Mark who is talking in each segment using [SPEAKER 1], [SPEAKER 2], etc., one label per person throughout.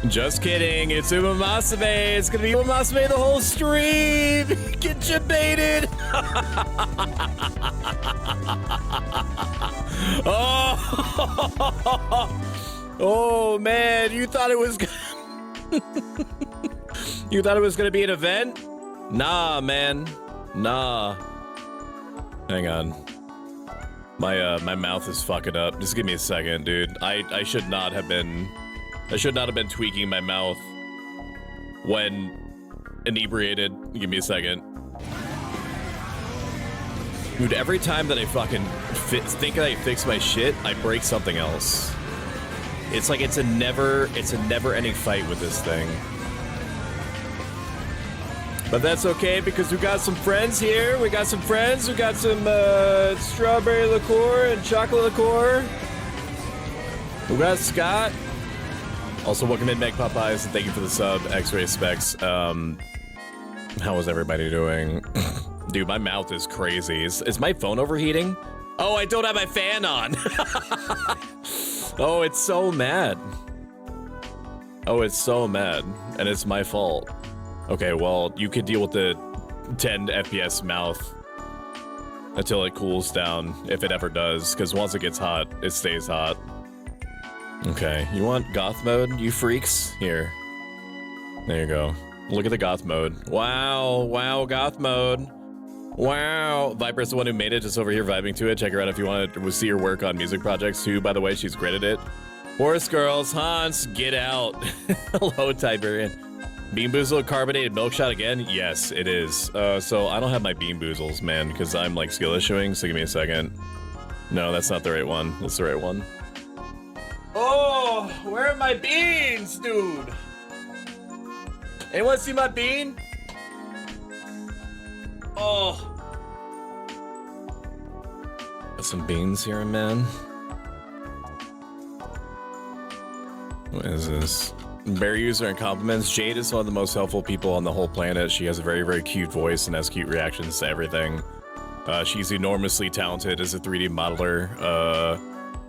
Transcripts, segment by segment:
[SPEAKER 1] Just kidding. It's Umamasame. It's gonna be Umamasame the whole stream. Get you baited. Oh man, you thought it was you thought it was gonna be an event? Nah, man. Nah. Hang on. My mouth is fucking up. Just give me a second, dude. I should not have been tweaking my mouth when inebriated. Give me a second. Dude, every time that I fucking think that I fix my shit, I break something else. It's like it's a never-ending fight with this thing. But that's okay because we got some friends here. We got some friends. We got some strawberry liqueur and chocolate liqueur. We got Scott. Also, welcome in, Meg Popeyes, and thank you for the sub, X-Ray Specs. How is everybody doing? Dude, my mouth is crazy. Is my phone overheating? Oh, I don't have my fan on. Oh, it's so mad. Oh, it's so mad, and it's my fault. Okay, well, you could deal with the 10 FPS mouth until it cools down, if it ever does, because once it gets hot, it stays hot. Okay, you want goth mode, you freaks? Here. There you go. Look at the goth mode. Wow, wow, goth mode. Wow. Viper's the one who made it, just over here vibing to it. Check her out if you want to see her work on music projects too. By the way, she's great at it. Horse Girls, Hans, get out. Hello, Tiberian. Bean Boozled carbonated milk shot again? Yes, it is. So I don't have my Bean Boozles, man, because I'm like skill issuing, so give me a second. No, that's not the right one. That's the right one. Oh, where are my beans, dude? Anyone see my bean? Oh. Got some beans here, man. What is this? Bear user and compliments. Jade is one of the most helpful people on the whole planet. She has a very, very cute voice and has cute reactions to everything. She's enormously talented as a 3D modeler.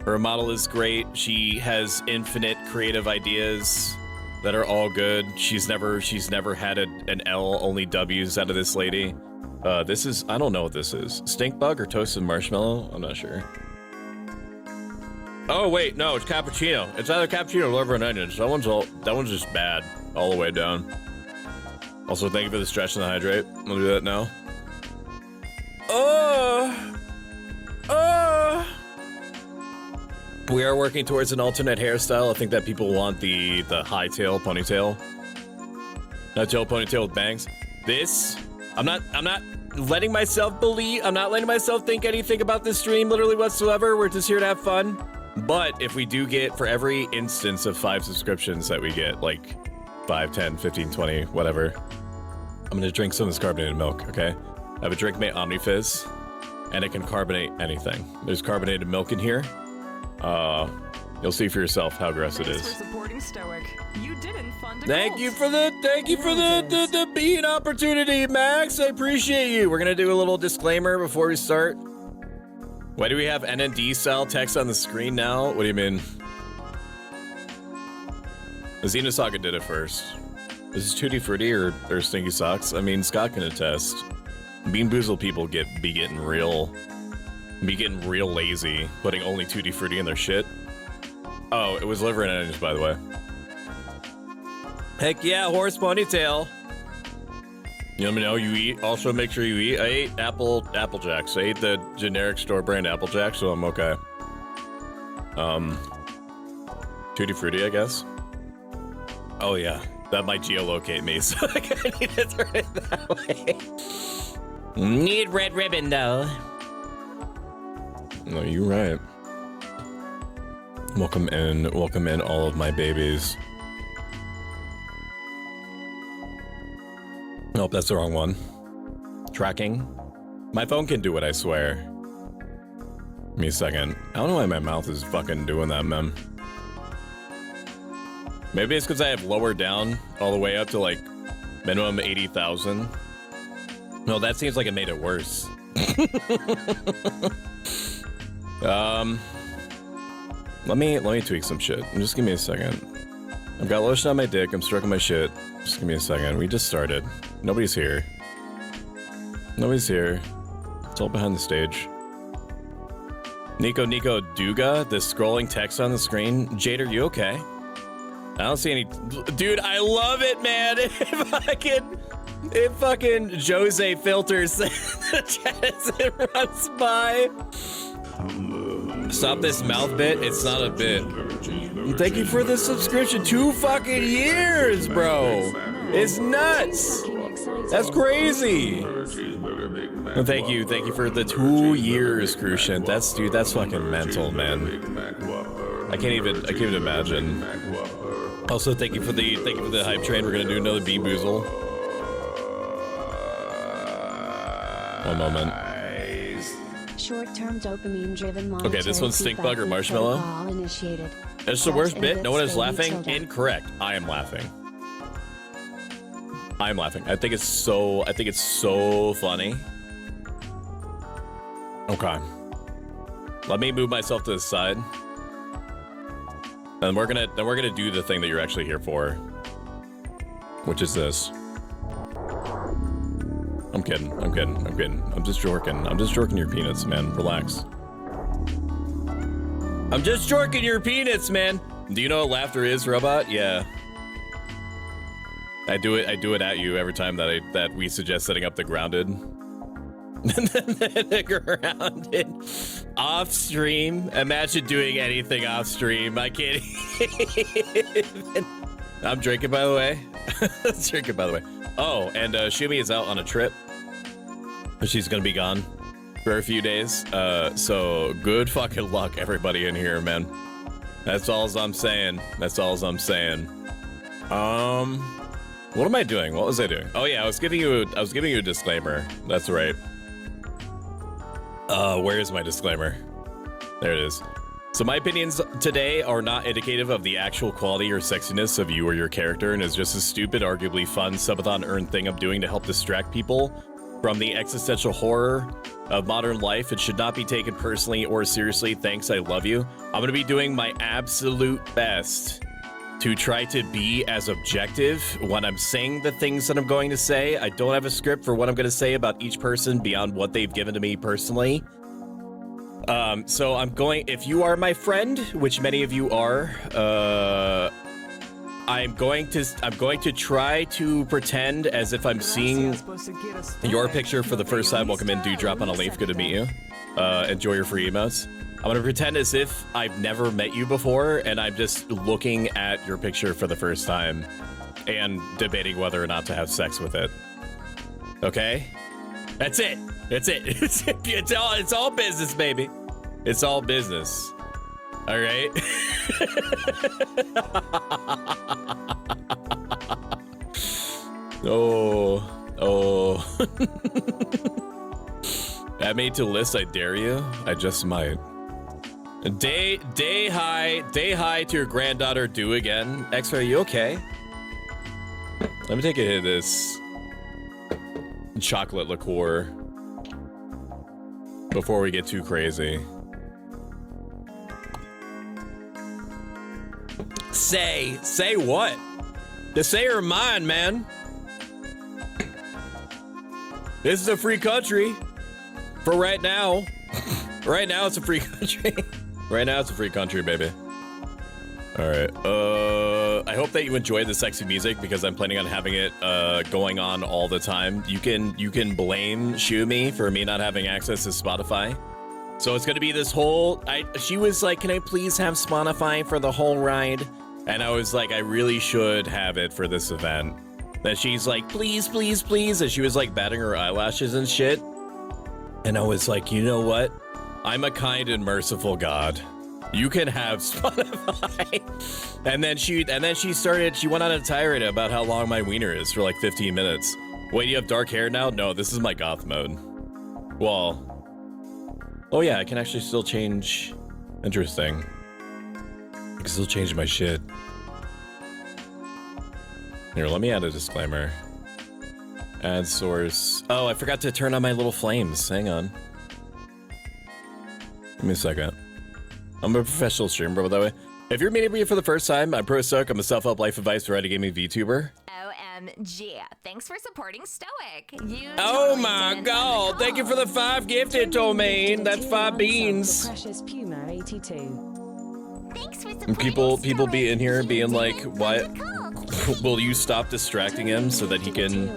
[SPEAKER 1] Her model is great. She has infinite creative ideas that are all good. She's never had an L, only W's out of this lady. This is, I don't know what this is. Stink bug or toasted marshmallow? I'm not sure. Oh wait, no, it's cappuccino. It's either cappuccino or liver and onions. That one's just bad all the way down. Also, thank you for the stretch and the hydrate. I'll do that now. We are working towards an alternate hairstyle. I think that people want the high tail ponytail. No tail ponytail with bangs. This, I'm not letting myself think anything about this stream literally whatsoever. We're just here to have fun. But if we do get, for every instance of 5 subscriptions that we get, like 5, 10, 15, 20, whatever, I'm gonna drink some of this carbonated milk, okay? I have a drink mate OmniFizz, and it can carbonate anything. There's carbonated milk in here. You'll see for yourself how gross it is.
[SPEAKER 2] Thanks for supporting Stoic. You didn't fund a
[SPEAKER 1] Thank you for the bean opportunity, Max. I appreciate you. We're gonna do a little disclaimer before we start. Why do we have NND style text on the screen now? What do you mean? Xenosaga did it first. Is this Tutti Frutti or Stinky Socks? I mean, Scott can attest. Bean Boozled people be getting real lazy, putting only Tutti Frutti in their shit. Oh, it was liver and onions, by the way. Heck yeah, horse ponytail. You let me know you eat. Also, make sure you eat. I ate Apple Jacks. I ate the generic store brand Apple Jacks, so I'm okay. Tutti Frutti, I guess. Oh yeah, that might geolocate me, so I need to turn it that way. Need red ribbon though. No, you're right. Welcome in all of my babies. Nope, that's the wrong one. Tracking. My phone can do it, I swear. Give me a second. I don't know why my mouth is fucking doing that, man. Maybe it's because I have lowered down all the way up to like minimum 80,000. No, that seems like it made it worse. Let me tweak some shit. Just give me a second. I've got lotion on my dick. I'm stroking my shit. Just give me a second. We just started. Nobody's here. Nobody's here. It's all behind the stage. Nico Duga, the scrolling text on the screen. Jade, are you okay? I don't see any. Dude, I love it, man. It fucking Jose filters the chat as it runs by. Stop this mouth bit. It's not a bit. Thank you for the subscription. 2 fucking years, bro. It's nuts. That's crazy. And thank you for the 2 years, Crucian. That's fucking mental, man. I can't even imagine. Also, thank you for the hype train. We're gonna do another Bean Boozle. One moment.
[SPEAKER 3] Short-term dopamine-driven.
[SPEAKER 1] Okay, this one's stink bug or marshmallow. It's the worst bit. No one is laughing. Incorrect. I am laughing. I'm laughing. I think it's so funny. Okay. Let me move myself to the side. And we're gonna do the thing that you're actually here for. Which is this. I'm kidding. I'm just jorking. I'm just jorking your peanuts, man. Relax. I'm just jorking your peanuts, man. Do you know what laughter is, robot? Yeah. I do it at you every time that we suggest setting up the grounded. The grounded off stream. Imagine doing anything off stream. I can't even. I'm drinking, by the way. Drinking, by the way. Oh, and Shumi is out on a trip. She's gonna be gone for a few days. So good fucking luck, everybody in here, man. That's all I'm saying. That's all I'm saying. What am I doing? What was I doing? Oh yeah, I was giving you a disclaimer. That's right. Where is my disclaimer? There it is. So my opinions today are not indicative of the actual quality or sexiness of you or your character, and is just a stupid, arguably fun subathon earned thing I'm doing to help distract people from the existential horror of modern life. It should not be taken personally or seriously. Thanks, I love you. I'm gonna be doing my absolute best to try to be as objective when I'm saying the things that I'm going to say. I don't have a script for what I'm going to say about each person beyond what they've given to me personally. So I'm going, if you are my friend, which many of you are, I'm going to try to pretend as if I'm seeing your picture for the first time. Welcome in, do drop on a leaf. Good to meet you. Enjoy your free emotes. I'm gonna pretend as if I've never met you before, and I'm just looking at your picture for the first time and debating whether or not to have sex with it. Okay? That's it. That's it. It's all business, baby. It's all business. All right? Oh. Add me to list, I dare you. I just might. Day hi to your granddaughter, do again. X-Ray, are you okay? Let me take a hit of this chocolate liqueur before we get too crazy. Say what? The say or mine, man. This is a free country for right now. Right now it's a free country. Right now it's a free country, baby. All right. I hope that you enjoy the sexy music because I'm planning on having it going on all the time. You can blame Shumi for me not having access to Spotify. So it's gonna be this whole. She was like, "Can I please have Spotify for the whole ride?" And I was like, "I really should have it for this event." Then she's like, "Please, please, please," and she was like batting her eyelashes and shit. And I was like, "You know what? I'm a kind and merciful God. You can have Spotify." and then she went on a tirade about how long my wiener is for like 15 minutes. Wait, you have dark hair now? No, this is my goth mode. Well, oh yeah, I can actually still change. Interesting. I can still change my shit. Here, let me add a disclaimer. Add source. Oh, I forgot to turn on my little flames. Hang on. Give me a second. I'm a professional streamer, by the way. If you're meeting me for the first time, I'm Pro Stoic. I'm a self-help life advice variety gaming VTuber.
[SPEAKER 3] OMG. Thanks for supporting Stoic. You
[SPEAKER 1] Oh
[SPEAKER 3] totally
[SPEAKER 1] my
[SPEAKER 3] didn't
[SPEAKER 1] god,
[SPEAKER 3] fund the
[SPEAKER 1] thank you for the 5 gifted, Domain. That's 5 beans.
[SPEAKER 4] Precious Puma 82.
[SPEAKER 3] Thanks for
[SPEAKER 1] And
[SPEAKER 3] supporting
[SPEAKER 1] people be in here
[SPEAKER 3] Stoic.
[SPEAKER 1] being
[SPEAKER 3] You
[SPEAKER 1] like,
[SPEAKER 3] didn't
[SPEAKER 1] what?
[SPEAKER 3] fund a cult.
[SPEAKER 1] Will you stop distracting him so that he can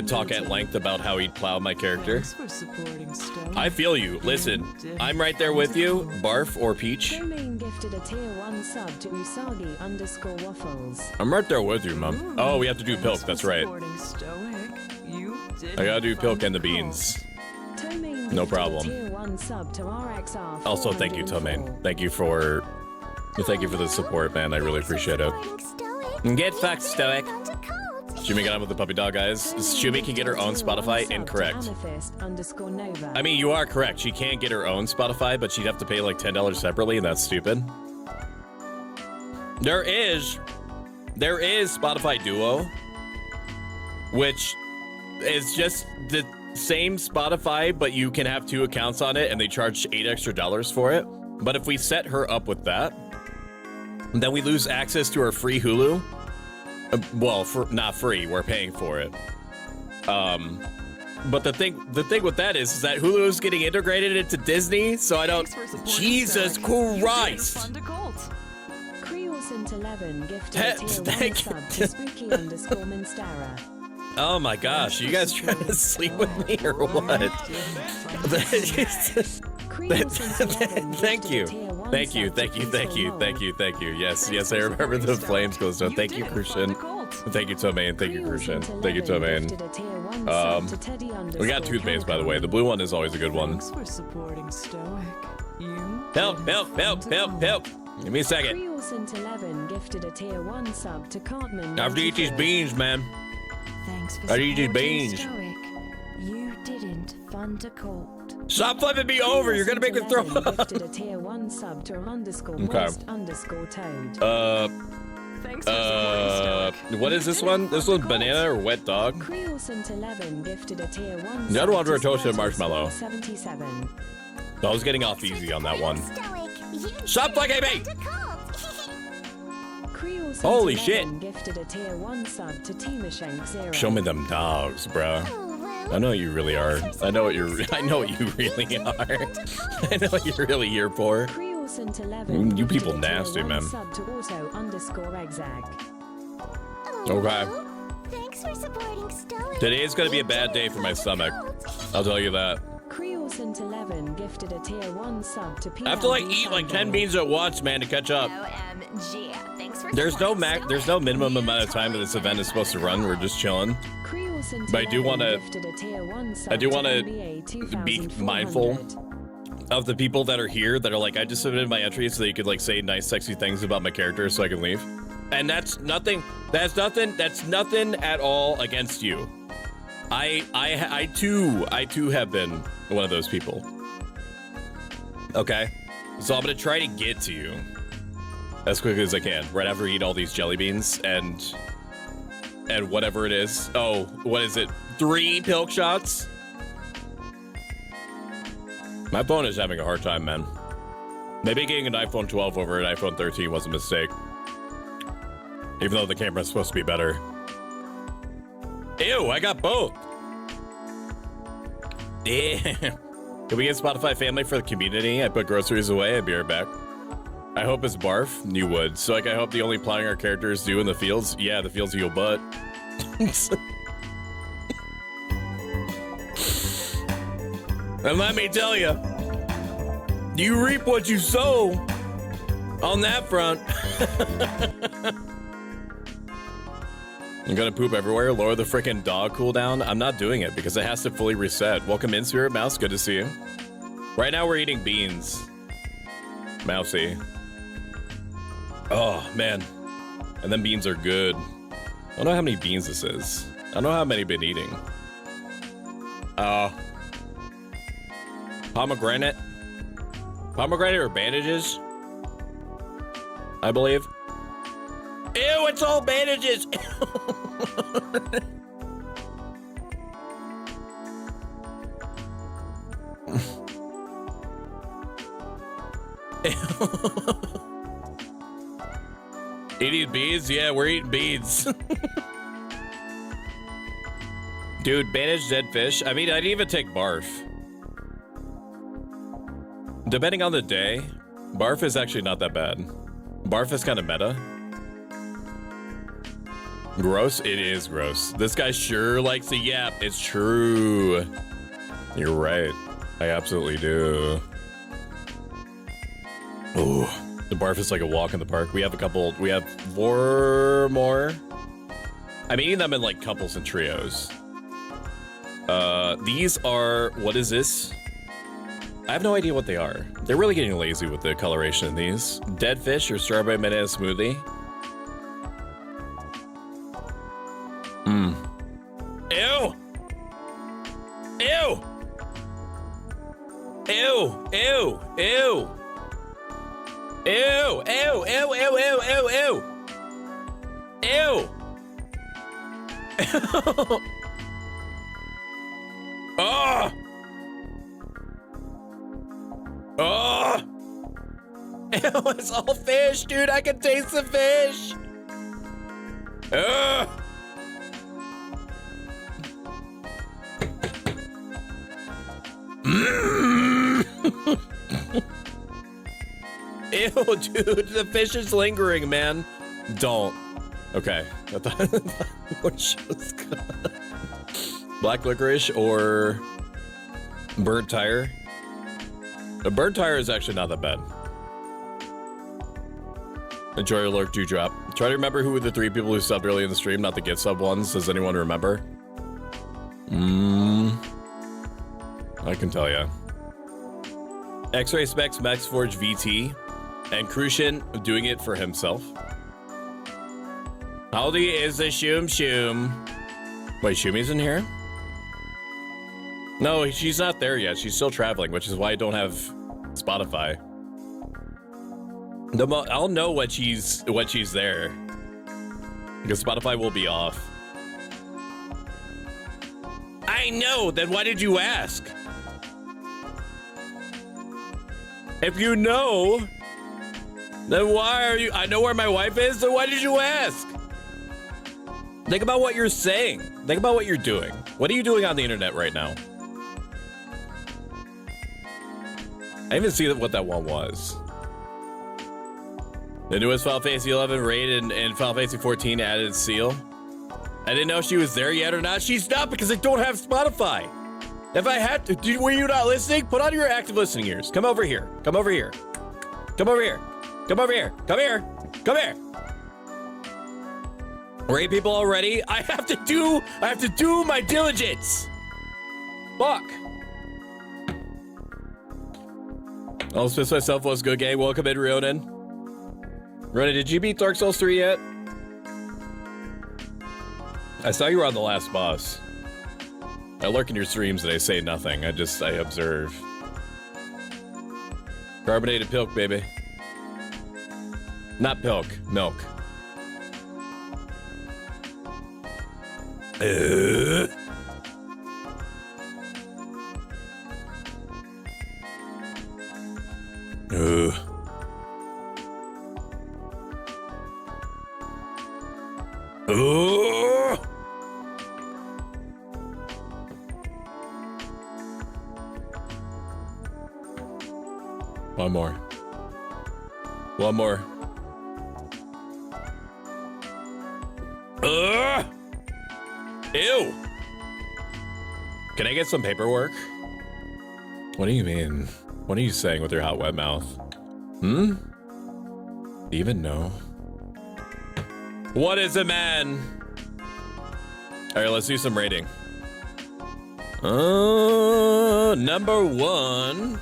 [SPEAKER 1] talk at length about how he'd plow my character?
[SPEAKER 2] Thanks for supporting Stoic.
[SPEAKER 1] I feel you. Listen, I'm right there with you. Barf or Peach.
[SPEAKER 4] Domain gifted a tier 1 sub to Usagi_waffles.
[SPEAKER 1] I'm right there with you, Mom. Oh, we have to do
[SPEAKER 2] Thanks
[SPEAKER 1] Pilk.
[SPEAKER 2] for
[SPEAKER 1] That's right.
[SPEAKER 2] supporting Stoic. You
[SPEAKER 1] I gotta do
[SPEAKER 2] didn't
[SPEAKER 1] Pilk
[SPEAKER 2] fund
[SPEAKER 1] and the
[SPEAKER 2] a
[SPEAKER 1] beans.
[SPEAKER 4] Domain
[SPEAKER 1] No
[SPEAKER 4] gifted a
[SPEAKER 1] problem.
[SPEAKER 4] tier 1 sub to RXR
[SPEAKER 1] Also, thank you, Tomain.
[SPEAKER 4] 404.
[SPEAKER 1] Thank you for the support, man. I really appreciate it. Get fucked, Stoic. Shumi got on with the puppy dog, guys. Shumi can get her own Spotify. Incorrect.
[SPEAKER 4] Amethyst_Nova.
[SPEAKER 1] I mean, you are correct. She can get her own Spotify, but she'd have to pay like $10 separately, and that's stupid. There is Spotify Duo, which is just the same Spotify, but you can have 2 accounts on it, and they charge $8 extra for it. But if we set her up with that, then we lose access to her free Hulu. Well, not free. We're paying for it. But the thing with that is that Hulu is getting integrated into Disney, so I don't.
[SPEAKER 2] Thanks for supporting
[SPEAKER 1] Jesus
[SPEAKER 2] Stoic. You didn't
[SPEAKER 1] Christ!
[SPEAKER 2] fund a cult.
[SPEAKER 4] Creorsant11 gifted a tier 1
[SPEAKER 1] Thank
[SPEAKER 4] sub
[SPEAKER 1] you.
[SPEAKER 4] to Spooky_Minstara.
[SPEAKER 1] Oh my gosh, you guys trying to sleep with me or what? Thank you. Yes, I remember the flames goes down. Thank you, Crucian. Thank you, Tomain. Thank you, Crucian. Thank you, Tomain. We got toothpaste, by the way. The blue one is always a good one.
[SPEAKER 2] Thanks for supporting Stoic. You
[SPEAKER 1] Help! Give me a second.
[SPEAKER 4] Creorsant11 gifted a tier 1 sub to Cartman.
[SPEAKER 1] I have to eat these beans, man.
[SPEAKER 3] Thanks for
[SPEAKER 1] How do you do
[SPEAKER 3] supporting
[SPEAKER 1] beans?
[SPEAKER 3] Stoic. You didn't fund a cult.
[SPEAKER 1] Stop flipping me over. You're gonna make me throw up.
[SPEAKER 4] Gifted a tier 1 sub to _moist_toad.
[SPEAKER 2] Thanks for supporting Stoic.
[SPEAKER 1] What is this one? This one's banana or wet dog?
[SPEAKER 4] Creorsant11 gifted a tier 1
[SPEAKER 1] The other
[SPEAKER 4] sub
[SPEAKER 1] ones were
[SPEAKER 4] to
[SPEAKER 1] toasted
[SPEAKER 4] Spartus
[SPEAKER 1] marshmallow.
[SPEAKER 4] 77.
[SPEAKER 1] I was getting off easy on that one. Stop
[SPEAKER 3] Stoic.
[SPEAKER 1] fucking me!
[SPEAKER 4] Creorsant11
[SPEAKER 1] Holy shit.
[SPEAKER 4] gifted a tier 1 sub to Temashank0.
[SPEAKER 1] Show me them dogs, bro. I know what you really are. I know what you really are. I know what you're really here for.
[SPEAKER 4] Creorsant11
[SPEAKER 1] You people
[SPEAKER 4] gifted a tier
[SPEAKER 1] nasty,
[SPEAKER 4] 1
[SPEAKER 1] man.
[SPEAKER 4] sub to auto_exag.
[SPEAKER 1] Okay.
[SPEAKER 3] Thanks for supporting Stoic.
[SPEAKER 1] Today is gonna be a bad day for my stomach. I'll tell you that.
[SPEAKER 4] Creorsant11 gifted a tier 1 sub to
[SPEAKER 1] I have to like eat like 10 beans at once, man, to catch up.
[SPEAKER 3] OMG. Thanks for
[SPEAKER 1] There's no
[SPEAKER 3] supporting
[SPEAKER 1] there's no
[SPEAKER 3] Stoic.
[SPEAKER 1] minimum
[SPEAKER 3] You
[SPEAKER 1] amount of time that this event is supposed to run. We're just chilling.
[SPEAKER 4] Creorsant11
[SPEAKER 1] But I do wanna-
[SPEAKER 4] gifted a tier 1 sub
[SPEAKER 1] I do
[SPEAKER 4] to
[SPEAKER 1] wanna
[SPEAKER 4] NBA
[SPEAKER 1] be
[SPEAKER 4] 2400.
[SPEAKER 1] mindful of the people that are here that are like, I just submitted my entry so that you could like say nice, sexy things about my character so I can leave. And that's nothing at all against you. I too have been one of those people. Okay? So I'm gonna try to get to you as quickly as I can, right after we eat all these jelly beans and whatever it is. Oh, what is it? 3 Pilk shots? My phone is having a hard time, man. Maybe getting an iPhone 12 over an iPhone 13 was a mistake. Even though the camera's supposed to be better. Ew, I got both. Yeah. Can we get Spotify family for the community? I put groceries away. I'll be right back. I hope it's barf. You would. So, like, I hope the only plowing our characters do in the fields. Yeah, the fields of your butt. And let me tell you, you reap what you sow on that front. I'm gonna poop everywhere. Lower the freaking dog cooldown. I'm not doing it because it has to fully reset. Welcome in, Spirit Mouse. Good to see you. Right now we're eating beans. Mousy. Oh, man. And then beans are good. I don't know how many beans this is. I don't know how many I've been eating. Pomegranate. Pomegranate or bandages? I believe. Ew, it's all bandages! Eating beads? Yeah, we're eating beads. Dude, bandage dead fish. I mean, I'd even take barf. Depending on the day, barf is actually not that bad. Barf is kind of meta. Gross? It is gross. This guy sure likes to yap. It's true. You're right. I absolutely do. Ooh, the barf is like a walk in the park. We have 4 more. I'm eating them in like couples and trios. These are, what is this? I have no idea what they are. They're really getting lazy with the coloration in these. Dead fish or strawberry banana smoothie. Ew! Ew! Ew! Ew! Ew! Ew! Ew! Ew! Ew! Ew! Ew! Ew! Ew! Oh! Oh! Ew, it's all fish, dude. I can taste the fish. Ugh! Ew, dude, the fish is lingering, man. Don't. Okay. I thought what she was gonna... Black licorice or burnt tire? A burnt tire is actually not that bad. Enjoy your lurk, dewdrop. Try to remember who were the 3 people who subbed early in the stream, not the gift sub ones. Does anyone remember? I can tell ya. X-Ray Specs, Max Forge VT, and Crucian doing it for himself. How old is the Shoom Shoom? Wait, Shoomi's in here? No, she's not there yet. She's still traveling, which is why I don't have Spotify. I'll know when she's there, because Spotify will be off. I know. Then why did you ask? If you know, then why are you? I know where my wife is. So why did you ask? Think about what you're saying. Think about what you're doing. What are you doing on the internet right now? I didn't even see what that one was. The newest Final Fantasy 11 raid and Final Fantasy 14 added seal. I didn't know if she was there yet or not. She's not, because I don't have Spotify. If I had to, were you not listening? Put on your active listening ears. Come over here. Come over here. Come over here. Come over here. Come here. Come here. Raid people already? I have to do my diligence. Fuck. I'll dismiss myself. What's good, gang? Welcome in, Rionin. Rona, did you beat Dark Souls 3 yet? I saw you were on the last boss. I lurk in your streams and I say nothing. I observe. Carbonated pilk, baby. Not pilk, milk. One more. One more. Ew! Can I get some paperwork? What do you mean? What are you saying with your hot wet mouth? Hmm? Even know? What is it, man? Alright, let's do some rating. Number 1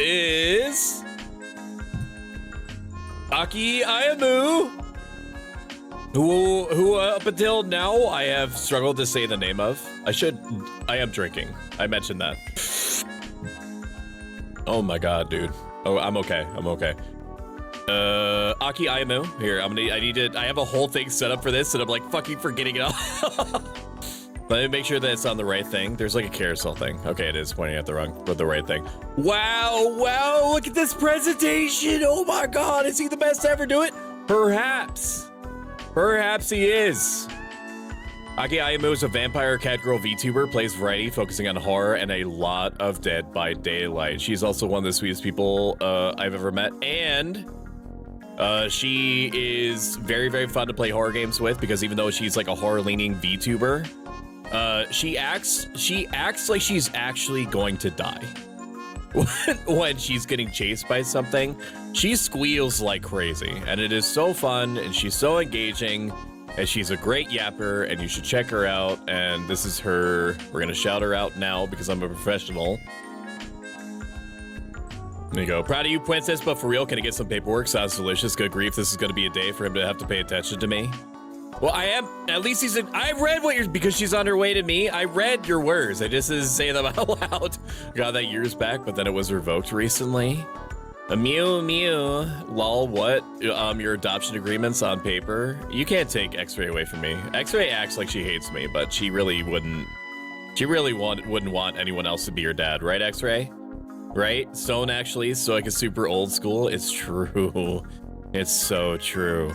[SPEAKER 1] is Aki Ayamu, who up until now I have struggled to say the name of. I am drinking. I mentioned that. Oh my god, dude. Oh, I'm okay. I'm okay. Aki Ayamu. Here, I have a whole thing set up for this and I'm like fucking forgetting it all. Let me make sure that it's on the right thing. There's like a carousel thing. Okay, it is pointing at the right thing. Wow, wow, look at this presentation. Oh my God, is he the best to ever do it? Perhaps. Perhaps he is. Aki Ayamu is a vampire cat girl VTuber, plays variety, focusing on horror and a lot of Dead by Daylight. She's also one of the sweetest people I've ever met, and she is very, very fun to play horror games with because even though she's like a horror-leaning VTuber, she acts like she's actually going to die. When she's getting chased by something, she squeals like crazy, and it is so fun, and she's so engaging, and she's a great yapper, and you should check her out. And this is her. We're gonna shout her out now because I'm a professional. There you go. Proud of you, Princess, but for real, can I get some paperwork? Sounds delicious. Good grief, this is gonna be a day for him to have to pay attention to me. Well, I am. At least he's. I read what you're. Because she's on her way to me. I read your words. I just didn't say them out loud. Got that years back, but then it was revoked recently. Mew mew. Lol. What? Your adoption agreements on paper. You can't take X-Ray away from me. X-Ray acts like she hates me, but she really wouldn't. She really wouldn't want anyone else to be your dad, right, X-Ray? Right? Stone actually. Stoic is super old school. It's true. It's so true.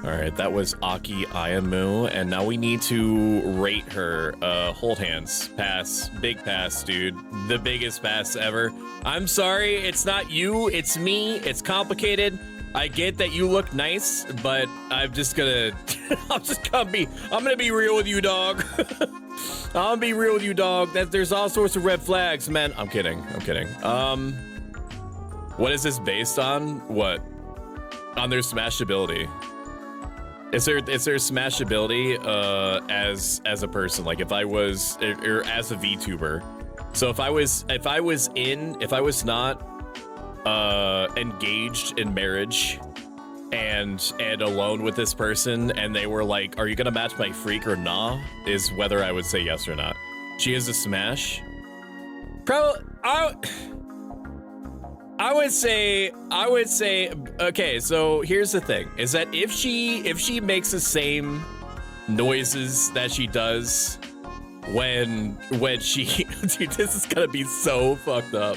[SPEAKER 1] All right, that was Aki Ayamu, and now we need to rate her. Hold hands. Pass. Big pass, dude. The biggest pass ever. I'm sorry, it's not you, it's me. It's complicated. I get that you look nice, but I'm just gonna... I'm gonna be real with you, dog. I'm gonna be real with you, dog. There's all sorts of red flags, man. I'm kidding. What is this based on? What? On their smashability. Is there smashability as a person? Like if I was or as a VTuber. So if I was not engaged in marriage and alone with this person, and they were like, are you gonna match my freak or nah, is whether I would say yes or not. She is a smash. Probably I would say, okay, so here's the thing, is that if she makes the same noises that she does when she, dude, this is gonna be so fucked up.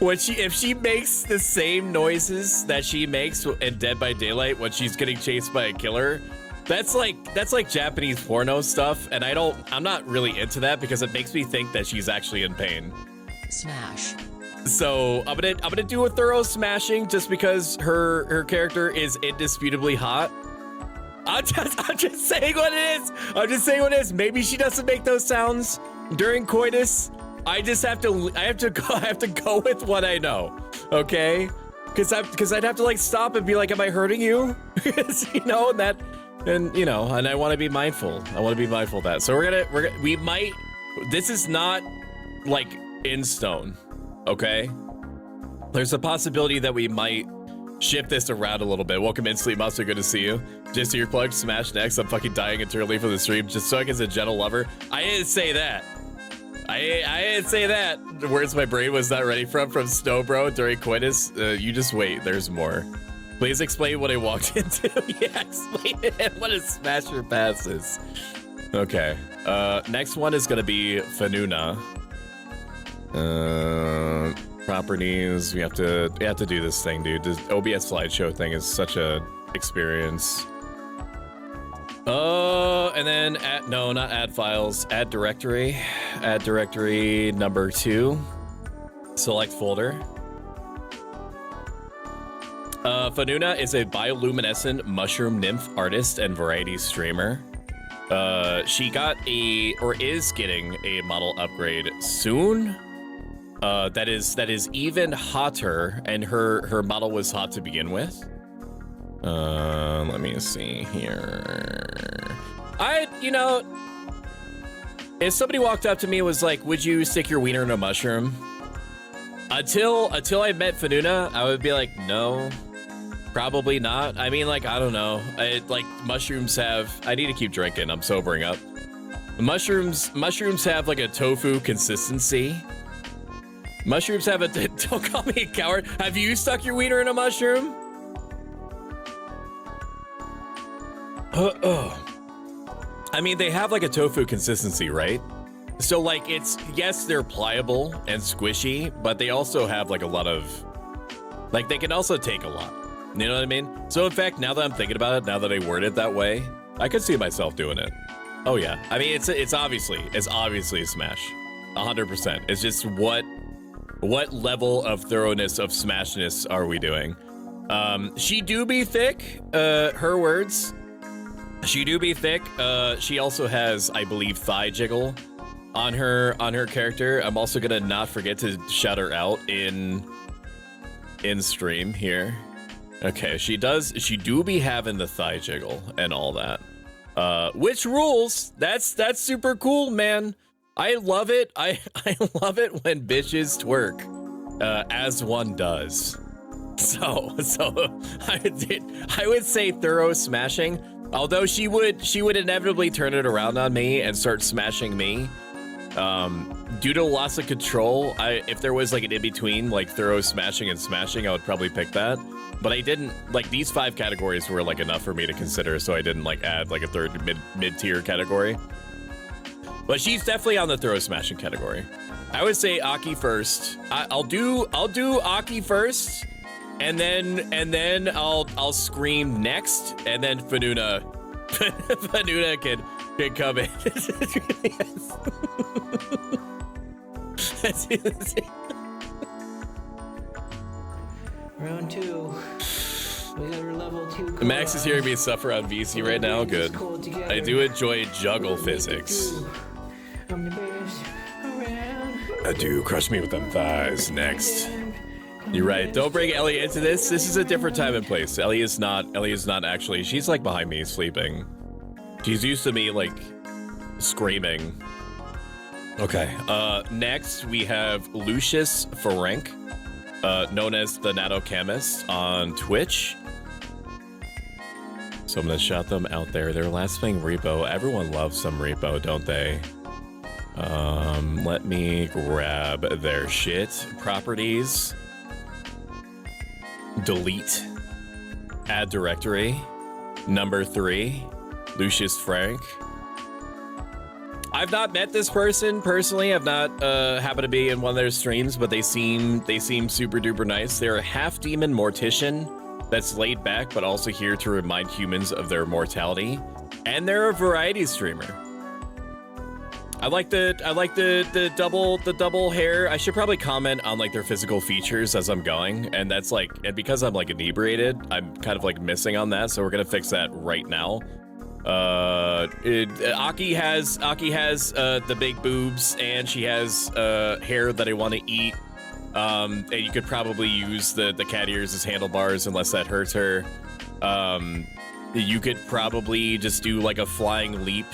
[SPEAKER 1] If she makes the same noises that she makes in Dead by Daylight when she's getting chased by a killer, that's like Japanese porno stuff, and I'm not really into that because it makes me think that she's actually in pain.
[SPEAKER 2] Smash.
[SPEAKER 1] So I'm gonna do a thorough smashing just because her character is indisputably hot. I'm just saying what it is. I'm just saying what it is. Maybe she doesn't make those sounds during coitus. I have to go with what I know, okay? Because I'd have to like stop and be like, am I hurting you? You know, and I want to be mindful. I want to be mindful of that. So we might. This is not like in stone. Okay, there's a possibility that we might shift this around a little bit. Welcome in, Sleep Monster. Good to see you. Just your plug, smash next. I'm fucking dying eternally for the stream. Just so I is a gentle lover. I didn't say that. I didn't say that. The words my brain was not ready from Snow Bro during coitus. You just wait. There's more. Please explain what I walked into. Yeah, explain it. What a smasher pass is. Okay. Next one is gonna be Fanuna. Properties. We have to do this thing, dude. This OBS slideshow thing is such a experience. And then not add files, add directory number 2, select folder. Fanuna is a bioluminescent mushroom nymph artist and variety streamer. She got is getting a model upgrade soon. That is even hotter, and her model was hot to begin with. Let me see here. If somebody walked up to me and was like, would you stick your wiener in a mushroom? Until I met Fanuna, I would be like, no, probably not. I mean, like, I don't know. Mushrooms have, I need to keep drinking. I'm sobering up. Mushrooms have like a tofu consistency. Mushrooms have a, don't call me a coward. Have you stuck your wiener in a mushroom? I mean, they have like a tofu consistency, right? So like it's, yes, they're pliable and squishy, but they also have like a lot of, like they can also take a lot. You know what I mean? So in fact, now that I'm thinking about it, now that I word it that way, I could see myself doing it. Oh yeah. I mean, it's obviously a smash. 100%. It's just what level of thoroughness of smashness are we doing? She do be thick, her words. She do be thick. She also has, I believe, thigh jiggle on her character. I'm also gonna not forget to shout her out in stream here. Okay, she do be having the thigh jiggle and all that. Which rules. That's super cool, man. I love it. I love it when bitches twerk, as one does. So I would say thorough smashing. Although she would inevitably turn it around on me and start smashing me. Due to loss of control, if there was like an in-between, like thorough smashing and smashing, I would probably pick that. But I didn't, like these 5 categories were like enough for me to consider, so I didn't like add like a third mid-tier category. But she's definitely on the thorough smashing category. I would say Aki first. I'll do Aki first. And then I'll scream next, and then Fanuna can come in.
[SPEAKER 5] Round 2. We got our level 2.
[SPEAKER 1] Max is hearing me suffer on VC right now. Good. I do enjoy juggle physics.
[SPEAKER 5] I'm the best around.
[SPEAKER 1] I do. Crush me with them thighs next. You're right. Don't bring Ellie into this. This is a different time and place. Ellie is not actually. She's like behind me sleeping. She's used to me like screaming. Okay. Next we have Lucius Ferenc, known as the Nano Chemist on Twitch. So I'm gonna shout them out there. They're last playing Repo. Everyone loves some Repo, don't they? Let me grab their shit. Properties. Delete. Add directory. Number 3. Lucius Frank. I've not met this person personally. I've not happened to be in one of their streams, but they seem super duper nice. They're a half demon mortician that's laid back, but also here to remind humans of their mortality. And they're a variety streamer. I like the double hair. I should probably comment on like their physical features as I'm going, and that's like, and because I'm like inebriated, I'm kind of like missing on that, so we're gonna fix that right now. Aki has the big boobs, and she has hair that I want to eat. And you could probably use the cat ears as handlebars unless that hurts her. You could probably just do like a flying leap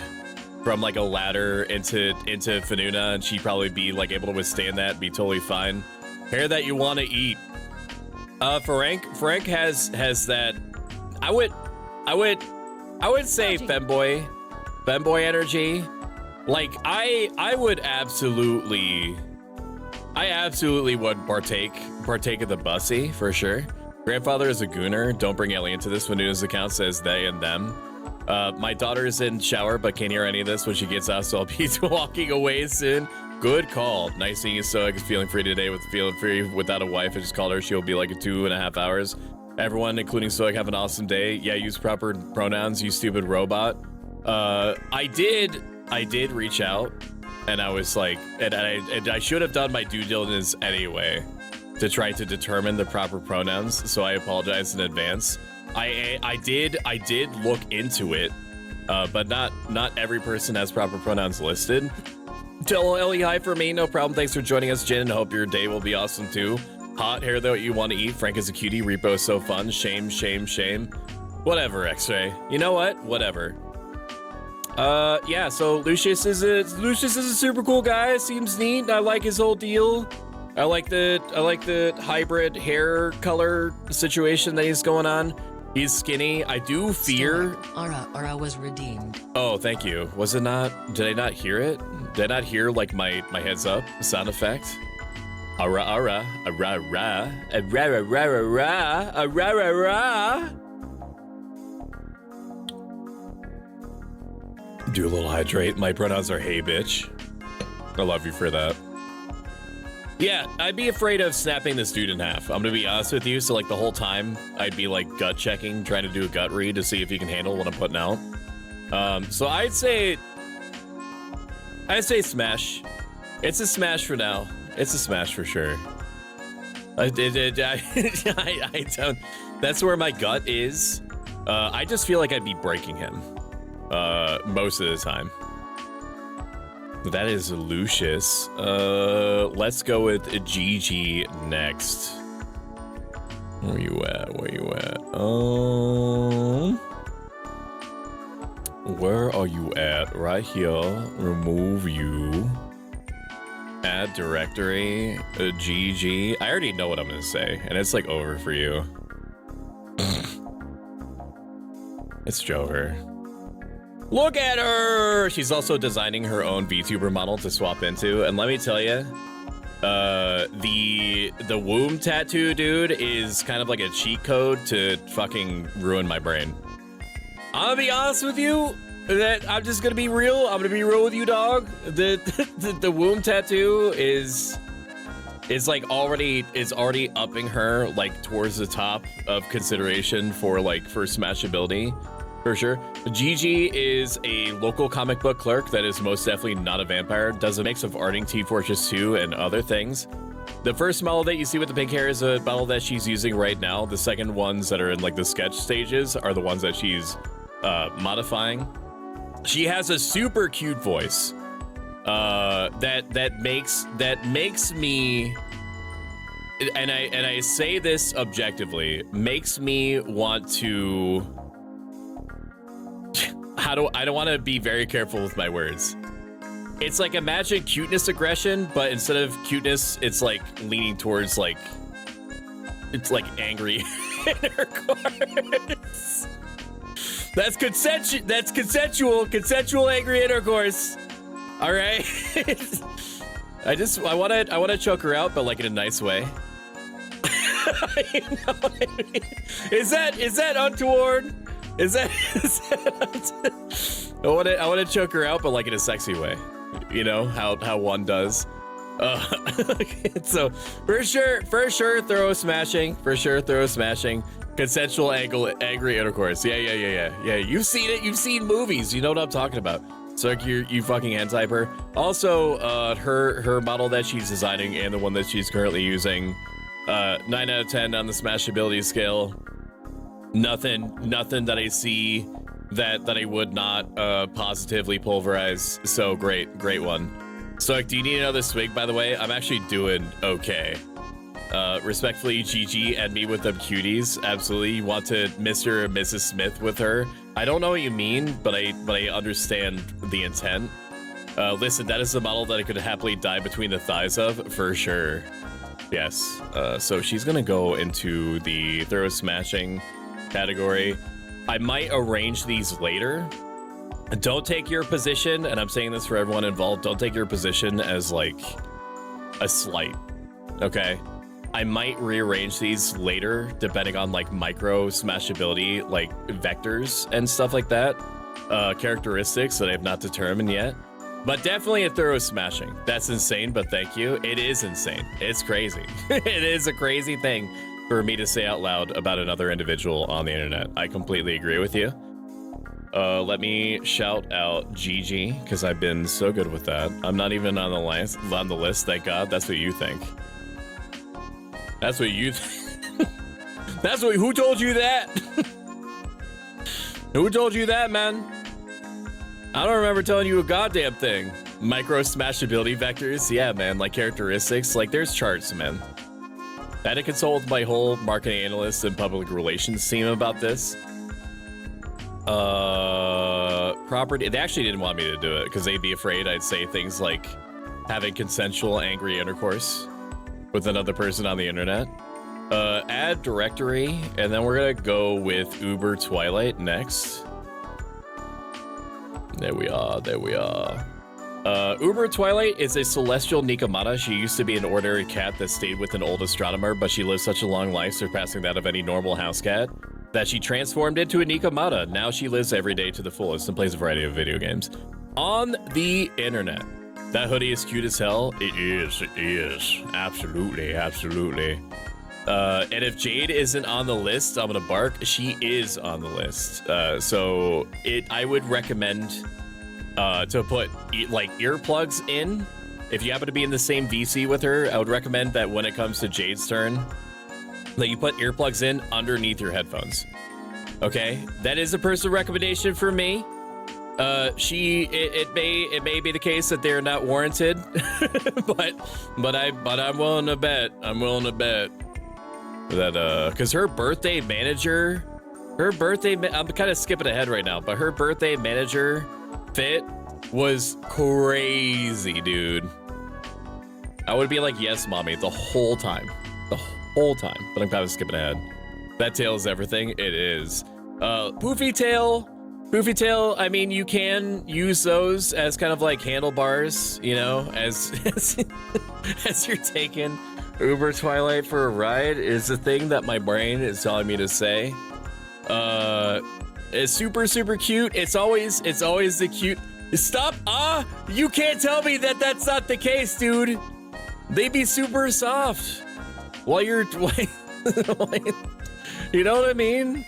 [SPEAKER 1] from like a ladder into Fanuna, and she'd probably be like able to withstand that and be totally fine. Hair that you want to eat. Ferenc has that. I would say femboy energy. Like I absolutely would partake of the bussy for sure. Grandfather is a gooner. Don't bring Ellie into this. Fanuna's account says they and them. My daughter's in shower, but can't hear any of this when she gets out, so I'll be walking away soon. Good call. Nice seeing you, Stoic. Is feeling free today with feeling free without a wife. I just called her. She'll be like 2.5 hours. Everyone, including Stoic, have an awesome day. Yeah, use proper pronouns, you stupid robot. I did reach out, and I was like, and I should have done my due diligence anyway to try to determine the proper pronouns, so I apologize in advance. I did look into it, but not every person has proper pronouns listed. Tell Ellie hi for me, no problem. Thanks for joining us, Jin. Hope your day will be awesome too. Hot hair though you want to eat. Frank is a cutie. Repo is so fun. Shame. Whatever, X-Ray. You know what? Whatever. Yeah. So Lucius is a super cool guy. Seems neat. I like his whole deal. I like the hybrid hair color situation that he's going on. He's skinny. I do fear.
[SPEAKER 6] Aura was redeemed.
[SPEAKER 1] Oh, thank you. Was it not? Did I not hear it? Did I not hear like my heads up sound effect? Ara. Do a little hydrate. My pronouns are hey, bitch. I love you for that. Yeah, I'd be afraid of snapping this dude in half. I'm gonna be honest with you. So like the whole time, I'd be like gut checking, trying to do a gut read to see if he can handle what I'm putting out. So I'd say smash. It's a smash for now. It's a smash for sure. I don't. That's where my gut is. I just feel like I'd be breaking him most of the time. That is Lucius. Let's go with Gigi next. Where you at? Where you at? Where are you at? Right here. Remove you. Add directory. Gigi. I already know what I'm gonna say, and it's like over for you. It's Jover. Look at her! She's also designing her own VTuber model to swap into, and let me tell you, the womb tattoo dude is kind of like a cheat code to fucking ruin my brain. I'm gonna be honest with you, that I'm just gonna be real. I'm gonna be real with you, dog. The womb tattoo is already upping her like towards the top of consideration for smashability. For sure. Gigi is a local comic book clerk that is most definitely not a vampire. Does a mix of arting Team Fortress 2 and other things. The first model that you see with the pink hair is a model that she's using right now. The second ones that are in like the sketch stages are the ones that she's modifying. She has a super cute voice that makes me, and I say this objectively, makes me want to. I don't want to be very careful with my words. It's like, imagine cuteness aggression, but instead of cuteness, it's like leaning towards like, it's like angry intercourse. That's consensual angry intercourse. All right. I want to choke her out, but like in a nice way. You know what I mean? Is that untoward? I want to choke her out, but like in a sexy way. You know how one does. So for sure, throw smashing. For sure, throw smashing. Consensual angry intercourse. Yeah. You've seen it. You've seen movies. You know what I'm talking about. So you fucking hentai her. Also, her model that she's designing and the one that she's currently using, 9 out of 10 on the smashability scale. Nothing that I see that I would not positively pulverize. So great one. So do you need another swig, by the way? I'm actually doing okay. Respectfully, Gigi and me with them cuties. Absolutely. You want to Mr. and Mrs. Smith with her. I don't know what you mean, but I understand the intent. Listen, that is the model that I could happily die between the thighs of, for sure. Yes. So she's gonna go into the thorough smashing category. I might arrange these later. Don't take your position, and I'm saying this for everyone involved, don't take your position as like a slight, okay? I might rearrange these later depending on like micro smashability, like vectors and stuff like that, characteristics that I have not determined yet. But definitely a thorough smashing. That's insane, but thank you. It is insane. It's crazy. It is a crazy thing for me to say out loud about another individual on the internet. I completely agree with you. Let me shout out Gigi, because I've been so good with that. I'm not even on the list, thank God. That's what you think. That's what you who told you that? Who told you that, man? I don't remember telling you a goddamn thing. Micro smashability vectors, yeah, man, like characteristics, like there's charts, man. I had to consult with my whole marketing analyst and public relations team about this. Property, they actually didn't want me to do it because they'd be afraid I'd say things like having consensual angry intercourse with another person on the internet. Add directory, and then we're gonna go with Uber Twilight next. There we are. Uber Twilight is a celestial Nikomata. She used to be an ordinary cat that stayed with an old astronomer, but she lived such a long life, surpassing that of any normal house cat. that she transformed into a Nikomata. Now she lives every day to the fullest and plays a variety of video games on the internet. That hoodie is cute as hell. It is. Absolutely, absolutely. And if Jade isn't on the list, I'm gonna bark. She is on the list. So I would recommend to put like earplugs in. If you happen to be in the same VC with her, I would recommend that when it comes to Jade's turn, that you put earplugs in underneath your headphones. Okay, that is a personal recommendation for me. It may be the case that they're not warranted, but I'm willing to bet. I'm willing to bet that because her birthday manager, I'm kind of skipping ahead right now, but her birthday manager fit was crazy, dude. I would be like, yes, mommy, the whole time, but I'm kind of skipping ahead. That tail is everything. It is. Poofy tail. I mean, you can use those as kind of like handlebars, you know, as you're taking Uber Twilight for a ride is the thing that my brain is telling me to say. It's super cute. It's always the cute. Stop! You can't tell me that that's not the case, dude. They be super soft while you're, you know what I mean?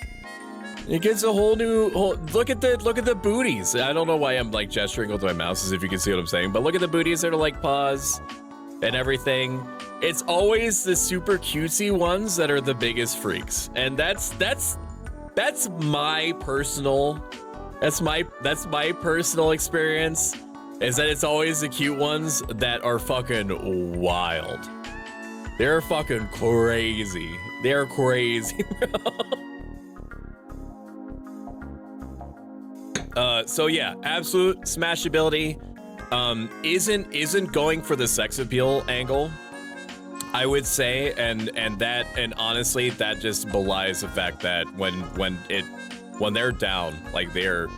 [SPEAKER 1] It gets a whole new look at the booties. I don't know why I'm like gesturing with my mouse as if you can see what I'm saying, but look at the booties that are like paws and everything. It's always the super cutesy ones that are the biggest freaks, and that's my personal experience. Is that it's always the cute ones that are fucking wild. They're fucking crazy. They're crazy, bro. So yeah, absolute smashability. Isn't going for the sex appeal angle, I would say, and honestly, that just belies the fact that when they're down, like they are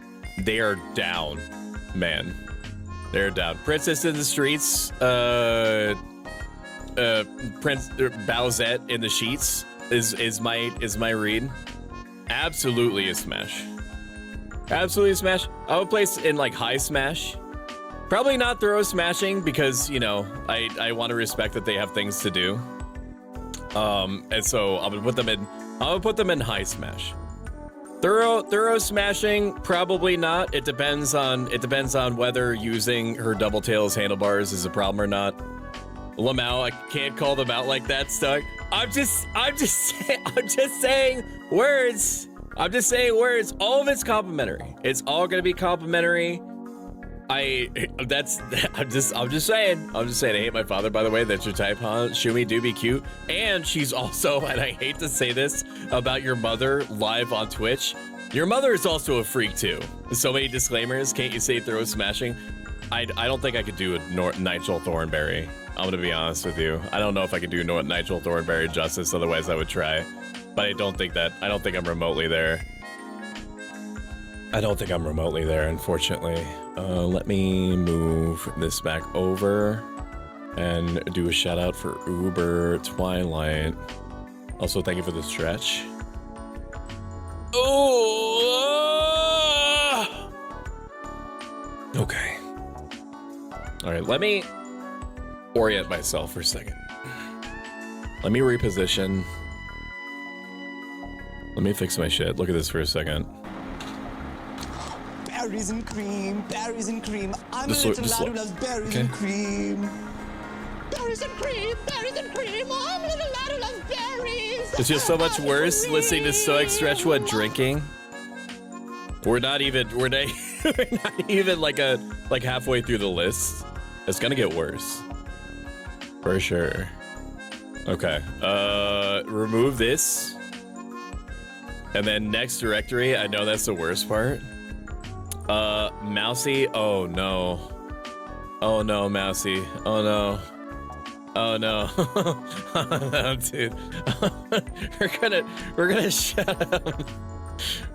[SPEAKER 1] down, man. They're down. Princess in the streets, Prince Bowsette in the sheets is my read. Absolutely a smash. Absolutely a smash. I would place in like high smash. Probably not thorough smashing because, you know, I want to respect that they have things to do. And so I'm gonna put them in high smash. Thorough smashing, probably not. It depends on whether using her double tails handlebars is a problem or not. Lamau, I can't call them out like that, Stuck. I'm just saying words. I'm just saying words. All of it's complimentary. It's all gonna be complimentary. I'm just saying. I hate my father, by the way. That's your type, huh? Shumi do be cute. And she's also, and I hate to say this about your mother live on Twitch, your mother is also a freak too. So many disclaimers. Can't you say throw smashing? I don't think I could do a Nigel Thornberry. I'm gonna be honest with you. I don't know if I could do Nigel Thornberry justice. Otherwise, I would try. But I don't think I'm remotely there. Unfortunately. Let me move this back over and do a shout out for Uber Twilight. Also, thank you for the stretch. Oh! Okay. All right, let me orient myself for a second. Let me reposition. Let me fix my shit. Look at this for a second.
[SPEAKER 7] Berries and cream. I'm
[SPEAKER 1] Just
[SPEAKER 7] a
[SPEAKER 1] look-
[SPEAKER 7] little
[SPEAKER 1] just
[SPEAKER 7] lad who
[SPEAKER 1] look.
[SPEAKER 7] loves berries
[SPEAKER 1] Okay.
[SPEAKER 7] and cream. Berries and cream. I'm a little lad who loves berries.
[SPEAKER 1] It's just so much worse listening to Stoic stretch what drinking. We're not even like halfway through the list. It's gonna get worse. For sure. Okay. Remove this. And then next directory, I know that's the worst part. Mousy. Oh no. Oh no, Mousy. Oh no. Oh no. Oh, dude. we're gonna shut up.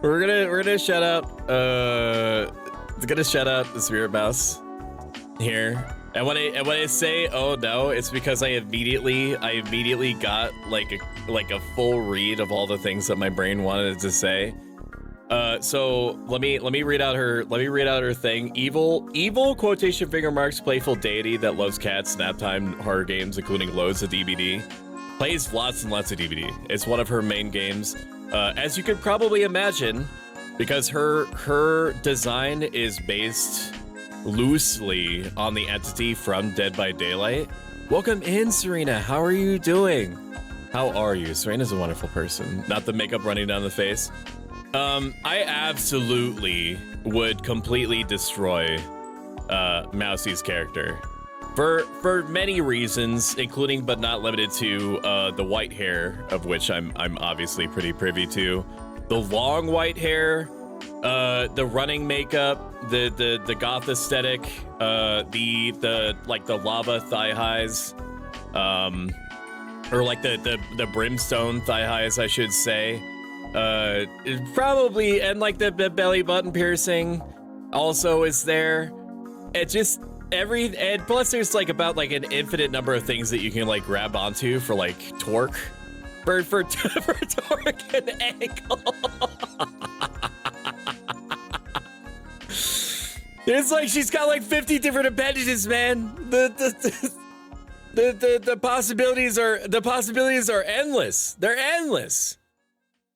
[SPEAKER 1] We're gonna shut up. It's gonna shut up the Spirit Mouse here. And when I say oh no, it's because I immediately got like a full read of all the things that my brain wanted to say. So let me read out her thing. Evil quotation finger marks playful deity that loves cats, nap time, horror games, including loads of DBD. Plays lots and lots of DBD. It's one of her main games. As you could probably imagine, because her design is based loosely on the entity from Dead by Daylight. Welcome in, Serena. How are you doing? How are you? Serena's a wonderful person. Not the makeup running down the face. I absolutely would completely destroy Mousie's character for many reasons, including but not limited to the white hair, of which I'm obviously pretty privy to, the long white hair, the running makeup, the goth aesthetic, the lava thigh highs, or like the brimstone thigh highs, I should say. Probably, and like the belly button piercing also is there. It just and plus there's like about like an infinite number of things that you can like grab onto for like torque, for torque and angle. It's like she's got like 50 different appendages, man. The possibilities are endless. They're endless.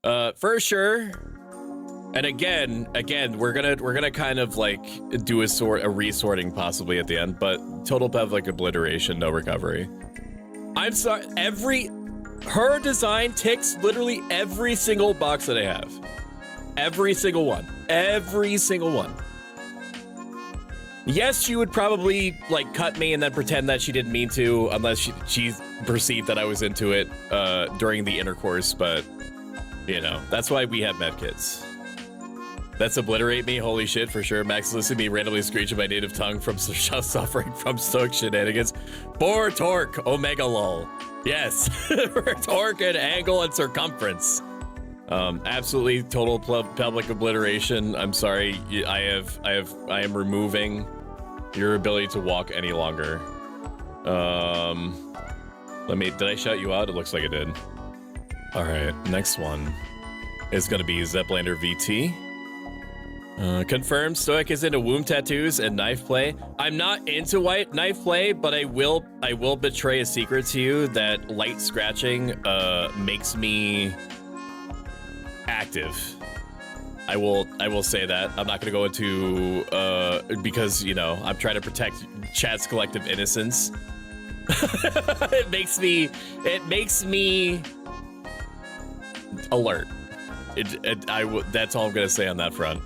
[SPEAKER 1] For sure. And again, we're gonna kind of like do a resorting possibly at the end, but total Pavlik obliteration, no recovery. I'm sorry, her design ticks literally every single box that I have. Every single one. Every single one. Yes, she would probably like cut me and then pretend that she didn't mean to, unless she perceived that I was into it during the intercourse, but you know, that's why we have medkits. That's obliterate me, holy shit, for sure. Max listened to me randomly screeching my native tongue from suffering from Stoic shenanigans. For torque, omega lol. Yes, for torque and angle and circumference. Absolutely total public obliteration. I'm sorry, I am removing your ability to walk any longer. Did I shout you out? It looks like I did. All right, next one is gonna be Zeplander VT. Confirmed, Stoic is into womb tattoos and knife play. I'm not into white knife play, but I will betray a secret to you that light scratching makes me active. I will say that. I'm not gonna go into because you know I'm trying to protect chat's collective innocence. It makes me alert. That's all I'm gonna say on that front.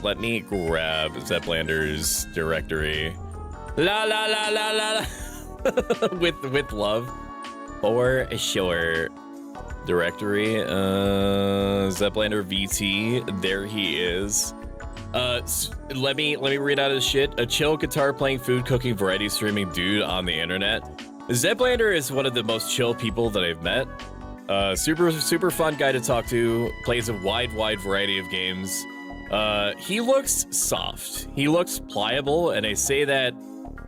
[SPEAKER 1] Let me grab Zeplander's directory. La la la la la la. with love, for sure. Directory. Zeplander VT. There he is. Let me read out his shit. A chill guitar playing, food cooking, variety streaming dude on the internet. Zeplander is one of the most chill people that I've met. Super fun guy to talk to. Plays a wide variety of games. He looks soft. He looks pliable, and I say that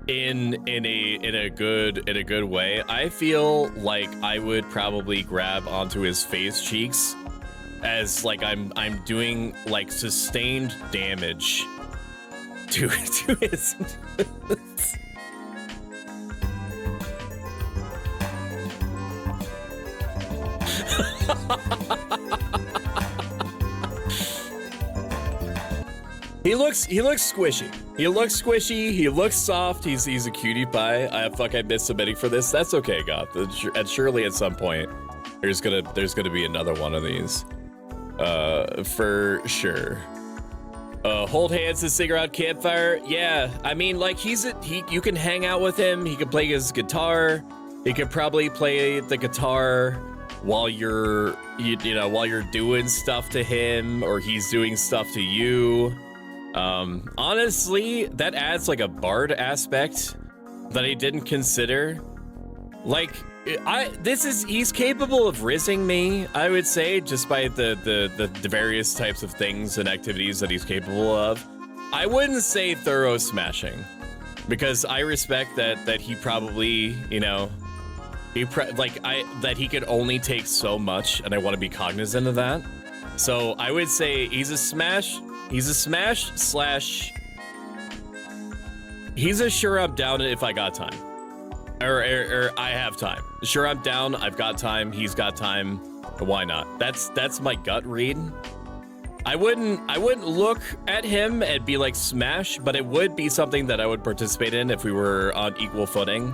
[SPEAKER 1] in a good way. I feel like I would probably grab onto his face cheeks as like I'm doing like sustained damage to his. He looks squishy. He looks squishy. He looks soft. He's a cutie pie. I missed submitting for this. That's okay, Goth. And surely at some point there's gonna be another one of these. For sure. Hold hands and sing around campfire. Yeah, I mean, like you can hang out with him. He can play his guitar. He could probably play the guitar while you're doing stuff to him, or he's doing stuff to you. Honestly, that adds like a bard aspect that I didn't consider. Like, he's capable of rizzing me, I would say, just by the various types of things and activities that he's capable of. I wouldn't say thorough smashing. because I respect that he probably, you know, that he could only take so much, and I want to be cognizant of that. So I would say he's a smash slash he's a sure I'm down if I got time, or I have time. Sure I'm down, I've got time, he's got time. Why not? That's my gut read. I wouldn't look at him and be like smash, but it would be something that I would participate in if we were on equal footing,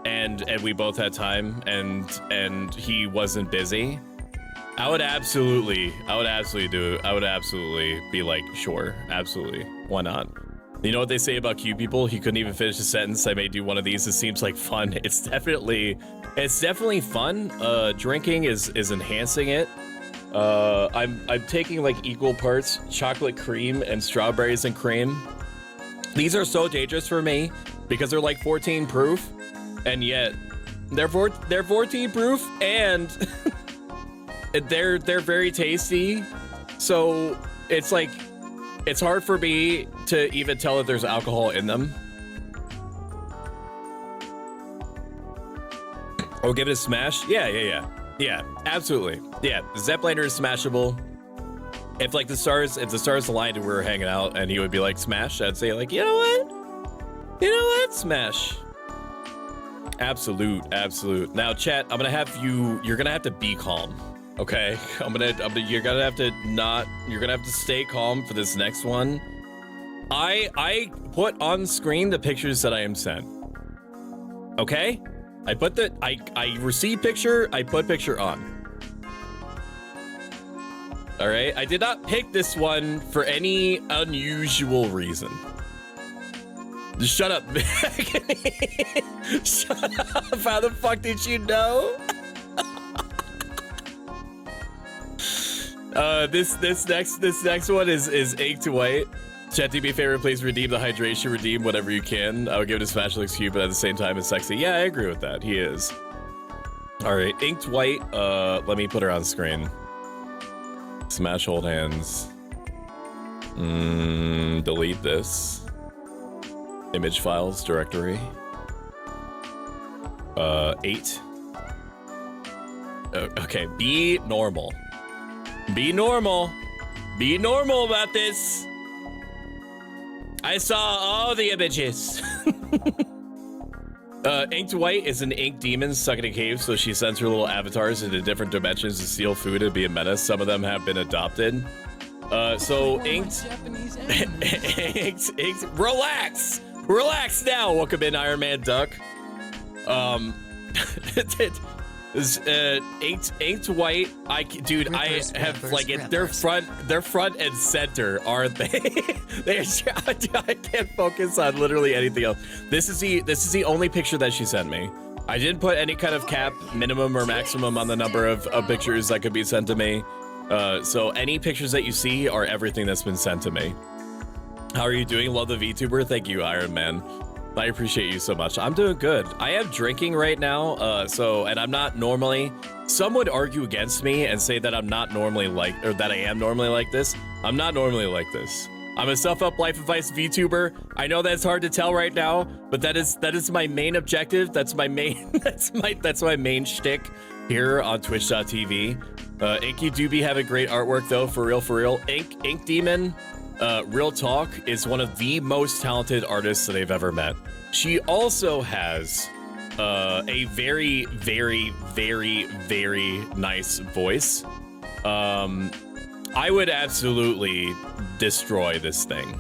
[SPEAKER 1] and we both had time, and he wasn't busy. I would absolutely do it. I would absolutely be like, sure, absolutely, why not? You know what they say about cute people? He couldn't even finish a sentence. I may do one of these. It seems like fun. It's definitely fun. Drinking is enhancing it. I'm taking like equal parts chocolate cream and strawberries and cream. These are so dangerous for me because they're like 14 proof, and yet they're 14 proof, and they're very tasty. So it's like, it's hard for me to even tell that there's alcohol in them. Oh, give it a smash? Yeah, absolutely. Yeah, Zeppeliner is smashable. If like the stars aligned and we were hanging out and he would be like smash, I'd say like, you know what, smash. Absolute. Now chat, I'm gonna have you're gonna have to be calm. Okay, you're gonna have to stay calm for this next one. I put on screen the pictures that I am sent. Okay? I receive picture, I put picture on. All right, I did not pick this one for any unusual reason. Just shut up. Shut up, how the fuck did you know? This next one is Inked White. Chat, do me a favor, please redeem the hydration, redeem whatever you can. I would give it a smash, looks cute, but at the same time it's sexy. Yeah, I agree with that. He is. All right, Inked White. Let me put her on screen. Smash, hold hands. Delete this. Image files directory. 8. Okay, be normal. Be normal. Be normal about this. I saw all the images. Inked White is an ink demon stuck in a cave, so she sends her little avatars into different dimensions to steal food and be a menace. Some of them have been adopted. So Inked... Inked... Relax! Relax now! Welcome in, Iron Man Duck. Inked White, dude, I have like it. They're front and center, aren't they? I can't focus on literally anything else. This is the only picture that she sent me. I didn't put any kind of cap, minimum or maximum on the number of pictures that could be sent to me. So any pictures that you see are everything that's been sent to me. How are you doing? Love the VTuber. Thank you, Iron Man. I appreciate you so much. I'm doing good. I am drinking right now, and I'm not normally... Some would argue against me and say that I'm not normally like, or that I am normally like this. I'm not normally like this. I'm a self-up life advice VTuber. I know that's hard to tell right now, but that is my main objective. That's my main, that's my main shtick here on Twitch.tv. Inky do be having great artwork though, for real. Ink Demon, real talk, is one of the most talented artists that I've ever met. She also has a very, very, very, very nice voice. I would absolutely destroy this thing.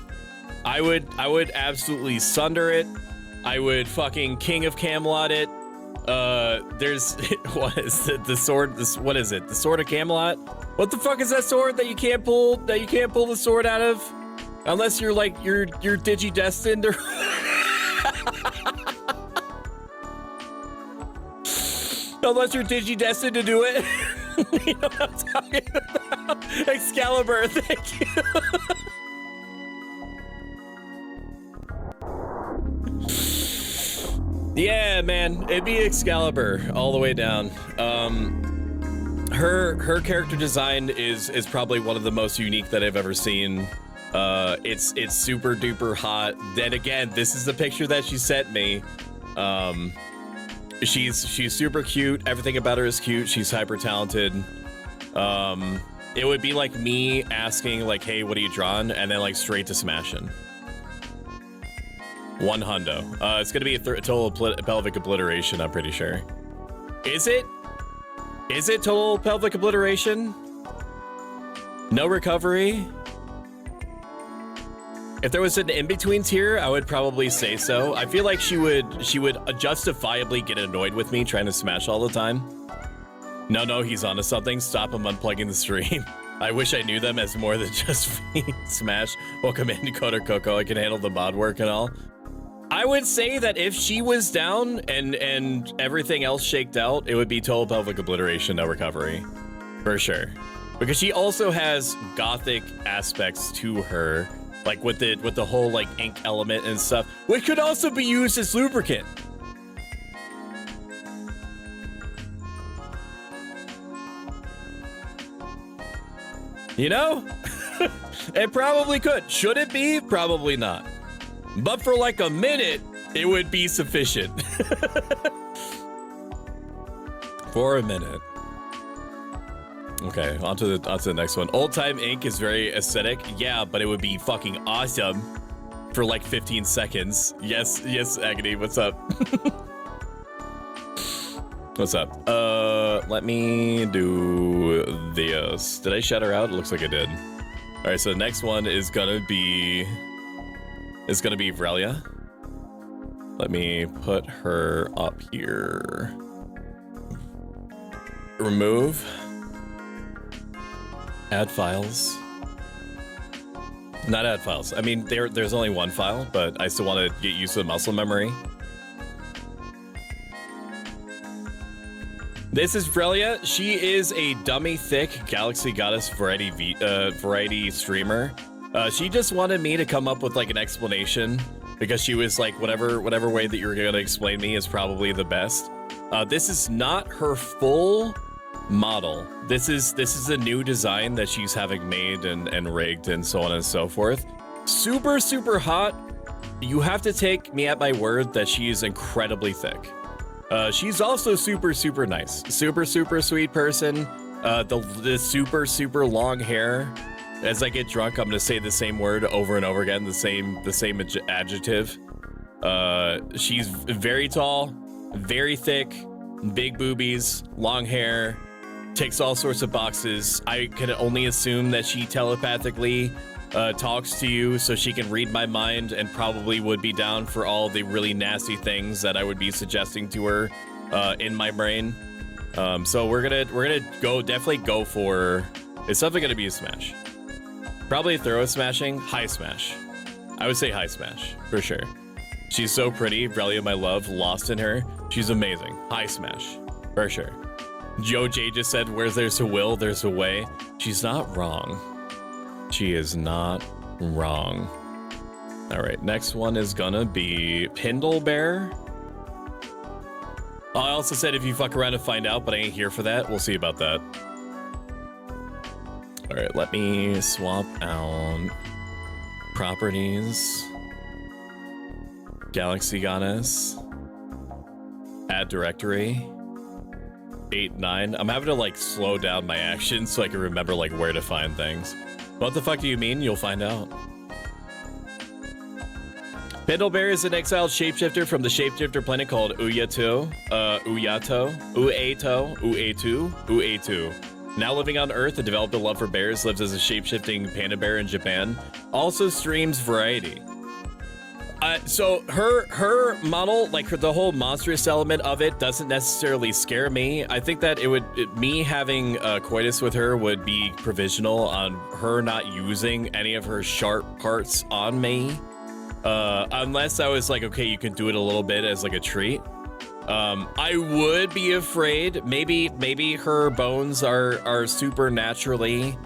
[SPEAKER 1] I would absolutely sunder it. I would fucking King of Camelot it. There's what is it? The sword. What is it? The Sword of Camelot. What the fuck is that sword that you can't pull? That you can't pull the sword out of, unless you're like you're digi-destined or. Unless you're digi-destined to do it. You know what I'm talking about? Excalibur, thank you. Yeah, man, it'd be Excalibur all the way down. Her character design is probably one of the most unique that I've ever seen. It's super duper hot. Then again, this is the picture that she sent me. She's super cute. Everything about her is cute. She's hyper talented. It would be like me asking like, hey, what are you drawing? And then like straight to smashing. 1 hundo. It's gonna be a total pelvic obliteration, I'm pretty sure. Is it? Is it total pelvic obliteration? No recovery? If there was an in-between tier, I would probably say so. I feel like she would justifiably get annoyed with me trying to smash all the time. No, he's onto something. Stop him unplugging the stream. I wish I knew them as more than just smash. Welcome in, Dakota Coco. I can handle the mod work and all. I would say that if she was down and everything else shaked out, it would be total pelvic obliteration, no recovery. For sure. Because she also has gothic aspects to her, like with the whole like ink element and stuff, which could also be used as lubricant. You know? It probably could. Should it be? Probably not. But for like a minute, it would be sufficient. For a minute. Okay, on to the next one. Old time ink is very aesthetic. Yeah, but it would be fucking awesome for like 15 seconds. Yes, Agony, what's up? What's up? Let me do this. Did I shout her out? It looks like I did. All right, so the next one is gonna be Vrelia. Let me put her up here. Remove. Add files. Not add files. I mean, there's only one file, but I still want to get used to the muscle memory. This is Vrelia. She is a dummy thick Galaxy Goddess variety streamer. She just wanted me to come up with like an explanation because she was like, whatever way that you're gonna explain me is probably the best. This is not her full model. This is a new design that she's having made and rigged and so on and so forth. Super, super hot. You have to take me at my word that she is incredibly thick. She's also super, super nice. Super, super sweet person. The super, super long hair. As I get drunk, I'm gonna say the same word over and over again, the same adjective. She's very tall, very thick, big boobies, long hair, ticks all sorts of boxes. I can only assume that she telepathically talks to you so she can read my mind and probably would be down for all the really nasty things that I would be suggesting to her in my brain. So we're gonna definitely go for, it's definitely gonna be a smash. Probably thorough smashing, high smash. I would say high smash, for sure. She's so pretty, Vrelia, my love, lost in her. She's amazing, high smash, for sure. Joe J just said, where there's a will, there's a way. She's not wrong. She is not wrong. All right, next one is gonna be Pindlebear. I also said if you fuck around and find out, but I ain't here for that. We'll see about that. All right, let me swap out properties, Galaxy Goddess, add directory, 8, 9. I'm having to like slow down my actions so I can remember like where to find things. What the fuck do you mean? You'll find out. Pindlebear is an exiled shapeshifter from the shapeshifter planet called Uyato. Now living on Earth and developed a love for bears, lives as a shape-shifting panda bear in Japan. Also streams variety. So her model, like the whole monstrous element of it, doesn't necessarily scare me. I think that me having coitus with her would be provisional on her not using any of her sharp parts on me, unless I was like, okay, you can do it a little bit as like a treat. I would be afraid. Maybe her bones are supernaturally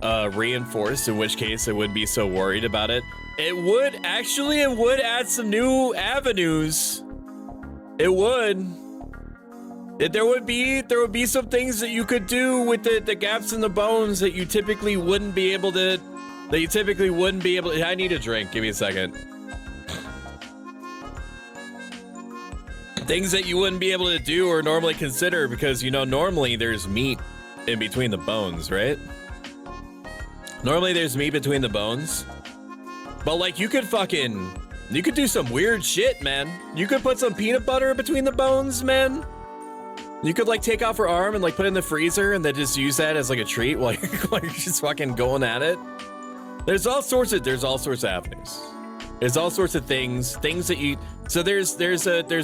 [SPEAKER 1] reinforced, in which case I wouldn't be so worried about it. It would add some new avenues. It would. There would be some things that you could do with the gaps in the bones that you typically wouldn't be able to that you typically wouldn't be able to. I need a drink. Give me a second. Things that you wouldn't be able to do or normally consider because, you know, normally there's meat in between the bones, right? Normally there's meat between the bones. But like you could do some weird shit, man. You could put some peanut butter between the bones, man. You could like take off her arm and like put it in the freezer and then just use that as like a treat while you're just fucking going at it. There's all sorts of avenues. There's all sorts of things that you. So there's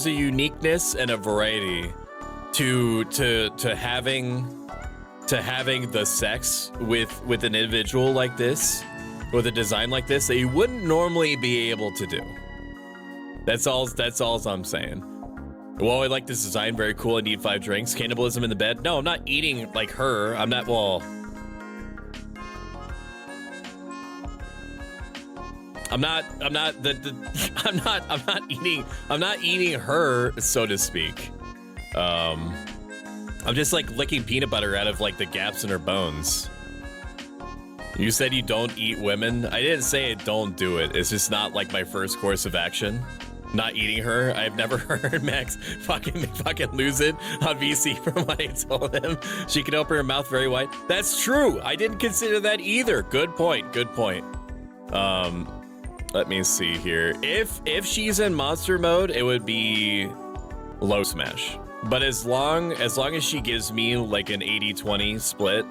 [SPEAKER 1] a uniqueness and a variety to having the sex with an individual like this, with a design like this that you wouldn't normally be able to do. That's all I'm saying. Well, I like this design, very cool. I need 5 drinks. Cannibalism in the bed. No, I'm not eating like her. I'm not. Well. I'm not eating her, so to speak. I'm just like licking peanut butter out of like the gaps in her bones. You said you don't eat women. I didn't say I don't do it. It's just not like my first course of action. Not eating her. I've never heard Max fucking lose it on VC from what I told him. She can open her mouth very wide. That's true. I didn't consider that either. Good point. Good point. Let me see here. If she's in monster mode, it would be low smash. But as long as she gives me like an 80-20 split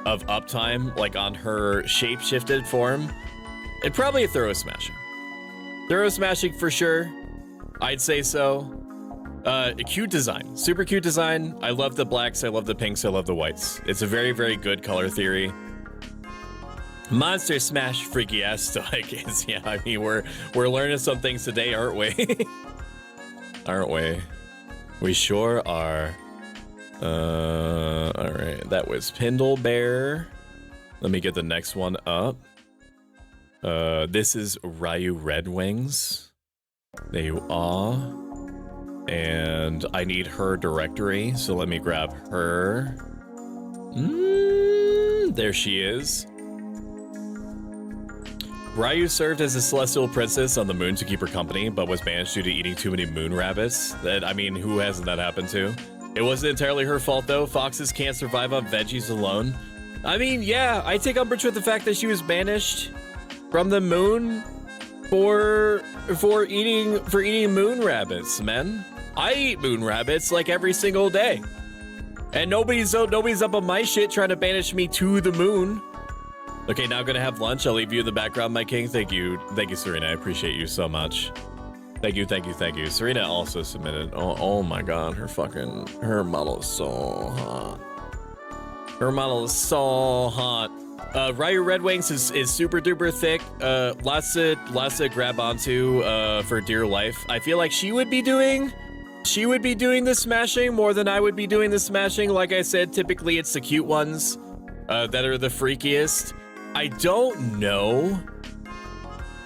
[SPEAKER 1] of uptime, like on her shape-shifted form, it'd probably a thorough smashing. Thorough smashing for sure. I'd say so. A cute design, super cute design. I love the blacks, I love the pinks, I love the whites. It's a very, very good color theory. Monster Smash freaky ass stoic is, yeah, I mean, we're learning some things today, aren't we? Aren't we? We sure are. All right, that was Pindle Bear. Let me get the next one up. This is Ryu Red Wings. There you are. And I need her directory, so let me grab her. There she is. Ryu served as a celestial princess on the moon to keep her company, but was banished due to eating too many moon rabbits. That, I mean, who hasn't that happened to? It wasn't entirely her fault, though. Foxes can't survive on veggies alone. I mean, yeah, I take umbrage with the fact that she was banished from the moon for eating moon rabbits, man. I eat moon rabbits like every single day, and nobody's up on my shit trying to banish me to the moon. Okay, now I'm gonna have lunch. I'll leave you in the background, my king. Thank you, Serena. I appreciate you so much. Thank you. Serena also submitted. Oh my God, her model is so hot. Her model is so hot. Ryu Red Wings is super duper thick. Lots to grab onto for dear life. I feel like she would be doing the smashing more than I would be doing the smashing. Like I said, typically it's the cute ones that are the freakiest. I don't know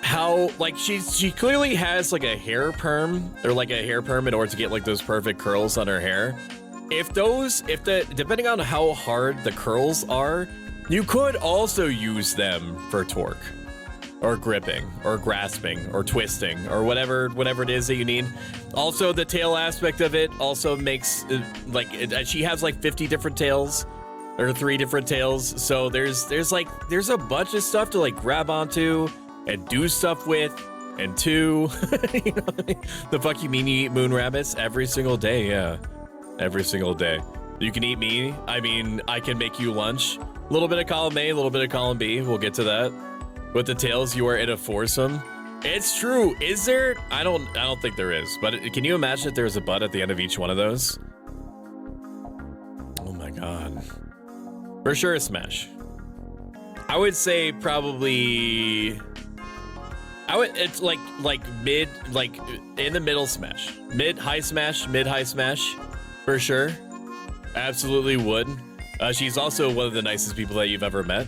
[SPEAKER 1] how, like, she clearly has like a hair perm or like a hair perm in order to get like those perfect curls on her hair. Depending on how hard the curls are, you could also use them for torque or gripping or grasping or twisting or whatever it is that you need. Also, the tail aspect of it also makes she has like 50 different tails. Or 3 different tails, so there's a bunch of stuff to like grab onto and do stuff with, and two, you know, the fuck you mean you eat moon rabbits every single day? Yeah, every single day. You can eat me. I mean, I can make you lunch. A little bit of column A, a little bit of column B. We'll get to that. With the tails, you are in a foursome. It's true. Is there? I don't think there is. But can you imagine if there was a butt at the end of each one of those? Oh my God. For sure a smash. I would say probably it's like mid, like in the middle smash. Mid-high smash for sure. Absolutely would. She's also one of the nicest people that you've ever met.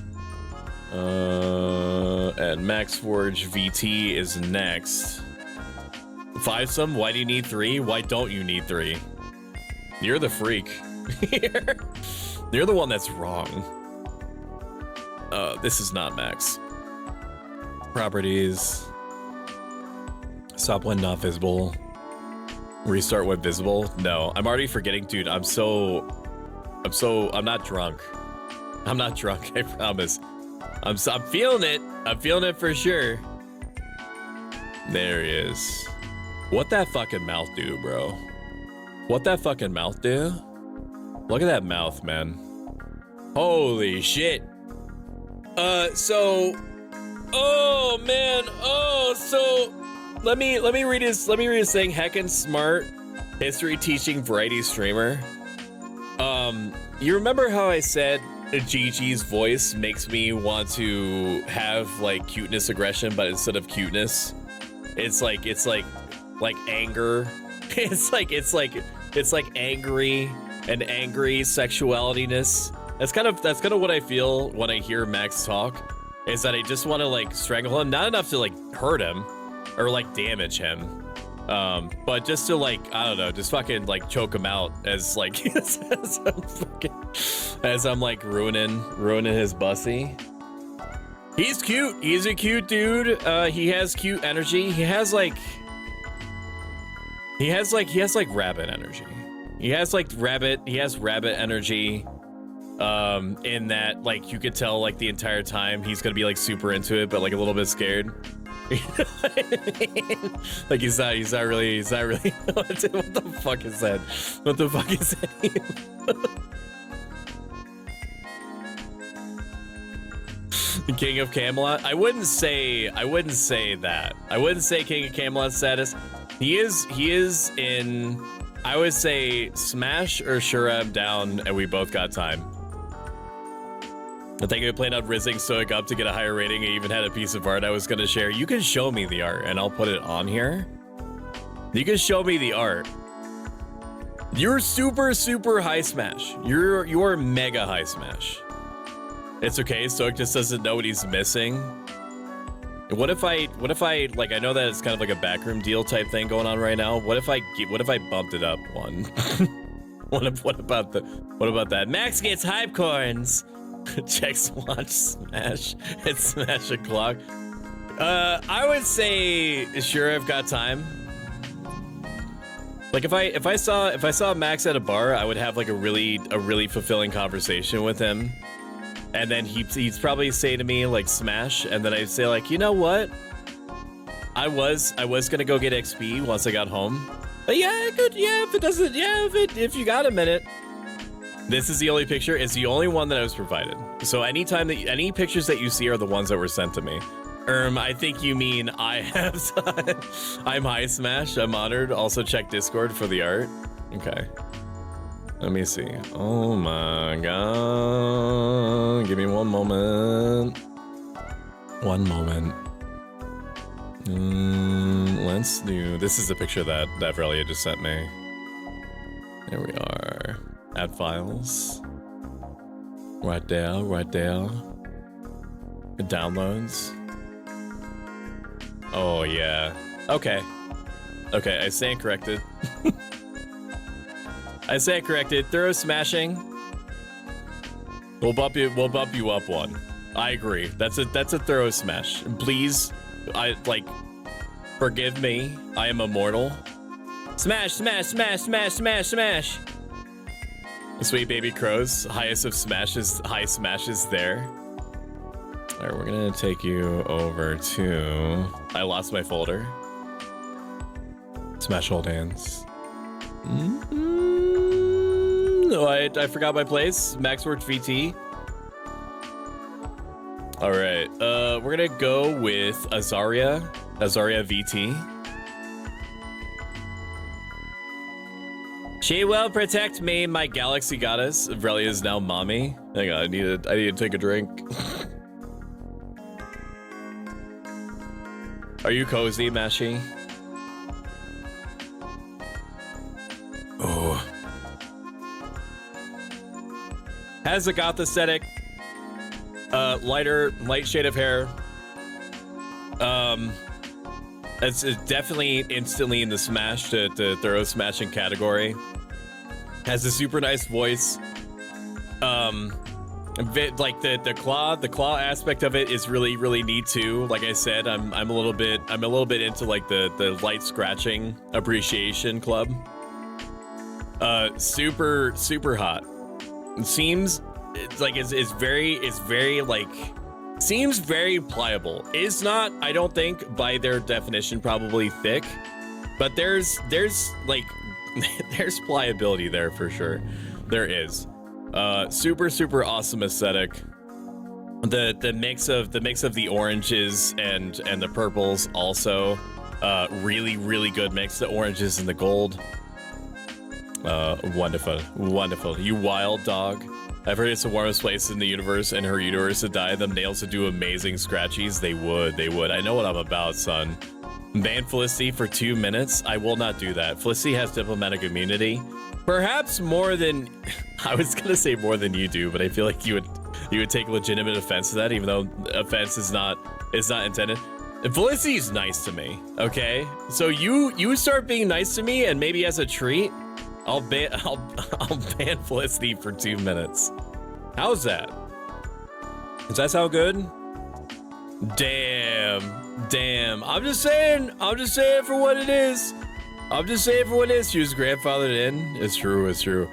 [SPEAKER 1] And Max Forge VT is next. Fivesome, why do you need 3? Why don't you need 3? You're the freak. You're the one that's wrong. This is not Max. Properties. Stop when not visible. Restart when visible. No, I'm already forgetting, dude. I'm not drunk. I'm not drunk, I promise. I'm feeling it. I'm feeling it for sure. There he is. What that fucking mouth do, bro? What that fucking mouth do? Look at that mouth, man. Holy shit. Oh man. Oh, so let me read his thing. Heckin' smart history teaching variety streamer. You remember how I said Gigi's voice makes me want to have like cuteness aggression, but instead of cuteness, it's like anger. It's like angry and angry sexualityness. That's kind of what I feel when I hear Max talk, is that I just want to like strangle him, not enough to like hurt him or like damage him. But just to like, I don't know, just fucking like choke him out as like as I'm like ruining his bussy. He's cute. He's a cute dude. He has cute energy. He has like rabbit energy. He has rabbit energy. In that like you could tell like the entire time he's gonna be like super into it, but like a little bit scared. You know what I mean? Like he's not really what the fuck is that? What the fuck is that? King of Camelot? I wouldn't say that. I wouldn't say King of Camelot status. He is in, I would say Smash or Sure I'm down and we both got time. I think I planned on rizzing Stoic up to get a higher rating. I even had a piece of art I was gonna share. You can show me the art and I'll put it on here. You can show me the art. You're super, super high smash. You're mega high smash. It's okay, Stoic just doesn't know what he's missing. What if I like, I know that it's kind of like a backroom deal type thing going on right now. What if I bumped it up one? What about that? Max gets hype corns. Checks watch Smash. It's Smash o'clock. I would say sure I've got time. Like if I saw Max at a bar, I would have like a really fulfilling conversation with him. And then he'd probably say to me like Smash, and then I'd say like, you know what? I was gonna go get XP once I got home. But yeah, good. Yeah, if you got a minute. This is the only picture. It's the only one that I was provided. So anytime that any pictures that you see are the ones that were sent to me. I think you mean I have. I'm high smash. I'm honored. Also check Discord for the art. Okay. Let me see. Oh my god. Give me one moment. One moment. Let's do. This is the picture that Vrelia just sent me. There we are. Add files. Right there. Downloads. Oh yeah. Okay, I stand corrected. I stand corrected. Thorough smashing. We'll bump you up one. I agree. That's a thorough smash. Please, forgive me. I am immortal. Smash. Sweet baby crows, high smashes there. All right, we're gonna take you over to. I lost my folder. Smash hold hands. No, I forgot my place. Maxworks VT. All right, we're gonna go with Azaria VT. She will protect me, my galaxy goddess. Vrelia is now mommy. Hang on, I need to take a drink. Are you cozy, Mashi? Oh. Has a goth aesthetic. Light shade of hair. It's definitely instantly in the smash to thorough smashing category. Has a super nice voice. Like the claw aspect of it is really neat too. Like I said, I'm a little bit into like the light scratching appreciation club. Super hot. It seems like it's very like seems very pliable. It's not, I don't think by their definition probably thick, but there's like there's pliability there for sure. There is. Super awesome aesthetic. The mix of the oranges and the purples also really good mix. The oranges and the gold. Wonderful. You wild dog. I've heard it's the warmest place in the universe, and her universe to die. Them nails would do amazing scratchies. They would. I know what I'm about, son. Ban Felicity for 2 minutes. I will not do that. Felicity has diplomatic immunity. Perhaps more than, I was gonna say more than you do, but I feel like you would take legitimate offense to that, even though offense is not intended. Felicity's nice to me, okay? So you start being nice to me, and maybe as a treat, I'll ban Felicity for 2 minutes. How's that? Does that sound good? Damn. I'm just saying for what it is. She was grandfathered in. It's true. So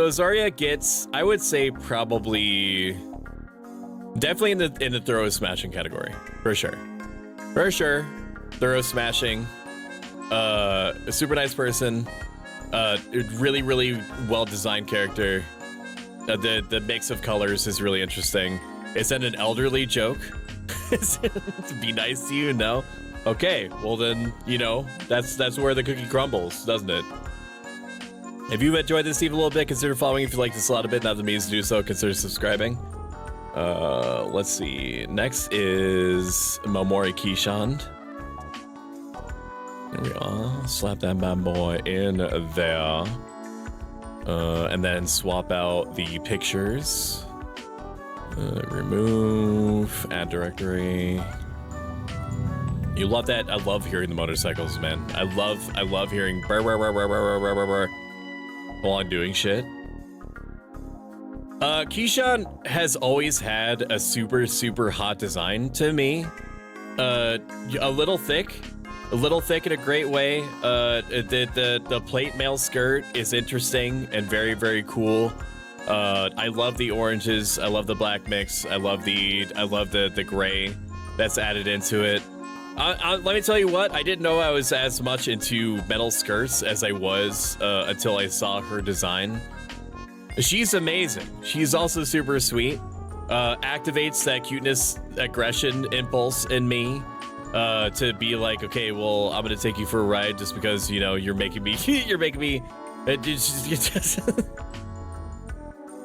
[SPEAKER 1] Zarya gets, I would say, probably, definitely in the throw smashing category, for sure. Throw smashing. A super nice person. Really well designed character. The mix of colors is really interesting. Is that an elderly joke? To be nice to you? No. Okay, well then, that's where the cookie crumbles, doesn't it? If you've enjoyed this even a little bit, consider following. If you like this a lot of bit, not the means to do so, consider subscribing. Let's see. Next is Momori Kishand. There we are. Slap that bad boy in there. And then swap out the pictures. Remove, add directory. You love that? I love hearing the motorcycles, man. I love hearing brr, brr, brr, brr, brr, brr, brr, brr, while I'm doing shit. Keyshawn has always had a super hot design to me. A little thick in a great way. The plate mail skirt is interesting and very cool. I love the oranges. I love the black mix. I love the gray that's added into it. Let me tell you what, I didn't know I was as much into metal skirts as I was until I saw her design. She's amazing. She's also super sweet. Activates that cuteness, aggression impulse in me to be like, okay, well, I'm gonna take you for a ride just because, you're making me,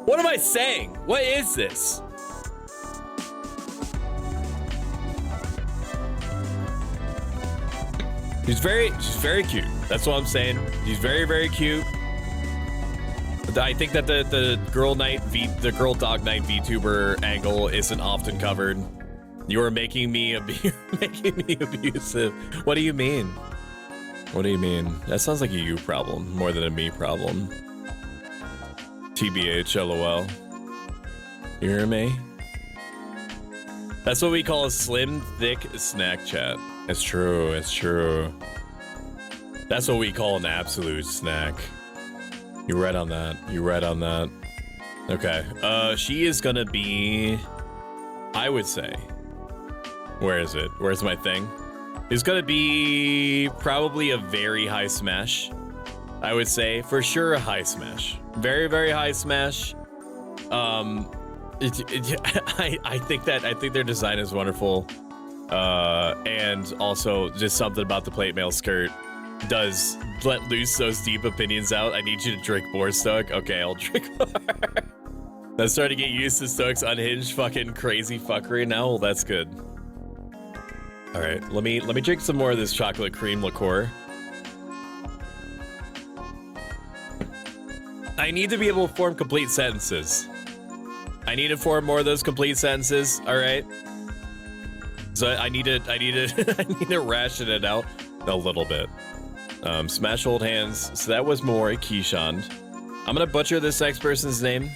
[SPEAKER 1] What am I saying? What is this? She's very cute. That's what I'm saying. She's very cute. I think that the girl dog night VTuber angle isn't often covered. You are making me abusive. What do you mean? That sounds like a you problem more than a me problem. TBH, LOL. You hear me? That's what we call a slim, thick snack chat. It's true. That's what we call an absolute snack. You're right on that. Okay. She is gonna be, I would say, where is it? Where's my thing? It's gonna be probably a very high smash. I would say, for sure, a high smash. Very high smash. I think their design is wonderful. And also just something about the plate mail skirt does let loose those deep opinions out. I need you to drink more, Stoic. Okay, I'll drink more. I'm starting to get used to Stoic's unhinged fucking crazy fuckery now. Well, that's good. All right, let me drink some more of this chocolate cream liqueur. I need to be able to form complete sentences. I need to form more of those complete sentences. All right. So I need to ration it out a little bit. Smash hold hands. So that was more Keyshawn. I'm gonna butcher this next person's name.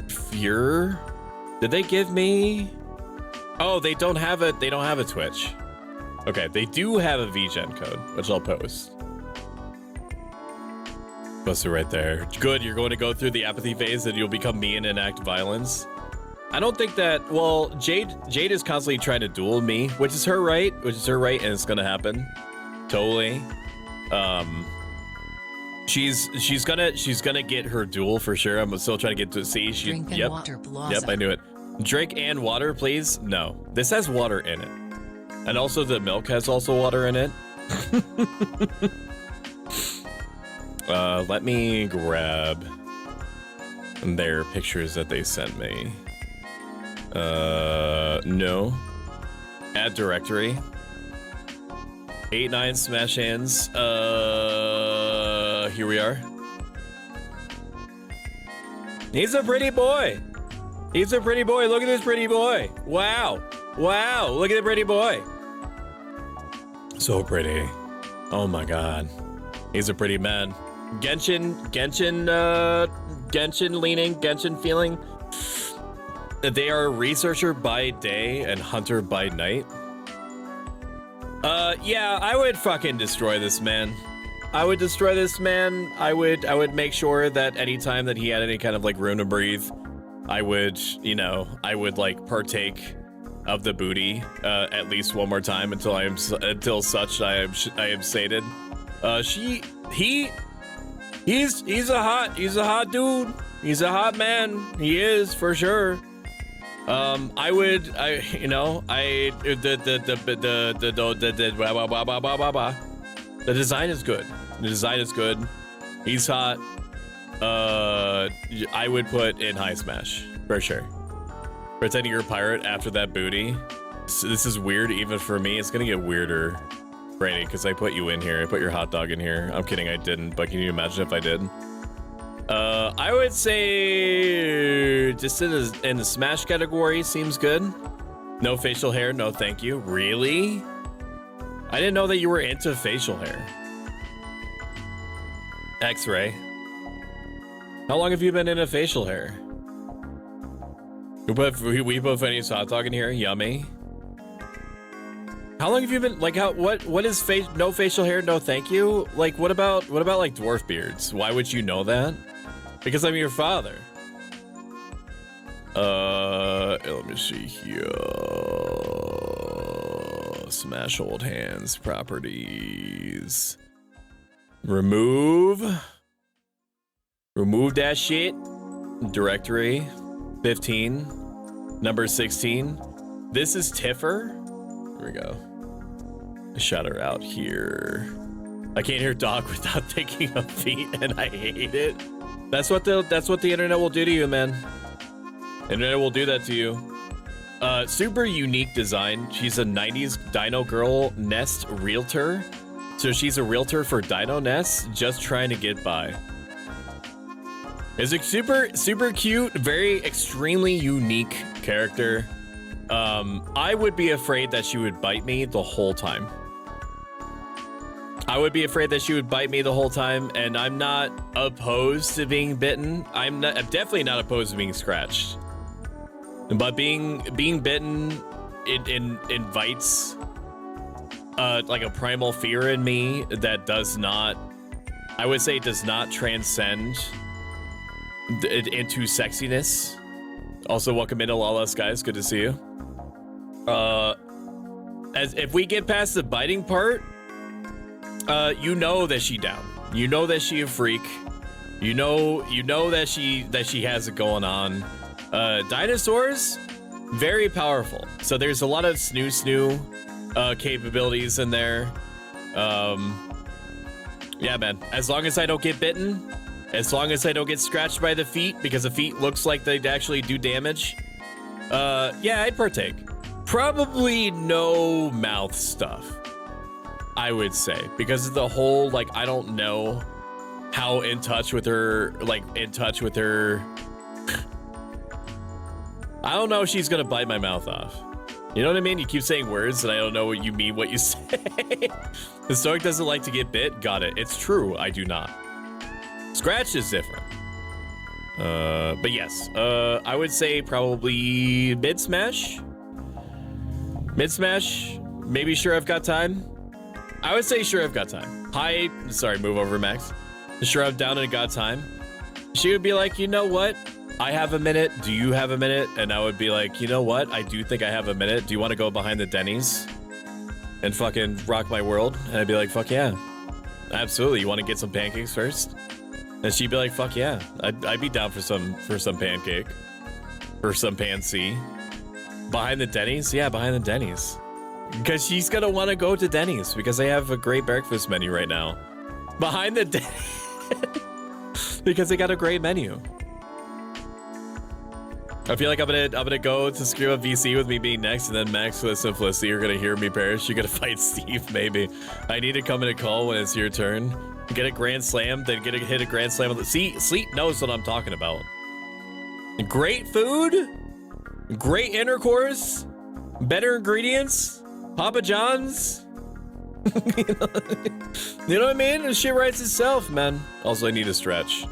[SPEAKER 1] Fear? Did they give me? Oh, they don't have a Twitch. Okay, they do have a VGen code, which I'll post. Post it right there. Good, you're going to go through the apathy phase and you'll become me and enact violence. I don't think that, well, Jade is constantly trying to duel me, which is her right, and it's gonna happen. Totally. She's gonna get her duel for sure. I'm still trying to get to see.
[SPEAKER 6] Drink and water, Plaza.
[SPEAKER 1] Yep, I knew it. Drink and water, please. No, this has water in it, and also the milk has also water in it. Let me grab their pictures that they sent me. No. Add directory. 8-9 smash hands. Here we are. He's a pretty boy. He's a pretty boy. Look at this pretty boy. Wow. Wow. Look at the pretty boy. So pretty. Oh my god. He's a pretty man. Genshin leaning, Genshin feeling. They are a researcher by day and hunter by night. Yeah, I would fucking destroy this man. I would destroy this man. I would make sure that anytime that he had any kind of like room to breathe, I would, you know, I would like partake of the booty at least one more time until I am sated. He's a hot dude. He's a hot man. He is for sure. The design is good. The design is good. He's hot. I would put in high smash for sure. Pretending you're a pirate after that booty. So this is weird even for me. It's gonna get weirder, Brady, because I put you in here. I put your hot dog in here. I'm kidding, I didn't. But can you imagine if I did? I would say just in the smash category seems good. No facial hair, no thank you. Really? I didn't know that you were into facial hair. X-ray. How long have you been into facial hair? We put Fanny's hot dog in here. Yummy. How long have you been like? What is no facial hair? No, thank you. Like, what about like dwarf beards? Why would you know that? Because I'm your father. Let me see here. Smash old hands properties. Remove that shit. Directory 15. Number 16. This is Tiffer. Here we go. Shout her out here. I can't hear dog without thinking of feet, and I hate it. That's what the internet will do to you, man. Internet will do that to you. Super unique design. She's a 90s Dino Girl Nest realtor. So she's a realtor for Dino Nests, just trying to get by. It's a super cute, very extremely unique character. I would be afraid that she would bite me the whole time. I would be afraid that she would bite me the whole time, and I'm not opposed to being bitten. I'm definitely not opposed to being scratched. But being bitten, it invites like a primal fear in me that does not, I would say, does not transcend into sexiness. Also, welcome into Lawless, guys. Good to see you. As if we get past the biting part, you know that she down. You know that she a freak. You know that she has it going on. Dinosaurs, very powerful. So there's a lot of snoo capabilities in there. Yeah, man. As long as I don't get bitten, as long as I don't get scratched by the feet, because the feet looks like they'd actually do damage. Yeah, I'd partake. Probably no mouth stuff, I would say, because of the whole, like, I don't know how in touch with her, I don't know if she's gonna bite my mouth off. You know what I mean? You keep saying words and I don't know what you mean what you say. The Stoic doesn't like to get bit. Got it. It's true. I do not. Scratch is different. But yes, I would say probably mid smash. Mid smash. Maybe sure I've got time. I would say sure I've got time. Hi, sorry, move over, Max. Sure I've down and got time. She would be like, you know what? I have a minute. Do you have a minute? And I would be like, you know what? I do think I have a minute. Do you want to go behind the Denny's and fucking rock my world? And I'd be like, fuck yeah. Absolutely. You want to get some pancakes first? And she'd be like, fuck yeah. I'd be down for some pancake. Or some pan-C. Behind the Denny's? Yeah, behind the Denny's. Because she's going to want to go to Denny's because they have a great breakfast menu right now. Behind the Denny's. Because they got a great menu. I feel like I'm gonna go to screw up VC with me being next, and then Max with and Felicity are gonna hear me perish. You're gonna fight Steve, maybe. I need to come in a call when it's your turn. Get a grand slam, then hit a grand slam. See, Sleep knows what I'm talking about. Great food, great intercourse, better ingredients, Papa John's. You know what I mean? The shit writes itself, man. Also, I need a stretch.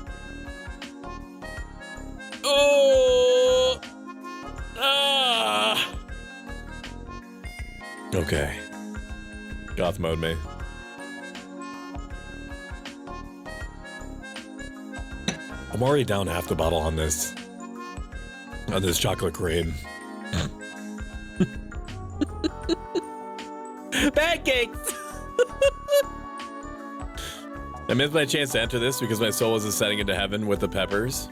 [SPEAKER 1] Oh! Ah! Okay. Goth mode me. I'm already down half the bottle on this chocolate cream. Pancakes! I missed my chance to enter this because my soul was ascending into heaven with the peppers.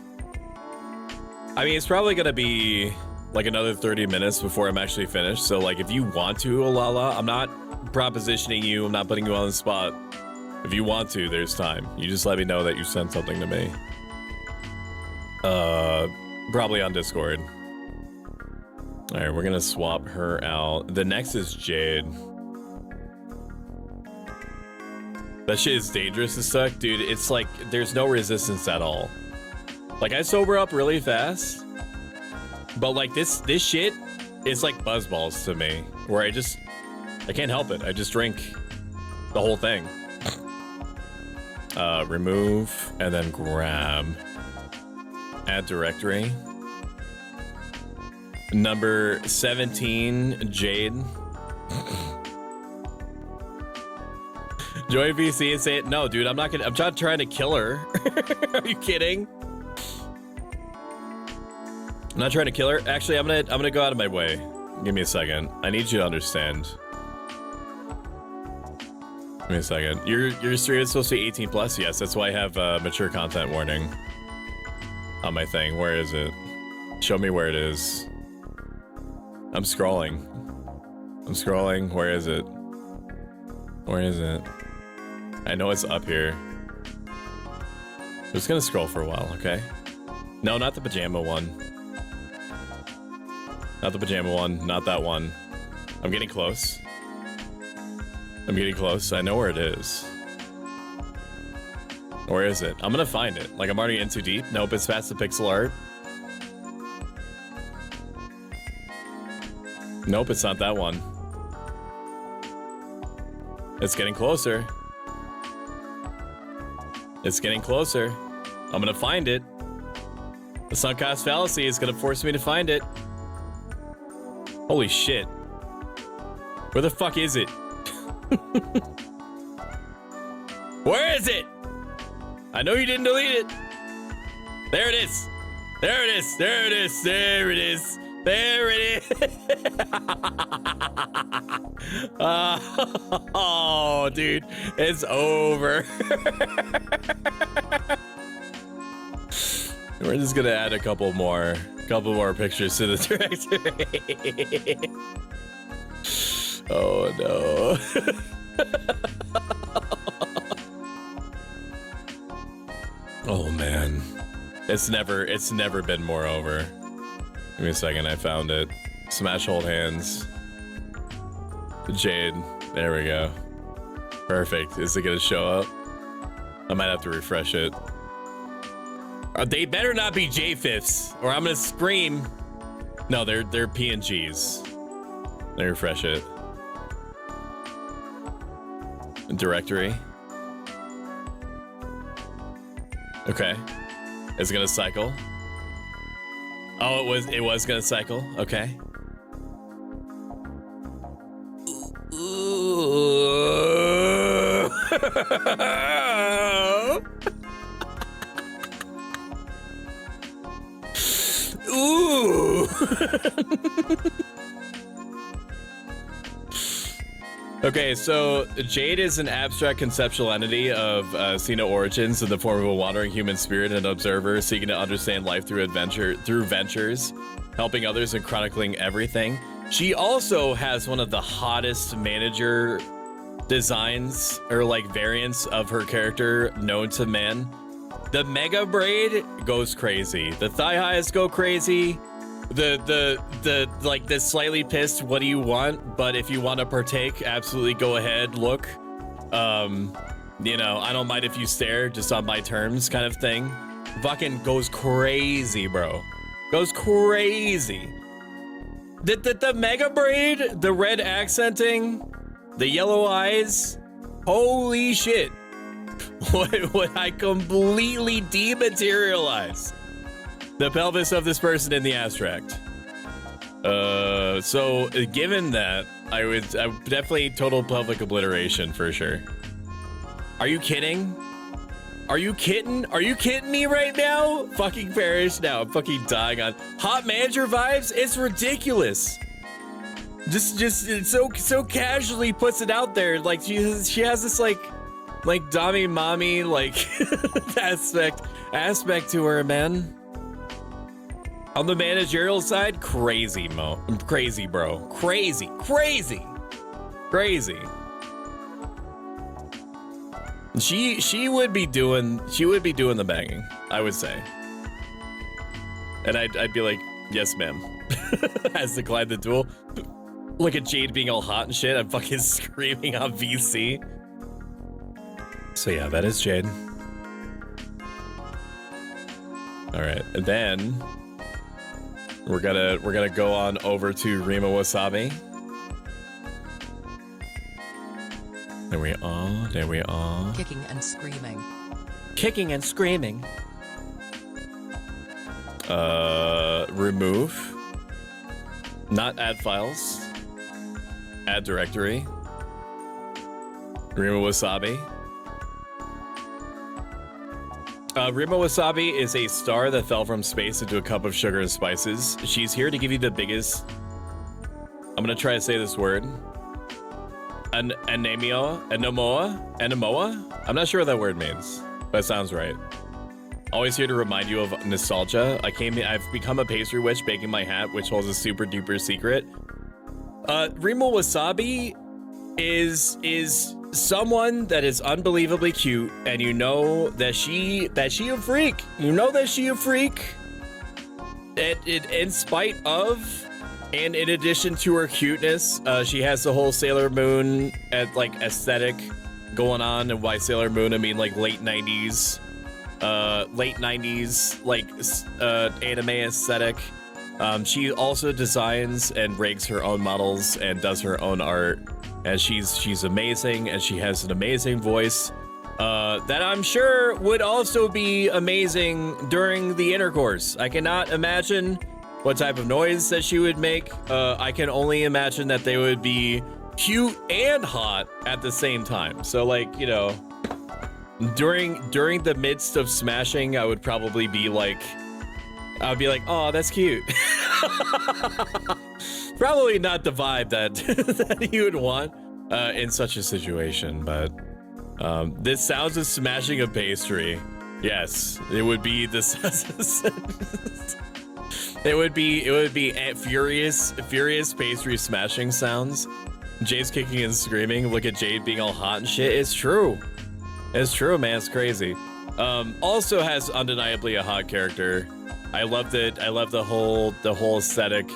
[SPEAKER 1] I mean, it's probably gonna be like another 30 minutes before I'm actually finished. So like, if you want to, Olala, I'm not propositioning you. I'm not putting you on the spot. If you want to, there's time. You just let me know that you sent something to me. Probably on Discord. All right, we're gonna swap her out. The next is Jade. That shit is dangerous as fuck, dude. It's like, there's no resistance at all. Like, I sober up really fast, but like this shit is like buzzballs to me, where I can't help it. I just drink the whole thing. Remove and then grab. Add directory. Number 17, Jade. Join VC and say it. No, dude, I'm not trying to kill her. Are you kidding? I'm not trying to kill her. Actually, I'm gonna go out of my way. Give me a second. I need you to understand. Give me a second. Your stream is supposed to be 18 plus. Yes, that's why I have mature content warning on my thing. Where is it? Show me where it is. I'm scrolling. I'm scrolling. Where is it? Where is it? I know it's up here. I'm just gonna scroll for a while, okay? No, not the pajama one. Not the pajama one. Not that one. I'm getting close. I'm getting close. I know where it is. Where is it? I'm gonna find it. Like, I'm already in too deep. Nope, it's past the pixel art. Nope, it's not that one. It's getting closer. It's getting closer. I'm gonna find it. The sunk cost fallacy is gonna force me to find it. Holy shit. Where the fuck is it? Where is it? I know you didn't delete it. There it is. There it is. There it is. There it is. There it is. Oh, dude, it's over. We're just gonna add a couple more pictures to the directory. Oh no. Oh man, it's never been more over. Give me a second, I found it. Smash hold hands. Jade, there we go. Perfect. Is it gonna show up? I might have to refresh it. They better not be J-Fifths, or I'm gonna scream. No, they're PNGs. Let me refresh it. Directory. Okay. It's gonna cycle. Oh, it was gonna cycle. Okay. Ooh. Ooh. Okay, so Jade is an abstract conceptual entity of Cena origins in the form of a wandering human spirit and observer seeking to understand life through ventures, helping others and chronicling everything. She also has one of the hottest manager designs or like variants of her character known to man. The Mega Braid goes crazy. The thigh highs go crazy. The slightly pissed, what do you want? But if you want to partake, absolutely go ahead, look. You know, I don't mind if you stare, just on my terms kind of thing. Fucking goes crazy, bro. Goes crazy. The Mega Braid, the red accenting, the yellow eyes, holy shit. What I completely dematerialize the pelvis of this person in the abstract. So given that, I would definitely total pelvic obliteration for sure. Are you kidding? Are you kidding? Are you kidding me right now? Fucking perish now. I'm fucking dying on hot manager vibes. It's ridiculous. Just it so casually puts it out there. Like she has this like Dami mommy like aspect to her, man. On the managerial side, crazy bro, crazy. She would be doing the banging, I would say, and I'd be like, yes, ma'am, as declined the duel. Look at Jade being all hot and shit. I'm fucking screaming on VC. So yeah, that is Jade. All right, and then we're gonna go on over to Rima Wasabi. There we are.
[SPEAKER 6] Kicking and screaming.
[SPEAKER 1] Kicking and screaming. Remove. Not add files. Add directory. Rima Wasabi. Rima Wasabi is a star that fell from space into a cup of sugar and spices. She's here to give you the biggest... I'm gonna try to say this word. Anemoa? I'm not sure what that word means, but it sounds right. Always here to remind you of nostalgia. I've become a pastry witch baking my hat, which holds a super duper secret. Rima Wasabi is someone that is unbelievably cute, and you know that she a freak. You know that she a freak. In spite of, and in addition to her cuteness, she has the whole Sailor Moon aesthetic going on. And by Sailor Moon, I mean like late 90s anime aesthetic. She also designs and rigs her own models and does her own art. And she's amazing, and she has an amazing voice that I'm sure would also be amazing during the intercourse. I cannot imagine what type of noise that she would make. I can only imagine that they would be cute and hot at the same time. So like, you know, during the midst of smashing, I would probably be like, oh, that's cute. Probably not the vibe that you would want in such a situation, but this sounds of smashing a pastry. Yes, it would be this. it would be furious pastry smashing sounds. Jade's kicking and screaming. Look at Jade being all hot and shit. It's true, man. It's crazy. Also has undeniably a hot character. I loved it. I love the whole aesthetic.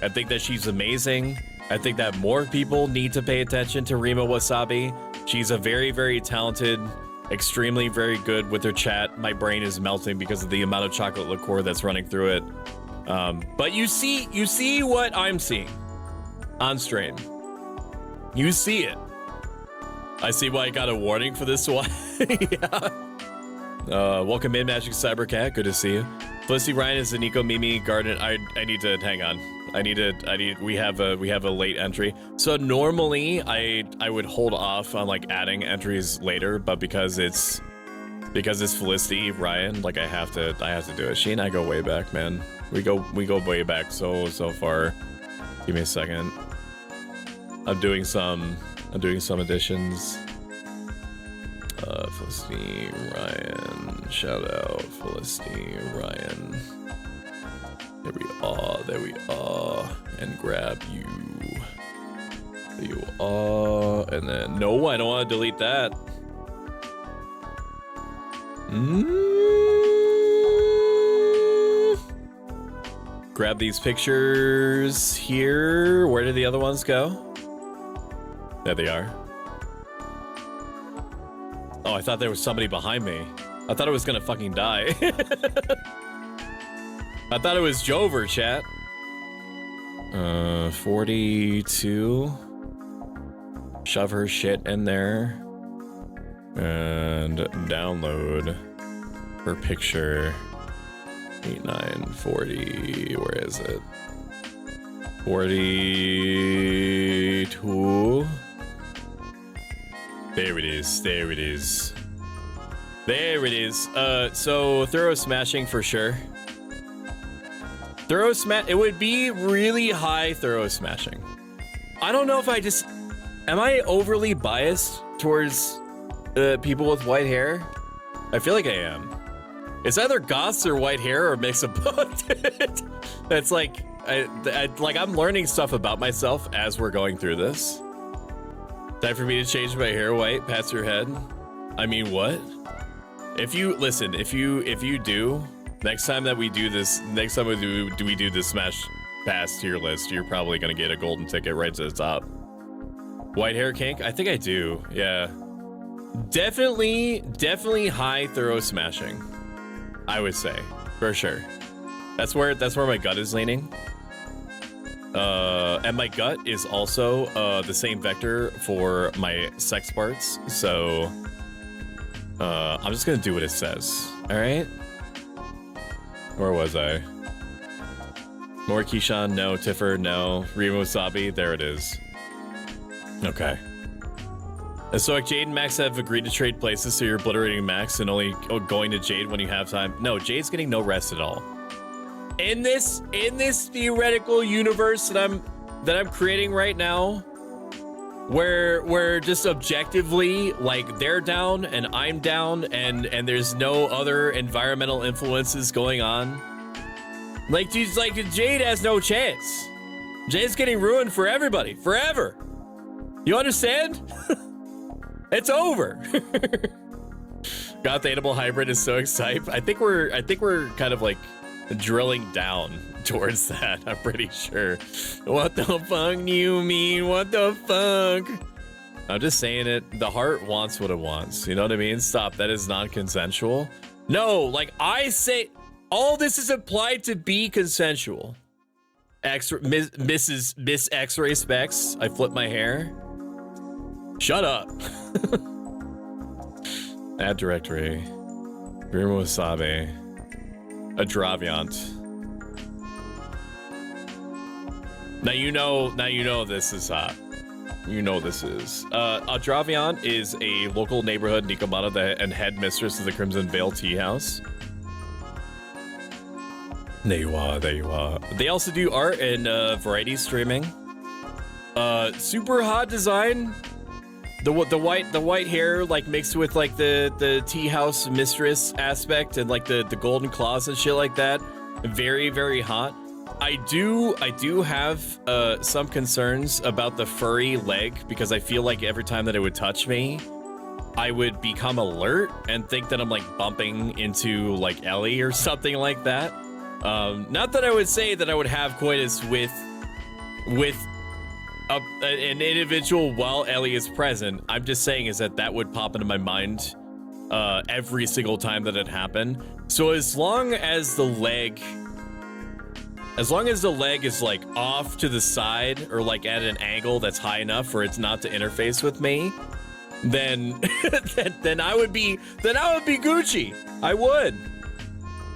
[SPEAKER 1] I think that she's amazing. I think that more people need to pay attention to Rima Wasabi. She's a very, very talented, extremely very good with her chat. My brain is melting because of the amount of chocolate liqueur that's running through it. But you see what I'm seeing on stream. You see it. I see why I got a warning for this one. Yeah. Welcome in, Magic Cybercat. Good to see you. Felicity Ryan is the Nico Mimi Garden. I need to hang on. We have a late entry. So normally I would hold off on like adding entries later, but because it's Felicity Ryan, like I have to do it. She and I go way back, man. We go way back so far. Give me a second. I'm doing some additions. Felicity Ryan, shout out Felicity Ryan. There we are, and grab you. There you are, and then no, I don't want to delete that. Grab these pictures here. Where did the other ones go? There they are. Oh, I thought there was somebody behind me. I thought I was gonna fucking die. I thought it was Jover, chat. 42. Shove her shit in there. And download her picture. 8940. Where is it? 42. There it is. There it is. There it is. So thorough smashing for sure. Thorough smash. It would be really high thorough smashing. I don't know if am I overly biased towards people with white hair? I feel like I am. It's either goths or white hair or a mix of both. That's like, I'm learning stuff about myself as we're going through this. Time for me to change my hair white past your head. I mean, what? If you listen, if you do, next time we do this Smash Pass tier list, you're probably gonna get a golden ticket right to the top. White hair kink? I think I do. Yeah. Definitely high thorough smashing. I would say, for sure. That's where my gut is leaning. And my gut is also the same vector for my sex parts, so I'm just gonna do what it says. All right. Where was I? More Keyshawn, no. Tiffer, no. Remo Wasabi, there it is. Okay. So like Jade and Max have agreed to trade places, so you're obliterating Max and only going to Jade when you have time. No, Jade's getting no rest at all. In this theoretical universe that I'm creating right now, where just objectively, like, they're down and I'm down and there's no other environmental influences going on. Like, dude, like, Jade has no chance. Jade's getting ruined for everybody, forever. You understand? It's over. Goth Animal Hybrid is so excited. I think we're kind of like drilling down towards that. I'm pretty sure. What the fuck do you mean? What the fuck? I'm just saying it. The heart wants what it wants. You know what I mean? Stop. That is non-consensual. No, like I say, all this is applied to be consensual. Miss X-Ray Specs. I flip my hair. Shut up. Add directory. Remo Wasabi. Adraviant. Now you know this is hot. You know this is. Adraviant is a local neighborhood Nikomata and headmistress of the Crimson Veil Tea House. There you are, there you are. They also do art and variety streaming. Super hot design. The white hair, like, mixed with like the tea house mistress aspect and like the golden claws and shit like that. Very, very hot. I do have some concerns about the furry leg, because I feel like every time that it would touch me, I would become alert and think that I'm like bumping into like Ellie or something like that. Not that I would say that I would have coitus with an individual while Ellie is present. I'm just saying is that would pop into my mind every single time that it happened. So as long as the leg is like off to the side or like at an angle that's high enough for it not to interface with me, then then I would be Gucci. I would.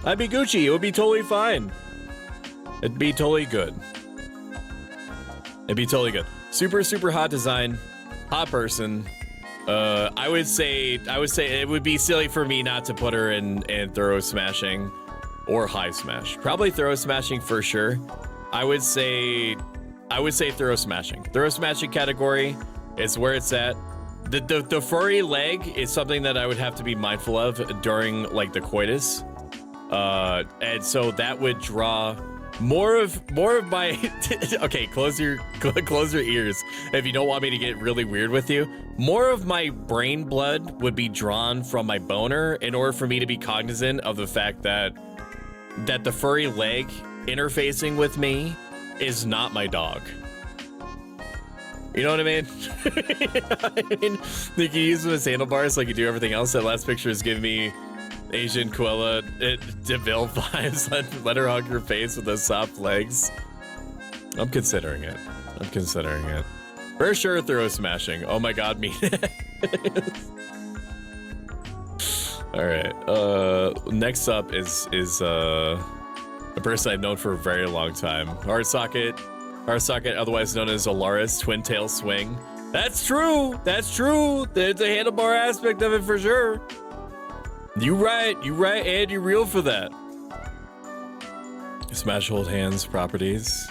[SPEAKER 1] I'd be Gucci. It would be totally fine. It'd be totally good. It'd be totally good. Super, super hot design, hot person. I would say it would be silly for me not to put her in thorough smashing or high smash. Probably thorough smashing for sure. I would say thorough smashing. Thorough smashing category is where it's at. The furry leg is something that I would have to be mindful of during like the coitus. And so that would draw more of my okay, close your ears if you don't want me to get really weird with you. More of my brain blood would be drawn from my boner in order for me to be cognizant of the fact that the furry leg interfacing with me is not my dog. You know what I mean? I mean, you can use them as handlebars like you do everything else. That last picture is giving me Asian Quilla DeVille vibes. Let her hug your face with those soft legs. I'm considering it. For sure, throw smashing. Oh my god, me. Alright. Next up is a person I've known for a very long time. Hard Socket, otherwise known as Alaris, Twin Tail Swing. That's true. There's a handlebar aspect of it for sure. You right, and you're real for that. Smash hold hands properties.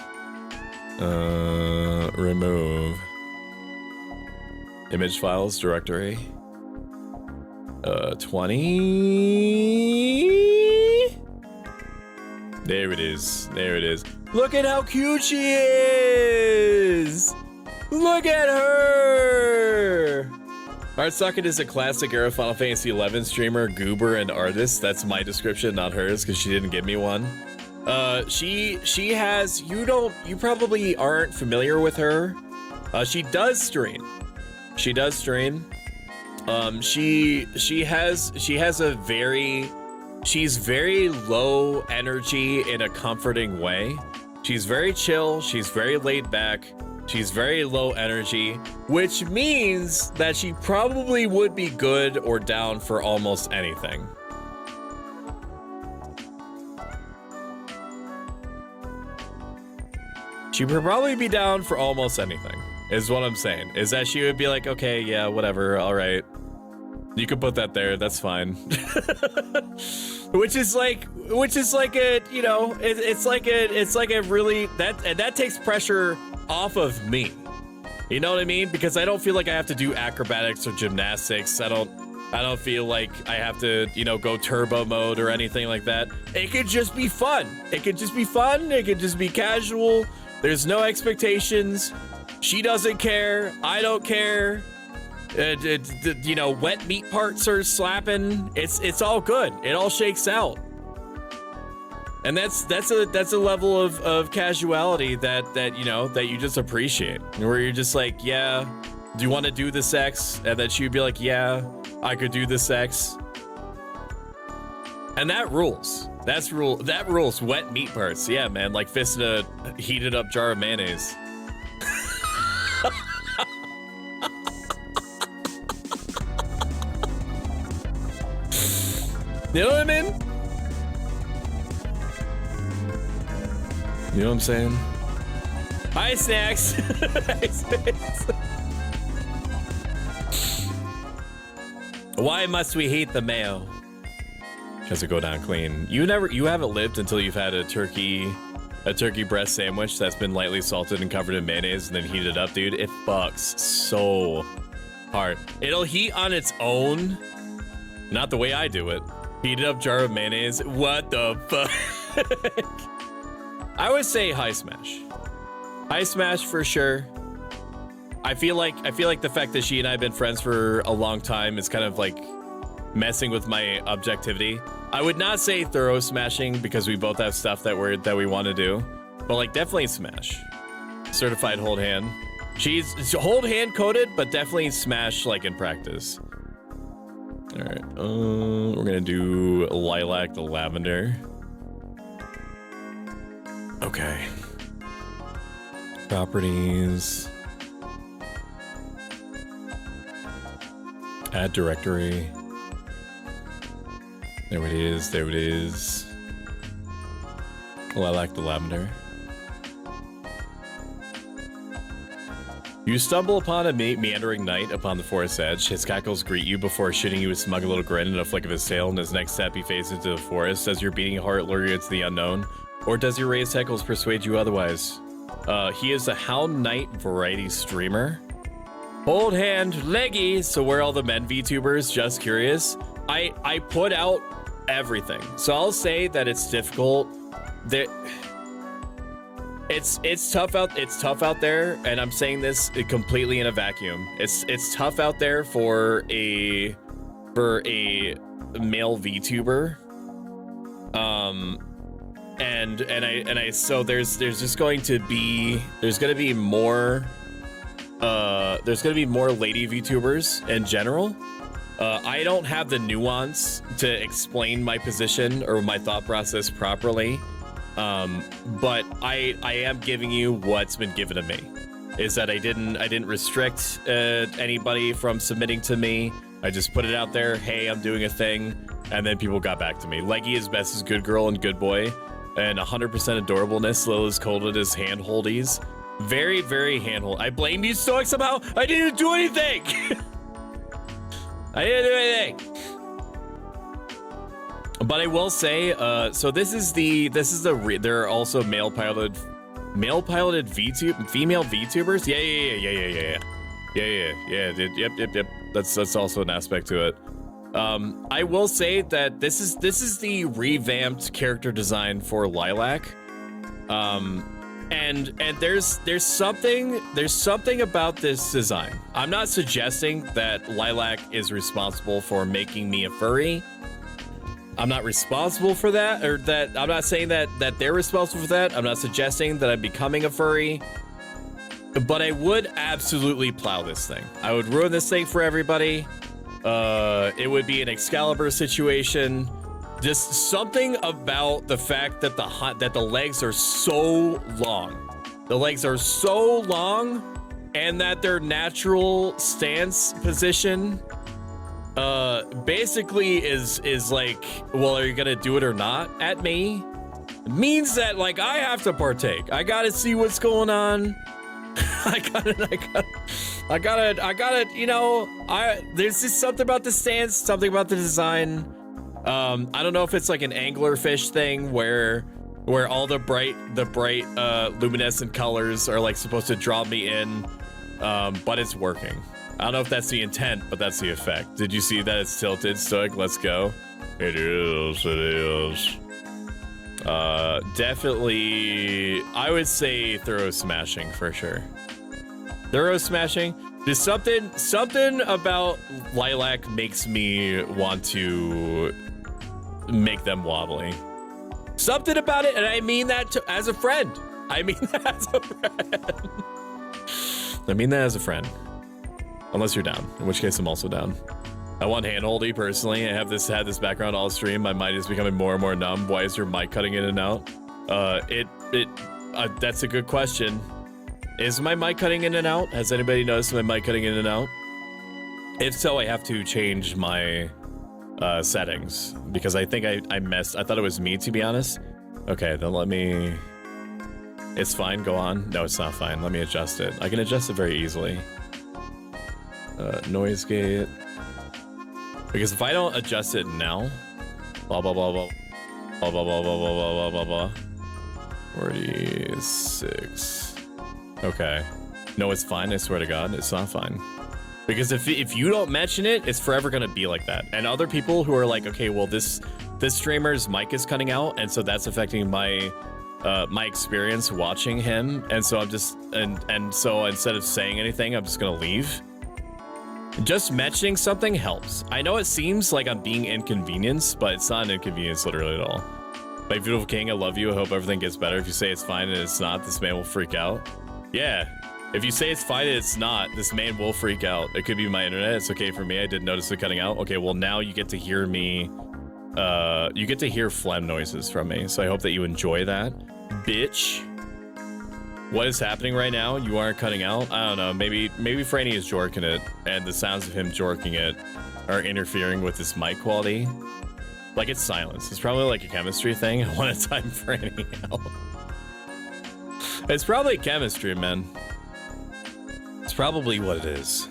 [SPEAKER 1] Remove. Image files directory. 20. There it is. Look at how cute she is. Look at her. Heartsocket is a classic era Final Fantasy XI streamer, goober, and artist. That's my description, not hers, because she didn't give me one. She has, you probably aren't familiar with her. She does stream. She's very low energy in a comforting way. She's very chill, she's very laid back. She's very low energy, which means that she probably would be good or down for almost anything. She would probably be down for almost anything, is what I'm saying. Is that she would be like, okay, yeah, whatever, all right. You can put that there, that's fine. Which is like a, you know, it's like a really, that takes pressure off of me. You know what I mean? Because I don't feel like I have to do acrobatics or gymnastics. I don't feel like I have to, you know, go turbo mode or anything like that. It could just be fun. It could just be casual. There's no expectations. She doesn't care. I don't care. You know, wet meat parts are slapping. It's all good. It all shakes out. And that's a level of casuality that you know, that you just appreciate, where you're just like, yeah, do you want to do the sex? And then she'd be like, yeah, I could do the sex. And that rules. That rules. Wet meat parts. Yeah, man, like fisting a heated up jar of mayonnaise. You know what I mean? You know what I'm saying? Hi, Snacks. Hi, Snacks. Why must we hate the mayo? Because it go down clean. You haven't lived until you've had a turkey breast sandwich that's been lightly salted and covered in mayonnaise and then heated up, dude. It fucks so hard. It'll heat on its own, not the way I do it. Heated up jar of mayonnaise. What the fuck? I would say high smash. High smash for sure. I feel like the fact that she and I have been friends for a long time is kind of like messing with my objectivity. I would not say thorough smashing because we both have stuff that we want to do, but like definitely smash. Certified hold hand. She's hold hand coded, but definitely smash like in practice. All right, we're gonna do lilac the lavender. Okay. Properties. Add directory. There it is. There it is. Oh, I like the lavender. You stumble upon a meandering knight upon the forest edge. His cackles greet you before shooting you a smug little grin and a flick of his tail, and his next step he fades into the forest. Does your beating heart lure you into the unknown? Or does your raised heckles persuade you otherwise? He is a Hound Knight variety streamer. Old hand, leggy, so where are all the men VTubers? Just curious. I put out everything. So I'll say that it's difficult. It's tough out there, and I'm saying this completely in a vacuum. It's tough out there for a male VTuber. So there's going to be more lady VTubers in general. I don't have the nuance to explain my position or my thought process properly. But I am giving you what's been given to me. Is that I didn't restrict anybody from submitting to me. I just put it out there. Hey, I'm doing a thing, and then people got back to me. Leggy is best as good girl and good boy, and 100% adorableness. Lil is colded as handholdies. Very, very handhold. I blame you, Stoic, somehow. I didn't do anything. I didn't do anything. But I will say, so this is the there are also female piloted female VTubers. Yep. That's also an aspect to it. I will say that this is the revamped character design for Lilac. And there's something about this design. I'm not suggesting that Lilac is responsible for making me a furry. I'm not responsible for that, or that I'm not saying that they're responsible for that. I'm not suggesting that I'm becoming a furry, but I would absolutely plow this thing. I would ruin this thing for everybody. It would be an Excalibur situation. Just something about the fact that the legs are so long. The legs are so long, and that their natural stance position basically is like, well, are you gonna do it or not at me? It means that, like, I have to partake. I gotta see what's going on. I gotta, you know, there's just something about the stance, something about the design. I don't know if it's like an anglerfish thing where all the bright luminescent colors are like supposed to draw me in, but it's working. I don't know if that's the intent, but that's the effect. Did you see that it's tilted, Stoic? Let's go. It is. Definitely, I would say thorough smashing for sure. Thorough smashing. There's something about Lilac makes me want to make them wobbly. Something about it, and I mean that as a friend. I mean that as a friend. Unless you're down, in which case I'm also down. I want handholdy personally. I had this background all stream. My mind is becoming more and more numb. Why is your mic cutting in and out? That's a good question. Is my mic cutting in and out? Has anybody noticed my mic cutting in and out? If so, I have to change my settings because I think I messed. I thought it was me, to be honest. Okay, then let me. It's fine. Go on. No, it's not fine. Let me adjust it. I can adjust it very easily. Noise gate. Because if I don't adjust it now, blah blah blah blah blah blah blah blah blah blah blah blah. 46. Okay. No, it's fine. I swear to God, it's not fine. Because if you don't mention it, it's forever gonna be like that. And other people who are like, okay, well this streamer's mic is cutting out, and so that's affecting my my experience watching him. And so I'm just and so instead of saying anything, I'm just gonna leave. Just mentioning something helps. I know it seems like I'm being inconvenienced, but it's not an inconvenience literally at all. My beautiful king, I love you. I hope everything gets better. If you say it's fine and it's not, this man will freak out. Yeah. If you say it's fine and it's not, this man will freak out. It could be my internet. It's okay for me. I did notice it cutting out. Okay, well now you get to hear me. You get to hear phlegm noises from me. So I hope that you enjoy that. Bitch. What is happening right now? You aren't cutting out? I don't know. Maybe Franny is jorking it, and the sounds of him jorking it are interfering with his mic quality. Like, it's silence. It's probably like a chemistry thing. I want to time Franny out. It's probably chemistry, man. It's probably what it is.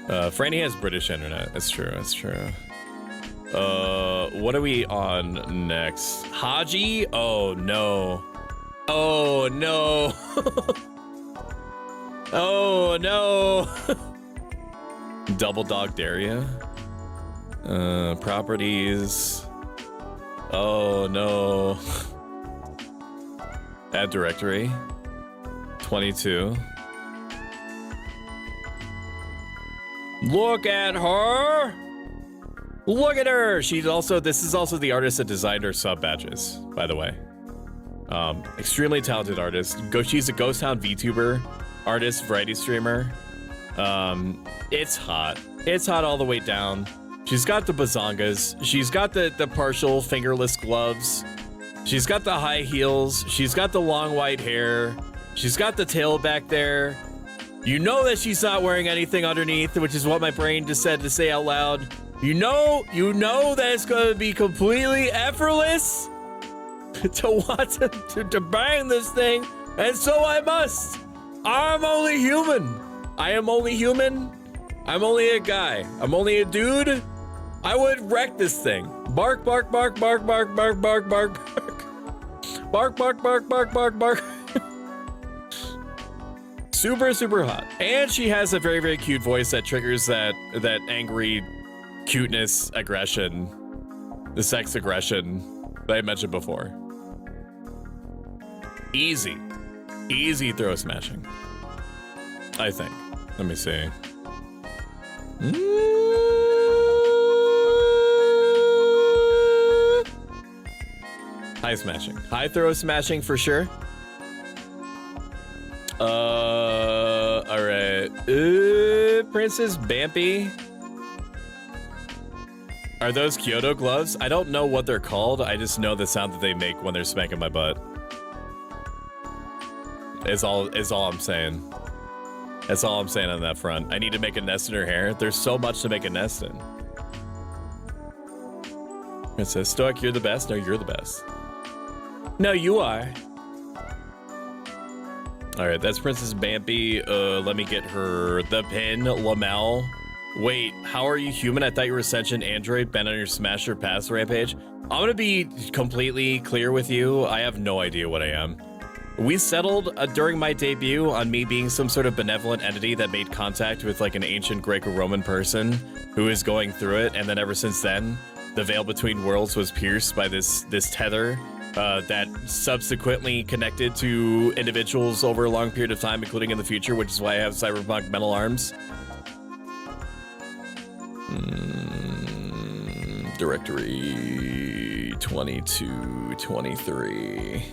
[SPEAKER 1] Franny has British internet. That's true. That's true. What are we on next? Haji? Oh, no. Oh, no. Oh, no. Double Dog Daria. Properties. Oh, no. Add directory. 22. Look at her. Look at her. She's also, this is also the artist that designed her sub badges, by the way. Extremely talented artist. She's a Ghost Hound VTuber artist, variety streamer. It's hot. It's hot all the way down. She's got the bazongas. She's got the partial fingerless gloves. She's got the high heels. She's got the long white hair. She's got the tail back there. You know that she's not wearing anything underneath, which is what my brain just said to say out loud. You know that it's gonna be completely effortless to want to bang this thing, and so I must. I'm only human. I am only human. I'm only a guy. I'm only a dude. I would wreck this thing. Bark, bark, bark, bark, bark, bark, bark, bark, bark. Bark, bark, bark, bark, bark, bark. Super, super hot. And she has a very, very cute voice that triggers that angry cuteness aggression, the sex aggression that I mentioned before. Easy throw smashing, I think. Let me see. High smashing, high throw smashing for sure. All right. Princess Bampy. Are those Kyoto gloves? I don't know what they're called. I just know the sound that they make when they're smacking my butt. Is all I'm saying. That's all I'm saying on that front. I need to make a nest in her hair. There's so much to make a nest in. It says, Stoic, you're the best. No, you're the best. No, you are. All right, that's Princess Bampy. Let me get her the pin, Lamel. Wait, how are you human? I thought you were Ascension Android, been on your Smasher Pass rampage. I'm gonna be completely clear with you. I have no idea what I am. We settled during my debut on me being some sort of benevolent entity that made contact with like an ancient Greco-Roman person who is going through it, and then ever since then, the veil between worlds was pierced by this tether that subsequently connected to individuals over a long period of time, including in the future, which is why I have cyberpunk metal arms. Directory 22, 23.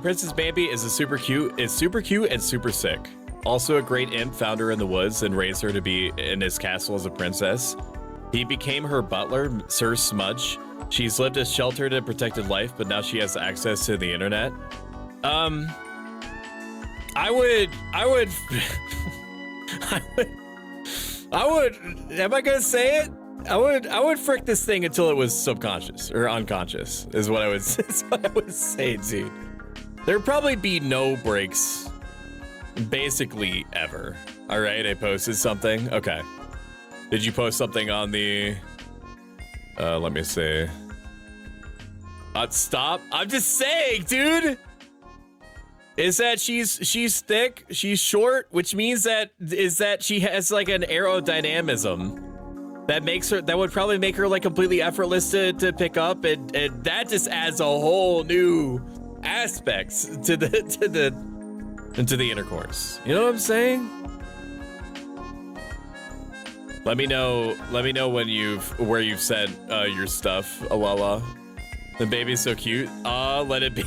[SPEAKER 1] Princess Bambi is super cute and super sick. Also a great imp, found her in the woods and raised her to be in his castle as a princess. He became her butler, Sir Smudge. She's lived a sheltered and protected life, but now she has access to the internet. I would, am I gonna say it? I would frick this thing until it was subconscious or unconscious is what I would say, dude. There'd probably be no breaks basically ever. All right, I posted something. Okay. Did you post something on the, let me see. Stop. I'm just saying, dude. Is that she's thick, she's short, which means that she has like an aerodynamism that makes her, that would probably make her like completely effortless to pick up, and that just adds a whole new aspects to the intercourse. You know what I'm saying? Let me know when where you've said your stuff, Alala. The baby's so cute. Let it be.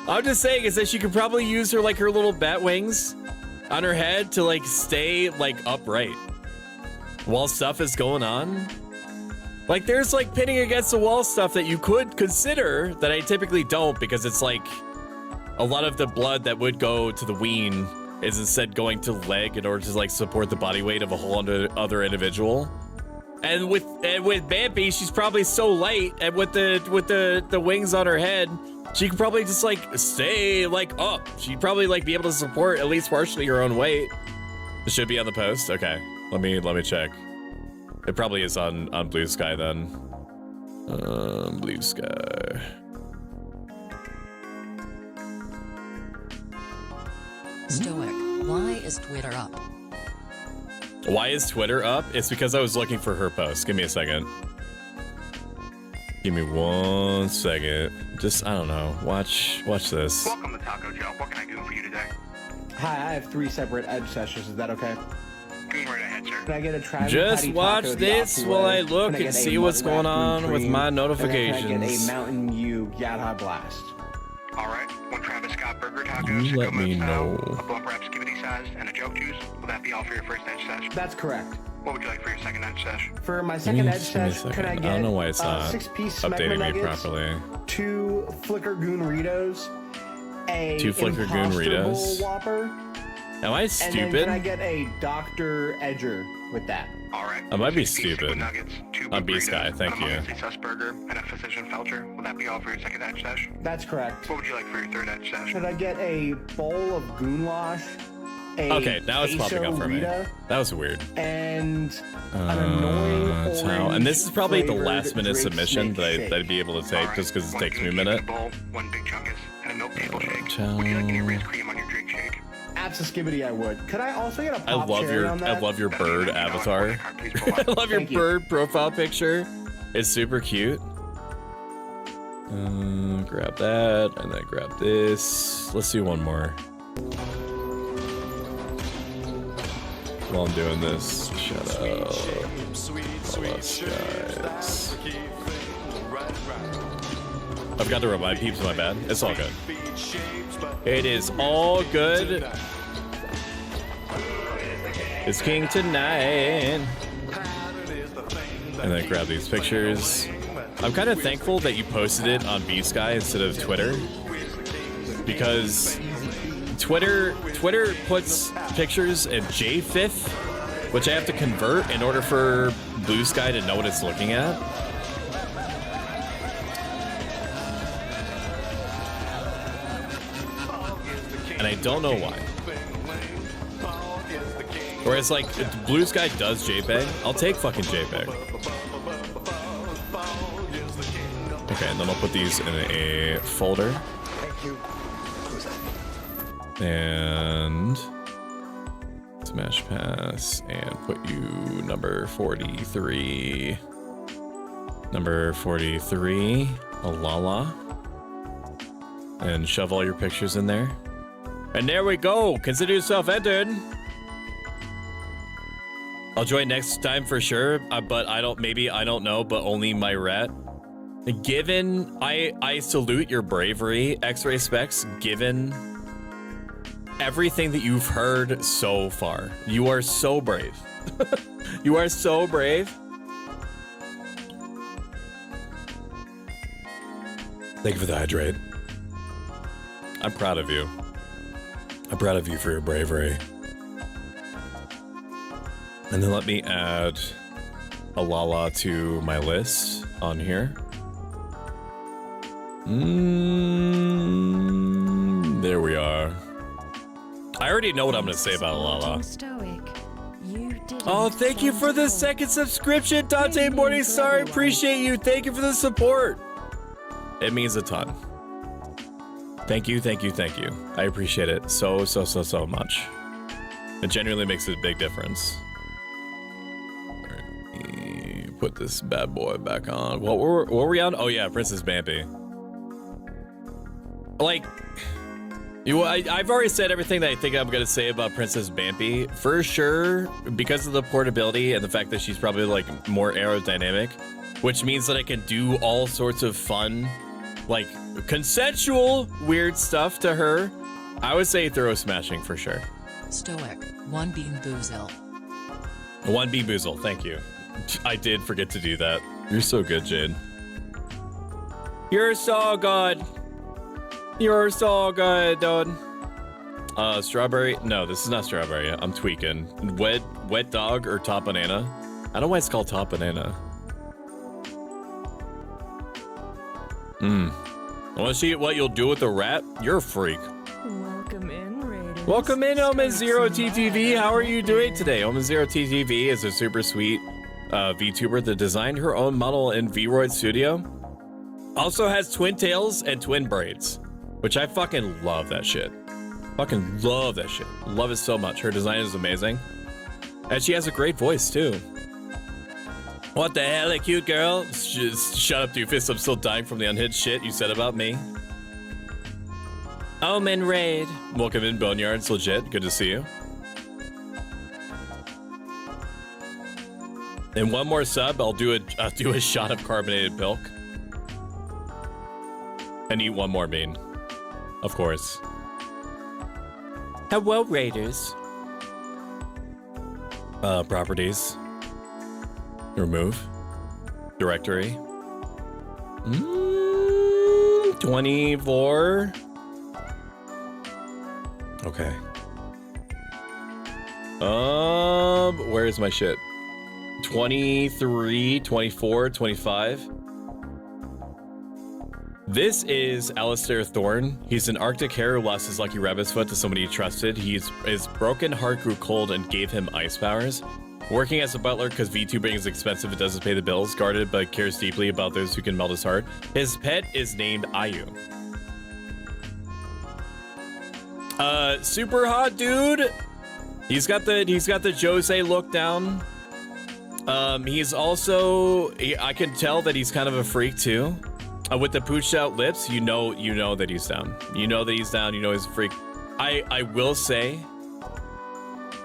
[SPEAKER 1] I'm just saying is that she could probably use her like her little bat wings on her head to like stay like upright while stuff is going on. Like, there's like pinning against the wall stuff that you could consider that I typically don't, because it's like a lot of the blood that would go to the ween is instead going to leg in order to like support the body weight of a whole other individual. And with Bambi, she's probably so light, and with the wings on her head, she could probably just like stay like up. She'd probably like be able to support at least partially her own weight. It should be on the post. Okay, let me check. It probably is on Blue Sky then. Blue Sky.
[SPEAKER 6] Stoic, why is Twitter up?
[SPEAKER 1] Why is Twitter up? It's because I was looking for her post. Give me a second. Give me 1 second. Just, I don't know. Watch this.
[SPEAKER 8] Welcome to Taco Joe. What can I do for you today?
[SPEAKER 9] Hi, I have 3 separate edge sessions. Is that okay?
[SPEAKER 8] Going right ahead, sir.
[SPEAKER 9] Can I get a Travis
[SPEAKER 1] Just
[SPEAKER 9] patty
[SPEAKER 1] watch
[SPEAKER 9] taco
[SPEAKER 1] this
[SPEAKER 9] the
[SPEAKER 1] while
[SPEAKER 9] way?
[SPEAKER 1] I look
[SPEAKER 9] Can I
[SPEAKER 1] and
[SPEAKER 9] get a
[SPEAKER 1] see what's
[SPEAKER 9] mutton
[SPEAKER 1] going
[SPEAKER 9] wrap
[SPEAKER 1] on
[SPEAKER 9] green
[SPEAKER 1] with
[SPEAKER 9] cream?
[SPEAKER 1] my
[SPEAKER 9] And then Can I
[SPEAKER 1] notifications.
[SPEAKER 9] get a Mountain Dew Yada Blast?
[SPEAKER 8] All right. 1 Travis Scott burger tacos.
[SPEAKER 1] You let me know.
[SPEAKER 8] A bump wrap skibidi size and a joke juice. Will that be all for your first edge sesh?
[SPEAKER 9] That's correct.
[SPEAKER 8] What would you like for your second edge sesh?
[SPEAKER 9] For my second edge
[SPEAKER 1] Just give me a
[SPEAKER 9] sesh, can
[SPEAKER 1] second.
[SPEAKER 9] I
[SPEAKER 1] I
[SPEAKER 9] get
[SPEAKER 1] don't know why it's not
[SPEAKER 9] 6-piece
[SPEAKER 1] updating me
[SPEAKER 9] nuggets,
[SPEAKER 1] properly.
[SPEAKER 9] 2 Flicker Goonritos, a
[SPEAKER 1] 2 Flicker
[SPEAKER 9] Imposter
[SPEAKER 1] Goonritos?
[SPEAKER 9] Bowl Whopper,
[SPEAKER 1] Am I
[SPEAKER 9] and then
[SPEAKER 1] stupid?
[SPEAKER 9] can I get a Dr. Edger with that?
[SPEAKER 8] All right.
[SPEAKER 1] I might be
[SPEAKER 8] 6-piece
[SPEAKER 1] stupid.
[SPEAKER 8] chicken nuggets, 2
[SPEAKER 1] On
[SPEAKER 8] burritos,
[SPEAKER 1] B-Sky, thank
[SPEAKER 8] a
[SPEAKER 1] you.
[SPEAKER 8] Monthly sus burger, and a physician felcher. Will that be all for your second edge sesh?
[SPEAKER 9] That's correct.
[SPEAKER 8] What would you like for your third edge sesh?
[SPEAKER 9] Could I get a bowl of Goonwash, a
[SPEAKER 1] Okay, now it's popping up for me.
[SPEAKER 9] queso
[SPEAKER 1] That was weird.
[SPEAKER 9] and an annoying orange
[SPEAKER 1] And this is probably the
[SPEAKER 9] flavored
[SPEAKER 1] last minute
[SPEAKER 9] Drake
[SPEAKER 1] submission
[SPEAKER 9] snake
[SPEAKER 1] that I'd be able to take,
[SPEAKER 8] All right.
[SPEAKER 1] just because it
[SPEAKER 8] 1
[SPEAKER 1] takes me a
[SPEAKER 8] goon
[SPEAKER 1] minute.
[SPEAKER 8] chicken bowl, 1 big chungus, and a milk table shake.
[SPEAKER 1] chow.
[SPEAKER 8] Would you like any raised cream on your drink shake?
[SPEAKER 9] Absa-skibidi, I would. Could I also get a
[SPEAKER 1] I
[SPEAKER 9] pop
[SPEAKER 1] love
[SPEAKER 9] cherry
[SPEAKER 1] your
[SPEAKER 9] on that?
[SPEAKER 1] bird avatar. I love your
[SPEAKER 9] Thank you.
[SPEAKER 1] bird profile picture. It's super cute. Grab that, and then grab this. Let's do one more. While I'm doing this, shut up. Hold us, guys. I forgot to remind peeps, my bad. It's all good. It is all good. It's King tonight. And then grab these pictures. I'm kind of thankful that you posted it on B-Sky instead of Twitter, because Twitter puts pictures in JFIF, which I have to convert in order for Blue Sky to know what it's looking at. And I don't know why. Whereas like Blue Sky does JPEG, I'll take fucking JPEG. Okay, and then I'll put these in a folder. And smash pass and put you number 43. Number 43, Alala. And shove all your pictures in there. And there we go. Consider yourself entered. I'll join next time for sure, but I don't know, but only my rat. Given, I salute your bravery, X-Ray Specs, given everything that you've heard so far. You are so brave. You are so brave. Thank you for the hydrate. I'm proud of you. I'm proud of you for your bravery. And then let me add Alala to my list on here. There we are. I already know what I'm gonna say about Alala. Oh, thank you for the second subscription, Dante Morningstar. I appreciate you. Thank you for the support. It means a ton. Thank you, thank you, thank you. I appreciate it so much. It genuinely makes a big difference. Put this bad boy back on. What were we on? Oh yeah, Princess Bambi. Like, I've already said everything that I think I'm gonna say about Princess Bambi. For sure, because of the portability and the fact that she's probably like more aerodynamic, which means that I can do all sorts of fun, like consensual weird stuff to her. I would say throw smashing for sure.
[SPEAKER 6] Stoic, 1 bean boozle.
[SPEAKER 1] 1 B boozle, thank you. I did forget to do that. You're so good, Jade. You're so good. You're so good, dude. Strawberry. No, this is not strawberry. I'm tweaking. Wet dog or top banana? I don't know why it's called top banana. I want to see what you'll do with the rat. You're a freak.
[SPEAKER 2] Welcome in, Raiders.
[SPEAKER 1] Welcome in, Omen Zero TTV. How are you doing today? Omen Zero TTV is a super sweet VTuber that designed her own model in Vroid Studio. Also has twin tails and twin braids, which I fucking love that shit. Fucking love that shit. Love it so much. Her design is amazing. And she has a great voice too. What the hell, a cute girl? Just shut up, doofus. I'm still dying from the unhinged shit you said about me. Omen Raid. Welcome in, Boneyard's legit. Good to see you. And one more sub, I'll do a shot of carbonated milk. And eat one more bean. Of course. Hello, Raiders. Properties. Remove. Directory. 24. Okay. Where is my shit? 23, 24, 25. This is Alistair Thorne. He's an Arctic hare who lost his lucky rabbit's foot to somebody he trusted. His broken heart grew cold and gave him ice powers. Working as a butler because VTubing is expensive, it doesn't pay the bills. Guarded but cares deeply about those who can melt his heart. His pet is named Ayu. Super hot dude. He's got the Jose look down. He's also, I can tell that he's kind of a freak too. With the pooched out lips, you know that he's down. You know that he's down. You know he's a freak. I will say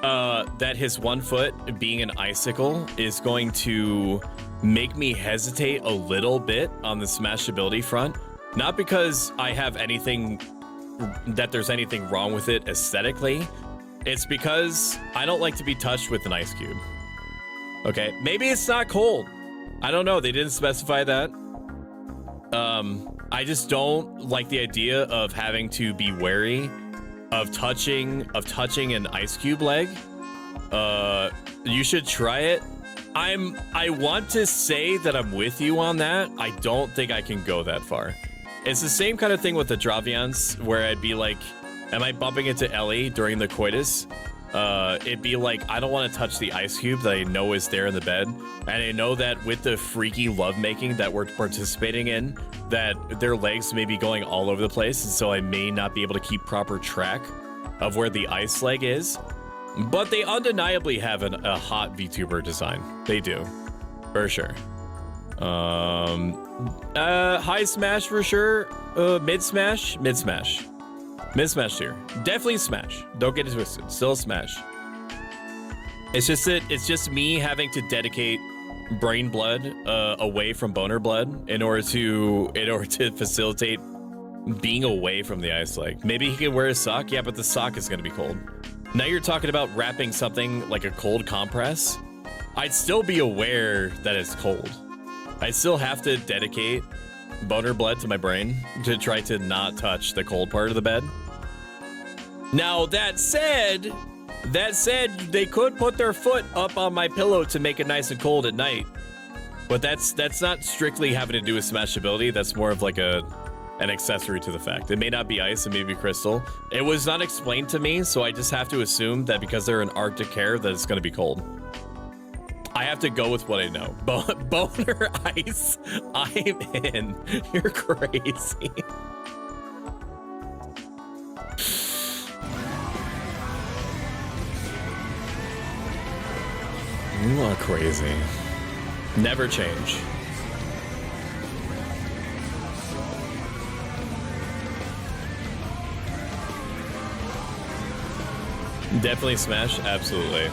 [SPEAKER 1] that his 1 foot being an icicle is going to make me hesitate a little bit on the smashability front. Not because I have anything that there's anything wrong with it aesthetically. It's because I don't like to be touched with an ice cube. Okay, maybe it's not cold. I don't know. They didn't specify that. I just don't like the idea of having to be wary of touching an ice cube leg. You should try it. I want to say that I'm with you on that. I don't think I can go that far. It's the same kind of thing with the Dravians, where I'd be like, am I bumping into Ellie during the coitus? It'd be like, I don't want to touch the ice cube that I know is there in the bed. And I know that with the freaky lovemaking that we're participating in, that their legs may be going all over the place. And so I may not be able to keep proper track of where the ice leg is. But they undeniably have a hot VTuber design. They do, for sure. High smash for sure. Mid smash. Mid smash tier. Definitely smash. Don't get it twisted. Still smash. It's just me having to dedicate brain blood away from boner blood in order to facilitate being away from the ice leg. Maybe he can wear a sock. Yeah, but the sock is gonna be cold. Now you're talking about wrapping something like a cold compress. I'd still be aware that it's cold. I still have to dedicate boner blood to my brain to try to not touch the cold part of the bed. Now that said, they could put their foot up on my pillow to make it nice and cold at night. But that's not strictly having to do with smashability. That's more of like an accessory to the fact. It may not be ice, it may be crystal. It was not explained to me, so I just have to assume that because they're an Arctic hare that it's gonna be cold. I have to go with what I know. Boner ice, I'm in. You're crazy. You are crazy. Never change. Definitely smash, absolutely.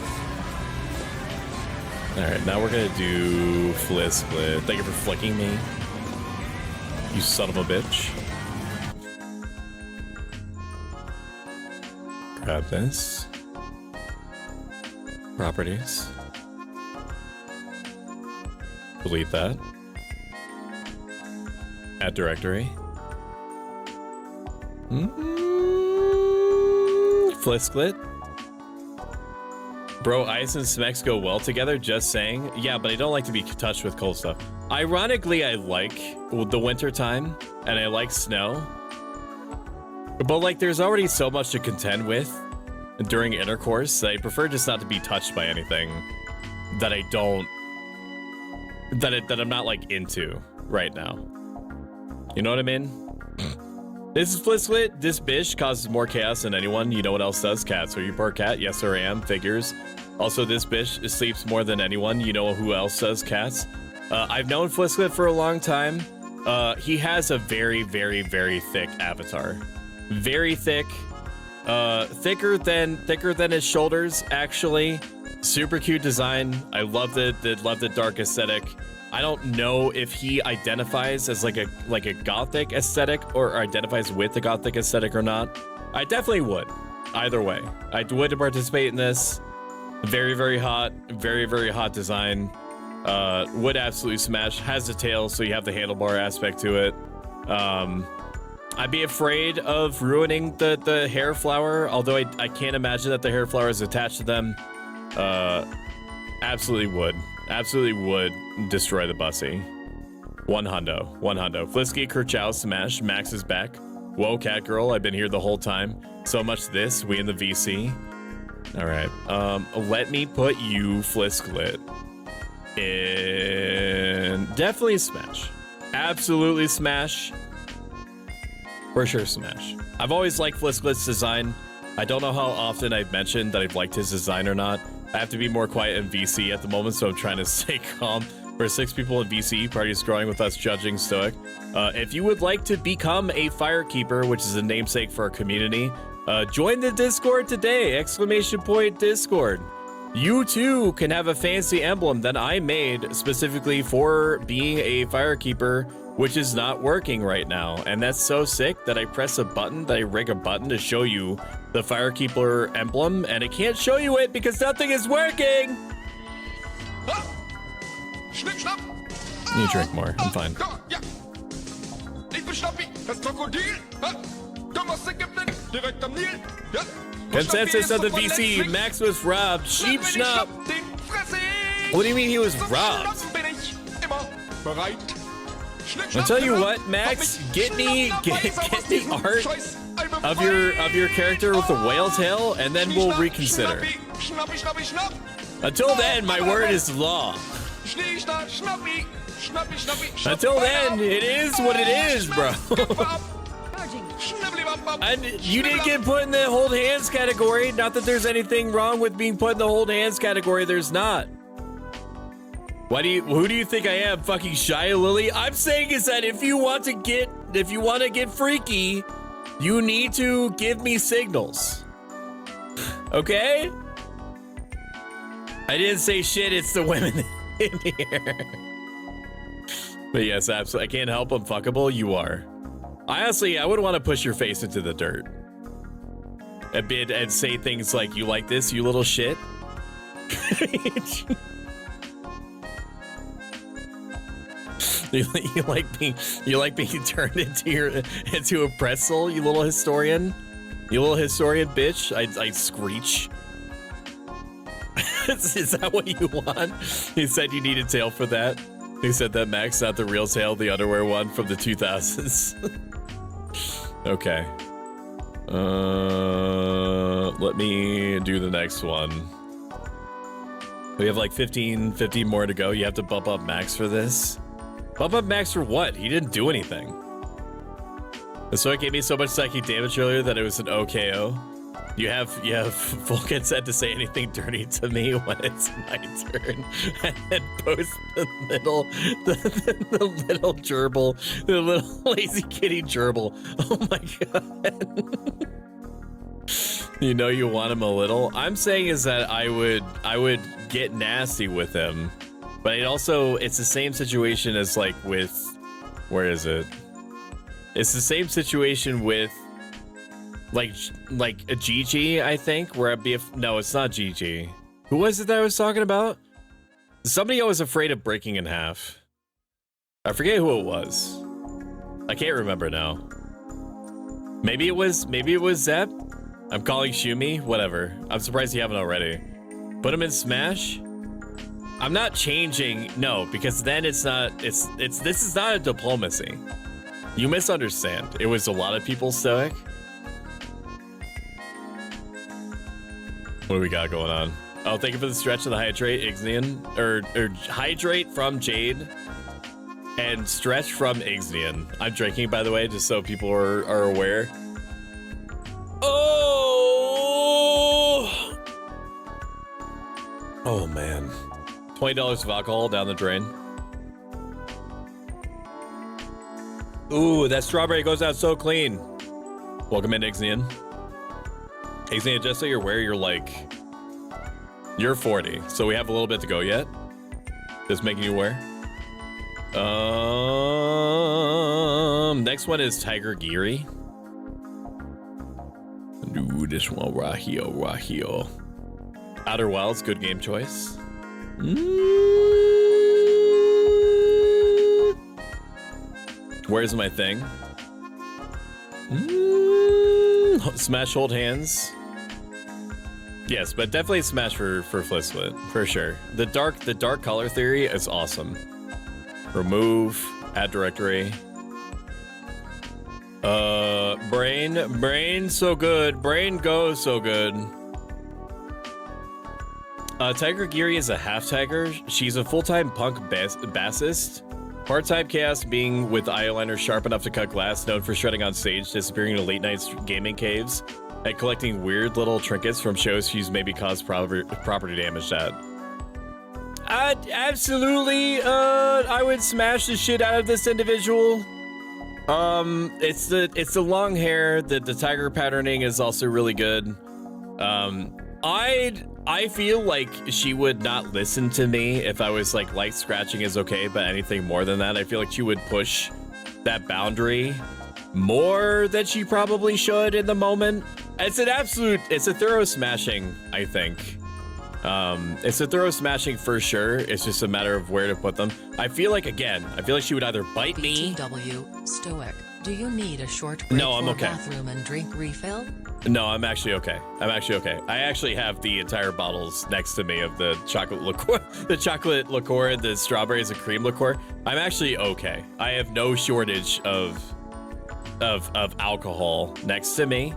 [SPEAKER 1] Alright, now we're gonna do Fliz Split. Thank you for flicking me. You son of a bitch. Grab this. Properties. Delete that. Add directory. Flisklet. Bro, ice and Smex go well together, just saying. Yeah, but I don't like to be touched with cold stuff. Ironically, I like the winter time, and I like snow. But like, there's already so much to contend with during intercourse that I prefer just not to be touched by anything that I don't... that I'm not, like, into right now. You know what I mean? This is Flisklet. This bitch causes more chaos than anyone. You know what else does? Cats. Are you poor cat? Yes, sir, I am. Figures. Also, this bitch sleeps more than anyone. You know who else does? Cats. I've known Flisklet for a long time. He has a very, very, very thick avatar. Very thick. Thicker than his shoulders, actually. Super cute design. I love the dark aesthetic. I don't know if he identifies as like a gothic aesthetic or identifies with the gothic aesthetic or not. I definitely would. Either way, I would participate in this. Very, very hot. Very, very hot design. Would absolutely smash. Has a tail, so you have the handlebar aspect to it. I'd be afraid of ruining the hair flower, although I can't imagine that the hair flower is attached to them. Absolutely would. Absolutely would destroy the bussy. One hundo. Flisky, Kerchow, smash. Max is back. Whoa, cat girl, I've been here the whole time. So much this, we in the VC. All right, let me put you, Flisklet, in definitely smash. Absolutely smash. For sure smash. I've always liked Flisklet's design. I don't know how often I've mentioned that I've liked his design or not. I have to be more quiet in VC at the moment, so I'm trying to stay calm. For 6 people in VC, party's growing with us judging Stoic. If you would like to become a Firekeeper, which is a namesake for our community, join the Discord today! ! Discord. You too can have a fancy emblem that I made specifically for being a Firekeeper, which is not working right now. And that's so sick that I press a button, that I rig a button to show you the Firekeeper emblem, and I can't show you it because nothing is working! You drink more, I'm fine. Consensus of the VC, Max was robbed. Sheep schnapp. What do you mean he was robbed? I'll tell you what, Max, get me art of your character with the whale tail, and then we'll reconsider. Until then, my word is law. Until then, it is what it is, bro. And you didn't get put in the hold hands category. Not that there's anything wrong with being put in the hold hands category. There's not. Who do you think I am? Fucking Shia Lily? I'm saying is that if you want to get freaky, you need to give me signals. Okay? I didn't say shit, it's the women in here. But yes, absolutely. I can't help them fuckable. You are. Honestly, I would want to push your face into the dirt a bit and say things like, you like this, you little shit? You like being turned into a pretzel, you little historian? You little historian bitch? I'd screech. Is that what you want? He said you need a tail for that. He said that, Max, not the real tail, the underwear one from the 2000s. Okay. Let me do the next one. We have like 15 more to go. You have to bump up Max for this. Bump up Max for what? He didn't do anything. So it gave me so much psychic damage earlier that it was an OKO. You have full consent to say anything dirty to me when it's my turn, and then post the little gerbil, the little lazy kitty gerbil. Oh my god! You know you want him a little. I'm saying is that I would get nasty with him, but it's the same situation as like with, where is it? It's the same situation with. Like a Gigi, I think, where I'd be no, it's not Gigi. Who was it that I was talking about? Somebody was afraid of breaking in half. I forget who it was. I can't remember now. Maybe it was Zep. I'm calling Shumi. Whatever. I'm surprised you haven't already. Put him in Smash. I'm not changing. No, because then it's not. This is not a diplomacy. You misunderstand. It was a lot of people stoic. What do we got going on? Oh, thank you for the stretch of the hydrate, Ixnian. Or hydrate from Jade. And stretch from Ixnian. I'm drinking, by the way, just so people are aware. Oh! Oh, man. $20 of alcohol down the drain. Ooh, that strawberry goes out so clean. Welcome in, Ixnian. Ixnian, just so you're aware, you're 40, so we have a little bit to go yet. Just making you aware. Next one is Tiger Geary. Ooh, this one right here. Outer Wilds, good game choice. Where's my thing? Smash Hold Hands. Yes, but definitely Smash for Flisplit, for sure. The dark color theory is awesome. Remove, add directory. Brain so good. Brain goes so good. Tiger Geary is a half tiger. She's a full-time punk bassist. Part-time chaos being with eyeliner sharp enough to cut glass, known for shredding on stage, disappearing into late-night gaming caves, and collecting weird little trinkets from shows she's maybe caused property damage at. Absolutely, I would smash the shit out of this individual. It's the long hair. The tiger patterning is also really good. I feel like she would not listen to me if I was like light scratching is okay, but anything more than that, I feel like she would push that boundary more than she probably should in the moment. It's a thorough smashing, I think. It's a thorough smashing for sure. It's just a matter of where to put them. I feel like she would either bite me.
[SPEAKER 6] BTW, Stoic, do you need a short break
[SPEAKER 1] No, I'm
[SPEAKER 6] for
[SPEAKER 1] okay.
[SPEAKER 6] bathroom and drink refill?
[SPEAKER 1] No, I'm actually okay. I actually have the entire bottles next to me of the chocolate liqueur, and the strawberries and cream liqueur. I'm actually okay. I have no shortage of alcohol next to me.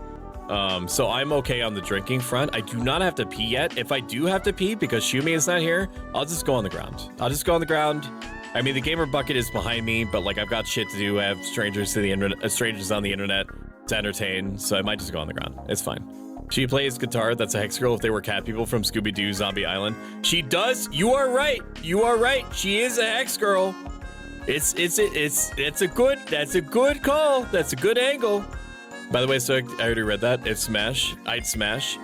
[SPEAKER 1] So I'm okay on the drinking front. I do not have to pee yet. If I do have to pee because Shumi is not here, I'll just go on the ground. I mean, the gamer bucket is behind me, but like I've got shit to do. I have strangers on the internet to entertain, so I might just go on the ground. It's fine. She plays guitar. That's a hex girl if they were cat people from Scooby-Doo Zombie Island. She does. You are right. She is a hex girl. That's a good call. That's a good angle. By the way, so I already read that. It's Smash. I'd Smash.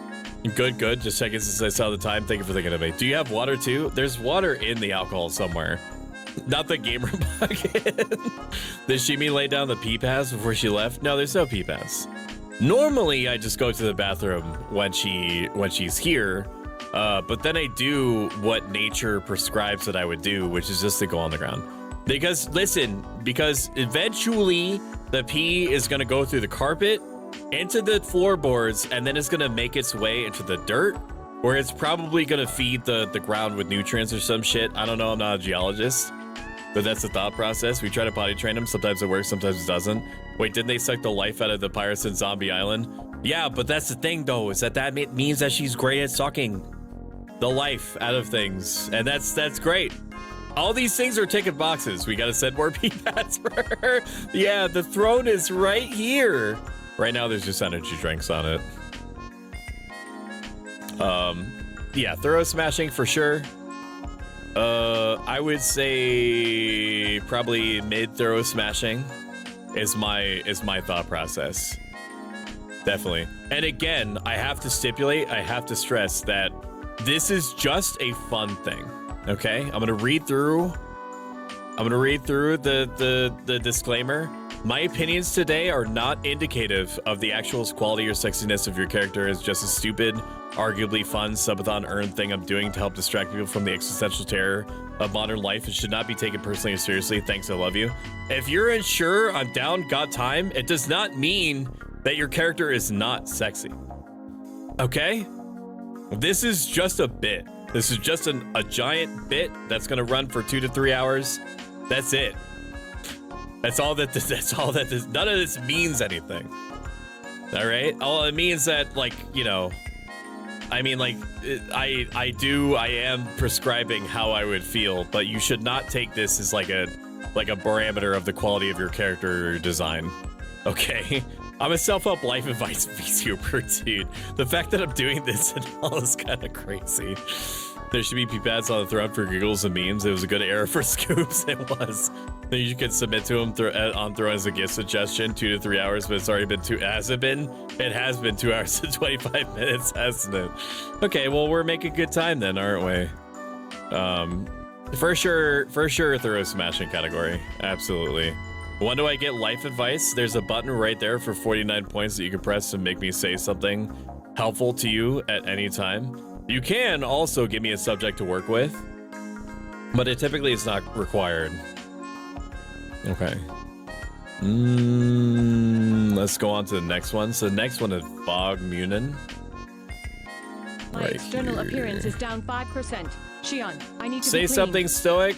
[SPEAKER 1] Good. Just checking since I saw the time. Thank you for thinking of me. Do you have water too? There's water in the alcohol somewhere. Not the gamer bucket. Did Shimi lay down the pee pads before she left? No, there's no pee pads. Normally, I just go to the bathroom when she's here, but then I do what nature prescribes that I would do, which is just to go on the ground. Because eventually the pee is gonna go through the carpet, into the floorboards, and then it's gonna make its way into the dirt, where it's probably gonna feed the ground with nutrients or some shit. I don't know, I'm not a geologist. But that's the thought process. We try to potty train them. Sometimes it works, sometimes it doesn't. Wait, didn't they suck the life out of the pirates in Zombie Island? Yeah, but that's the thing, though, is that means that she's great at sucking the life out of things. And that's great. All these things are ticking boxes. We gotta send more P-Pats for her. Yeah, the throne is right here. Right now, there's just energy drinks on it. Yeah, thorough smashing for sure. I would say probably mid-thorough smashing is my thought process. Definitely. And again, I have to stress that this is just a fun thing. Okay? I'm gonna read through I'm gonna read through the disclaimer. My opinions today are not indicative of the actual quality or sexiness of your character. It's just a stupid, arguably fun, subathon earned thing I'm doing to help distract people from the existential terror of modern life. It should not be taken personally or seriously. Thanks, I love you. If you're unsure, I'm down, got time. It does not mean that your character is not sexy. Okay? This is just a bit. This is just a giant bit that's gonna run for 2 to 3 hours. That's it. That's all that none of this means anything. All right? All it means that, like, you know, I mean, like, I am prescribing how I would feel, but you should not take this as like a barometer of the quality of your character design. Okay? I'm a self-help life advice VTuber, dude. The fact that I'm doing this and all is kind of crazy. There should be peepads on the throne for giggles and memes. It was a good era for scoops. It was. Then you could submit to him on throne as a gift suggestion, 2 to 3 hours, but it's already been has it been? It has been 2 hours and 25 minutes, hasn't it? Okay, well, we're making good time then, aren't we? For sure, thorough smashing category. Absolutely. When do I get life advice? There's a button right there for 49 points that you can press to make me say something helpful to you at any time. You can also give me a subject to work with, but it typically is not required. Okay. Let's go on to the next one. So the next one is Bog Munin.
[SPEAKER 4] My external appearance is down 5%. Shion, I need to
[SPEAKER 1] say something stoic.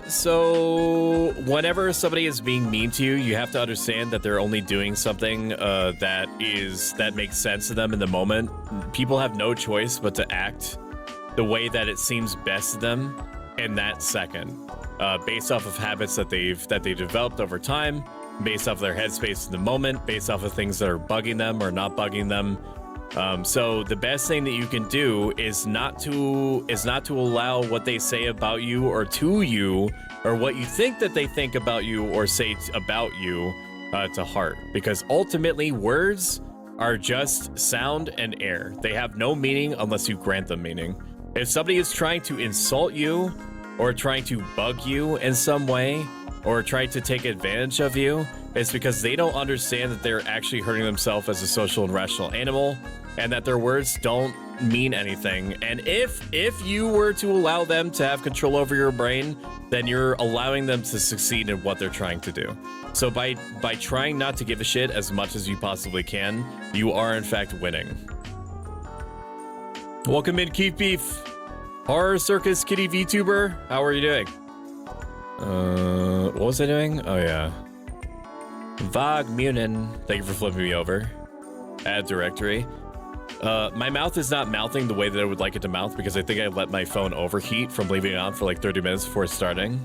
[SPEAKER 1] So whenever somebody is being mean to you, you have to understand that they're only doing something that makes sense to them in the moment. People have no choice but to act the way that it seems best to them in that second, based off of habits that they've developed over time, based off their headspace in the moment, based off of things that are bugging them or not bugging them. So the best thing that you can do is not to allow what they say about you or to you, or what you think that they think about you or say about you, to heart, because ultimately words are just sound and air. They have no meaning unless you grant them meaning. If somebody is trying to insult you or trying to bug you in some way or trying to take advantage of you, it's because they don't understand that they're actually hurting themselves as a social and rational animal, and that their words don't mean anything. And if you were to allow them to have control over your brain, then you're allowing them to succeed in what they're trying to do. So by trying not to give a shit as much as you possibly can, you are in fact winning. Welcome in, Keith Beef. Horror Circus Kitty VTuber. How are you doing? What was I doing? Oh yeah. Vog Munin. Thank you for flipping me over. Add directory. My mouth is not mouthing the way that I would like it to mouth because I think I let my phone overheat from leaving it on for like 30 minutes before starting.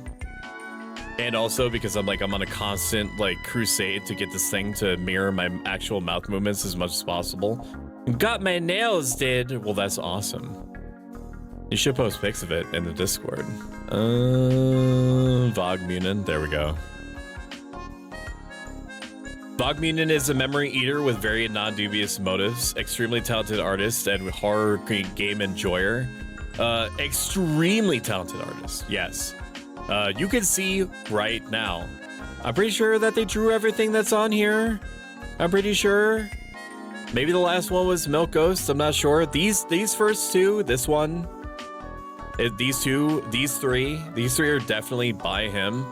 [SPEAKER 1] And also because I'm on a constant like crusade to get this thing to mirror my actual mouth movements as much as possible. Got my nails did. Well, that's awesome. You should post pics of it in the Discord. Vog Munin. There we go. Vog Munin is a memory eater with very non-dubious motives, extremely talented artist and horror game enjoyer. Extremely talented artist, yes. You can see right now. I'm pretty sure that they drew everything that's on here. I'm pretty sure. Maybe the last one was Milk Ghost, I'm not sure. These first two, this one, these three are definitely by him.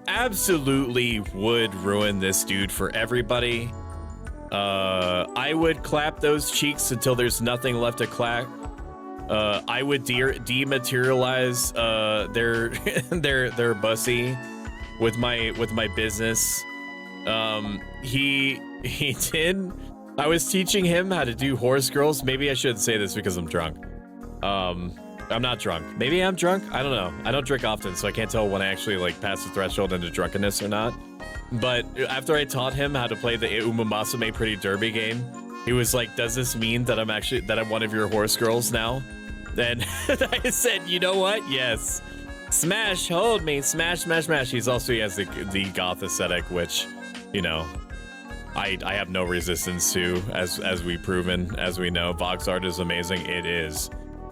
[SPEAKER 1] Absolutely would ruin this dude for everybody. I would clap those cheeks until there's nothing left to clap. I would dematerialize their bussy with my business. He did. I was teaching him how to do horse girls. Maybe I shouldn't say this because I'm drunk. I'm not drunk. Maybe I'm drunk. I don't know. I don't drink often, so I can't tell when I actually like pass the threshold into drunkenness or not. But after I taught him how to play the Umamasume Pretty Derby game, he was like, "Does this mean that I'm one of your horse girls now?" Then I said, "You know what? Yes. Smash, hold me, smash, smash, smash." He has the goth aesthetic, which, you know, I have no resistance to, as we've proven, as we know. Vog's art is amazing. It is.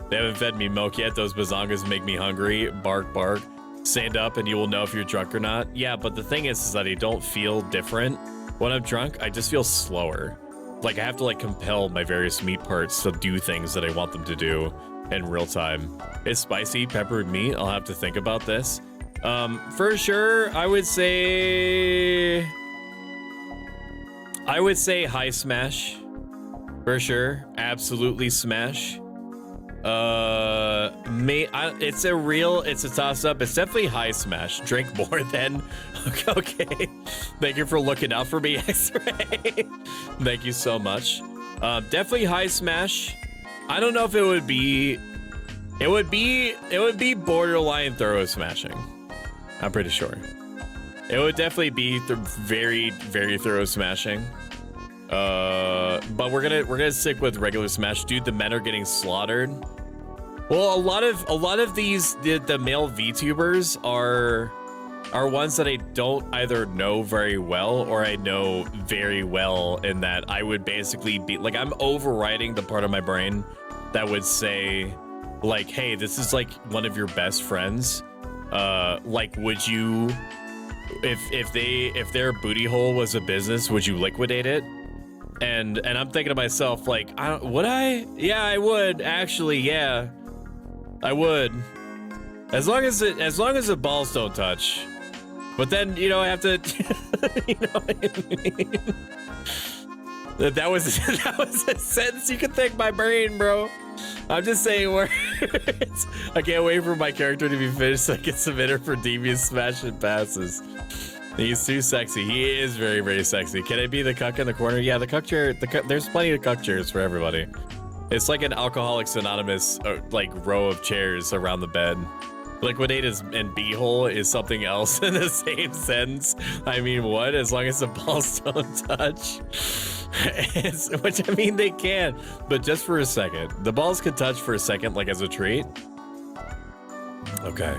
[SPEAKER 1] They haven't fed me milk yet. Those bazongas make me hungry. Bark, bark. Stand up and you will know if you're drunk or not. Yeah, but the thing is that I don't feel different when I'm drunk. I just feel slower. Like I have to like compel my various meat parts to do things that I want them to do in real time. It's spicy peppered meat. I'll have to think about this. For sure, I would say high smash. For sure, absolutely smash. It's a toss up. It's definitely high smash. Drink more than. Okay. Thank you for looking out for me, X-Ray. Thank you so much. Definitely high smash. I don't know if it would be borderline thorough smashing. I'm pretty sure. It would definitely be very, very thorough smashing. But we're gonna stick with regular smash. Dude, the men are getting slaughtered. Well, a lot of these the male VTubers are ones that I don't either know very well or I know very well, in that I would basically be like, I'm overriding the part of my brain that would say like, hey, this is like one of your best friends. Like, would you, if their booty hole was a business, would you liquidate it? And I'm thinking to myself, like, would I? Yeah, I would actually. Yeah, I would. As long as the balls don't touch. But then, you know, I have to, you know what I mean? That was a sentence you could thank my brain, bro. I'm just saying words. I can't wait for my character to be finished so I can submit her for devious smash and passes. He's too sexy. He is very, very sexy. Can I be the cuck in the corner? Yeah, the cuck chair. There's plenty of cuck chairs for everybody. It's like an Alcoholics Anonymous like row of chairs around the bed. Liquidate and beehole is something else in the same sentence. I mean, what? As long as the balls don't touch. Which, I mean, they can, but just for a second. The balls can touch for a second, like as a treat. Okay.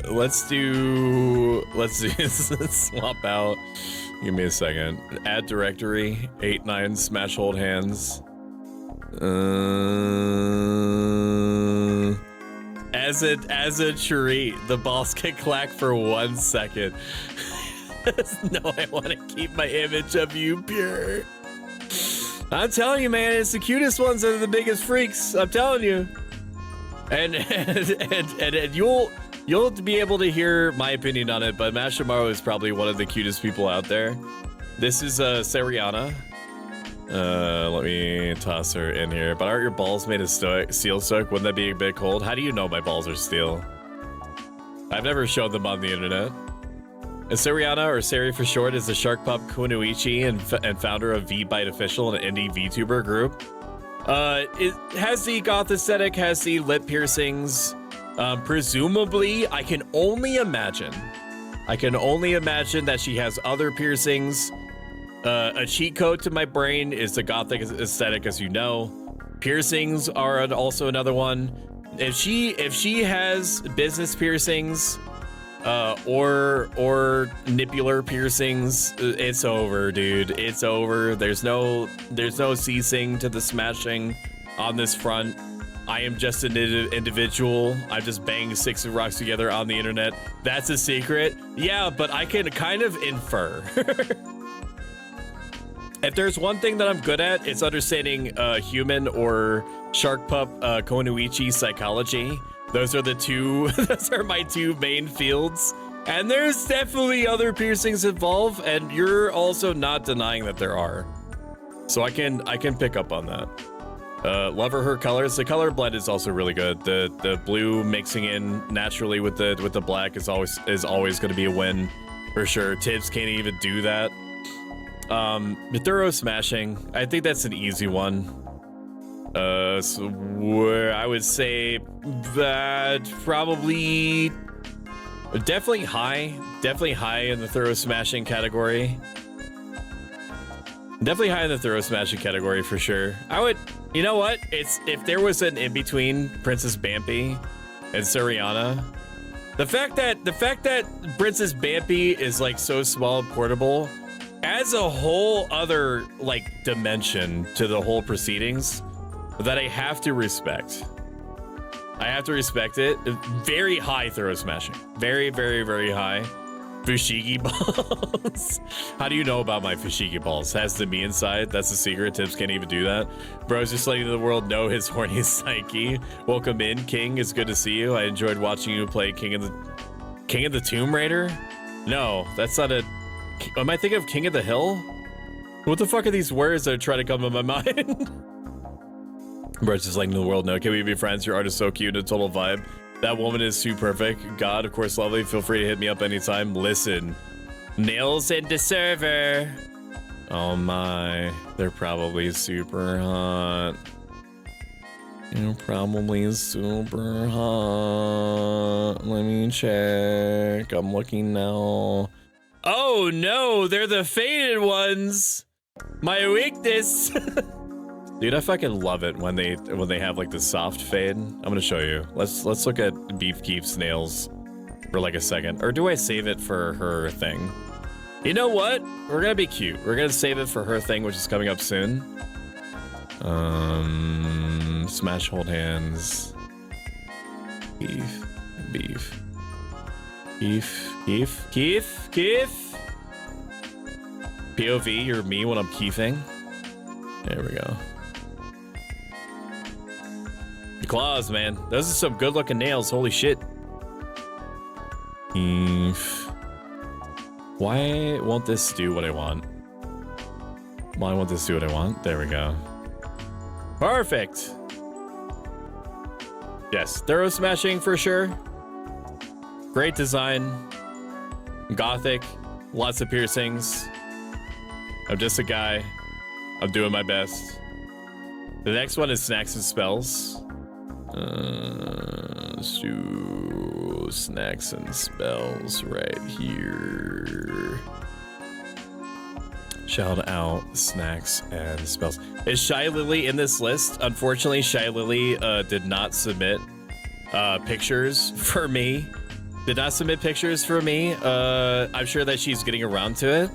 [SPEAKER 1] Let's do swap out. Give me a second. Add directory. 8-9 smash hold hands. As a treat, the balls can clack for 1 second. No, I want to keep my image of you pure. I'm telling you, man, it's the cutest ones that are the biggest freaks. I'm telling you. And you'll be able to hear my opinion on it, but Mashimaru is probably one of the cutest people out there. This is Seriana. Let me toss her in here. But aren't your balls made of steel soak? Wouldn't that be a bit cold? How do you know my balls are steel? I've never shown them on the internet. Seriana, or Seri for short, is the Shark Pup Kunoichi and founder of V-Bite Official, an indie VTuber group. It has the goth aesthetic, has the lip piercings. Presumably, I can only imagine that she has other piercings. A cheat code to my brain is the gothic aesthetic, as you know. Piercings are also another one. If she has business piercings, or nippular piercings, it's over, dude. It's over. There's no ceasing to the smashing on this front. I am just an individual. I'm just banging 6 rocks together on the internet. That's a secret. Yeah, but I can kind of infer. If there's one thing that I'm good at, it's understanding human or shark pup Konoichi psychology. Those are those are my 2 main fields. And there's definitely other piercings involved, and you're also not denying that there are. So I can pick up on that. Love her colors. The color blend is also really good. The blue mixing in naturally with the black is always going to be a win for sure. Tibbs can't even do that. The thorough smashing, I think that's an easy one. So where I would say that probably definitely high in the thorough smashing category. Definitely high in the thorough smashing category for sure. I would, you know what? It's if there was an in between Princess Bambi and Seriana, the fact that Princess Bambi is like so small and portable adds a whole other like dimension to the whole proceedings that I have to respect. I have to respect it. Very high throw smashing. Very, very, very high. Fushigi balls. How do you know about my Fushigi balls? Has the me inside. That's the secret. Tips can't even do that. Bro's just letting the world know his horny psyche. Welcome in, King. It's good to see you. I enjoyed watching you play King of the Tomb Raider. No, that's not a. Am I thinking of King of the Hill? What the fuck are these words that are trying to come in my mind? Bro's just letting the world know. Can we be friends? Your art is so cute. A total vibe. That woman is too perfect. God, of course, lovely. Feel free to hit me up anytime. Listen. Nails into server. Oh my. They're probably super hot. They're probably super hot. Let me check. I'm looking now. Oh no, they're the faded ones. My weakness. Dude, I fucking love it when they have like the soft fade. I'm gonna show you. Let's look at Beef Keef's nails for like a second. Or do I save it for her thing? You know what? We're gonna be cute. We're gonna save it for her thing, which is coming up soon. Smash hold hands. Keef. Beef. Keef. POV, you're me when I'm keefing. There we go. The claws, man. Those are some good looking nails. Holy shit. Why won't this do what I want? Why won't this do what I want? There we go. Perfect. Yes, thorough smashing for sure. Great design. Gothic. Lots of piercings. I'm just a guy. I'm doing my best. The next one is snacks and spells. Let's do snacks and spells right here. Shout out snacks and spells. Is Shy Lily in this list? Unfortunately, Shy Lily did not submit pictures for me. I'm sure that she's getting around to it.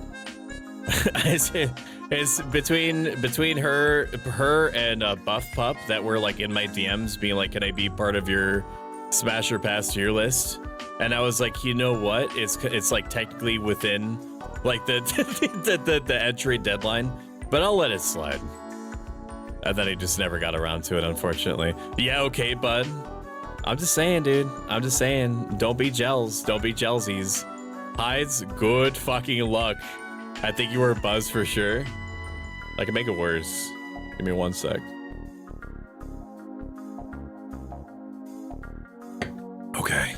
[SPEAKER 1] It's between her and Buff Pup that were like in my DMs being like, can I be part of your Smash or Pass tier list? And I was like, you know what? It's like technically within like the entry deadline, but I'll let it slide. And then I just never got around to it, unfortunately. Yeah, okay, bud. I'm just saying, dude. I'm just saying, don't be gels. Don't be gelsies. Hides, good fucking luck. I think you were a buzz for sure. I can make it worse. Give me 1 sec. Okay.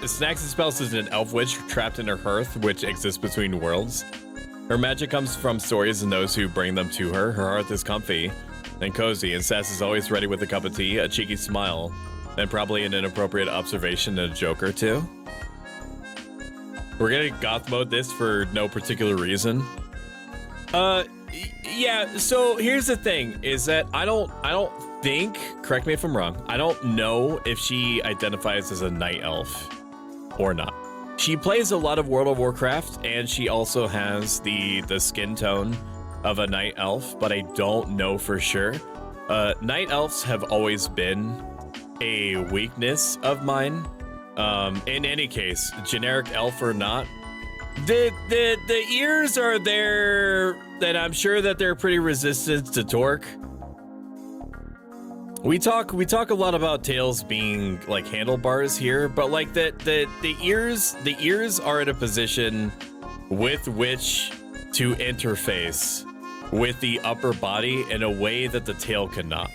[SPEAKER 1] Snacks and Spells is an elf witch trapped in her hearth, which exists between worlds. Her magic comes from stories and those who bring them to her. Her hearth is comfy and cozy, and Sass is always ready with a cup of tea, a cheeky smile, and probably an inappropriate observation and a joke or two. We're gonna goth mode this for no particular reason. Yeah, so here's the thing, is that I don't think, correct me if I'm wrong, I don't know if she identifies as a night elf or not. She plays a lot of World of Warcraft, and she also has the skin tone of a night elf, but I don't know for sure. Night elves have always been a weakness of mine. In any case, generic elf or not, the ears are there, and I'm sure that they're pretty resistant to torque. We talk a lot about tails being like handlebars here, but like the ears are in a position with which to interface with the upper body in a way that the tail cannot.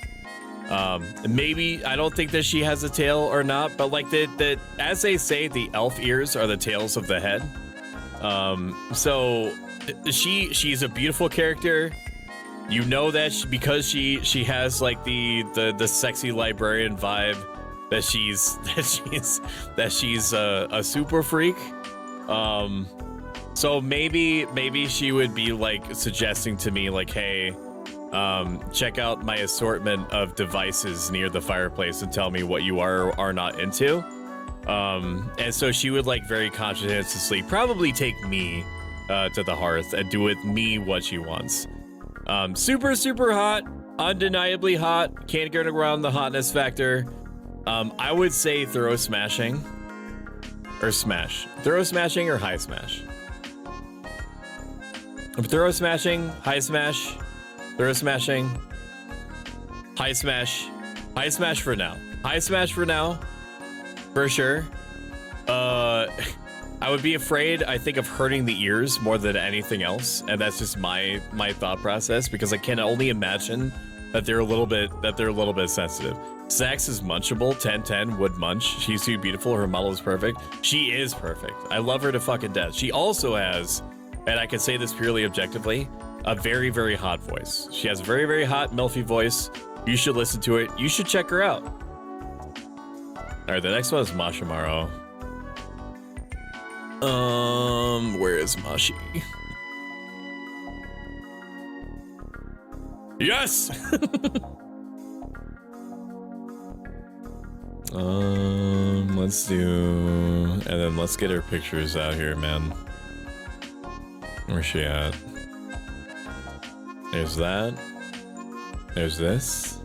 [SPEAKER 1] Maybe, I don't think that she has a tail or not, but like as they say, the elf ears are the tails of the head. So she's a beautiful character. You know that because she has like the sexy librarian vibe, that she's a super freak. So maybe she would be like suggesting to me like, hey, check out my assortment of devices near the fireplace and tell me what you are or are not into. And so she would like very conscientiously probably take me to the hearth and do with me what she wants. Super hot. undeniably hot. Can't get around the hotness factor. I would say thorough smashing or smash. Thorough smashing or high smash. Thorough smashing, high smash, thorough smashing, high smash, high smash for now. High smash for now, for sure. I would be afraid, I think, of hurting the ears more than anything else, and that's just my thought process, because I can only imagine that they're a little bit sensitive. Sax is munchable. 1010 would munch. She's too beautiful. Her model is perfect. She is perfect. I love her to fucking death. She also has, and I can say this purely objectively, a very, very hot voice. She has a very, very hot, milfy voice. You should listen to it. You should check her out. All right, the next one is Mashimaru. Where is Mashi? Yes! Let's do, and then let's get her pictures out here, man. Where's she at? There's that. There's this.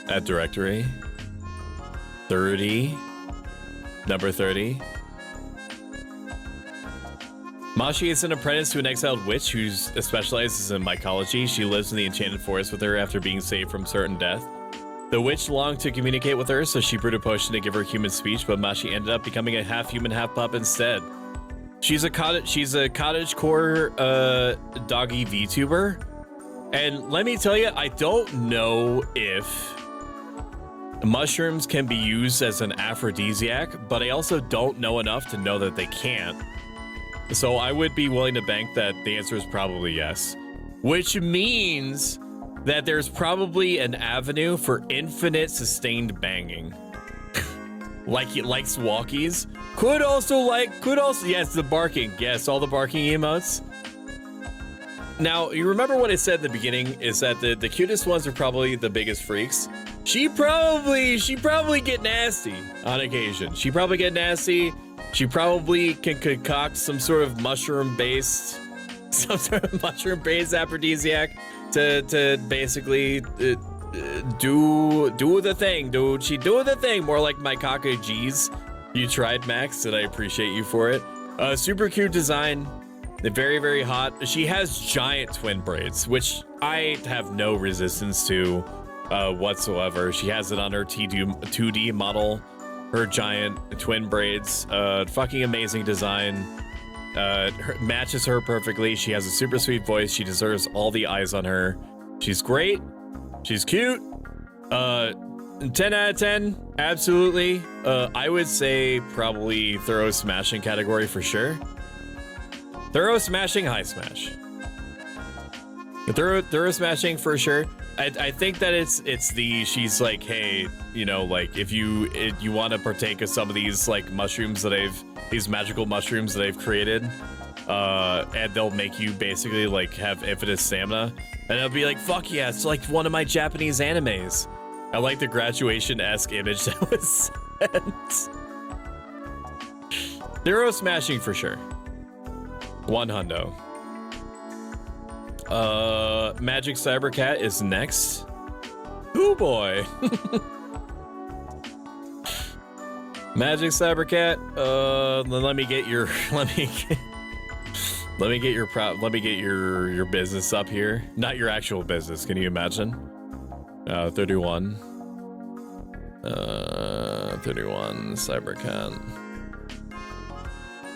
[SPEAKER 1] At directory. 30. Number 30. Mashi is an apprentice to an exiled witch who specializes in mycology. She lives in the enchanted forest with her after being saved from certain death. The witch longed to communicate with her, so she brewed a potion to give her human speech, but Mashi ended up becoming a half-human, half-pup instead. She's a cottage core doggy VTuber. And let me tell you, I don't know if mushrooms can be used as an aphrodisiac, but I also don't know enough to know that they can't. So I would be willing to bank that the answer is probably yes, which means that there's probably an avenue for infinite sustained banging. Like he likes walkies. Could also, yes, the barking. Yes, all the barking emotes. Now, you remember what I said at the beginning is that the cutest ones are probably the biggest freaks. She probably get nasty on occasion. She probably get nasty. She probably can concoct some sort of mushroom-based aphrodisiac to basically do the thing, dude. She do the thing, more like my Kaka G's. You tried, Max, and I appreciate you for it. Super cute design. Very, very hot. She has giant twin braids, which I have no resistance to whatsoever. She has it on her 2D model. Her giant twin braids, fucking amazing design, matches her perfectly. She has a super sweet voice. She deserves all the eyes on her. She's great. She's cute. 10 out of 10, absolutely. I would say probably thorough smashing category for sure. Thorough smashing, high smash. Thorough smashing for sure. I think that she's like, hey, you know, like if you want to partake of some of these like mushrooms that these magical mushrooms that I've created, and they'll make you basically like have infinite stamina, and it'll be like, fuck yeah, it's like one of my Japanese animes. I like the graduation-esque image that was sent. Thorough smashing for sure. 100. Magic Cybercat is next. Ooh boy. Magic Cybercat. Let me get your business up here. Not your actual business. Can you imagine? 31. 31 Cybercat.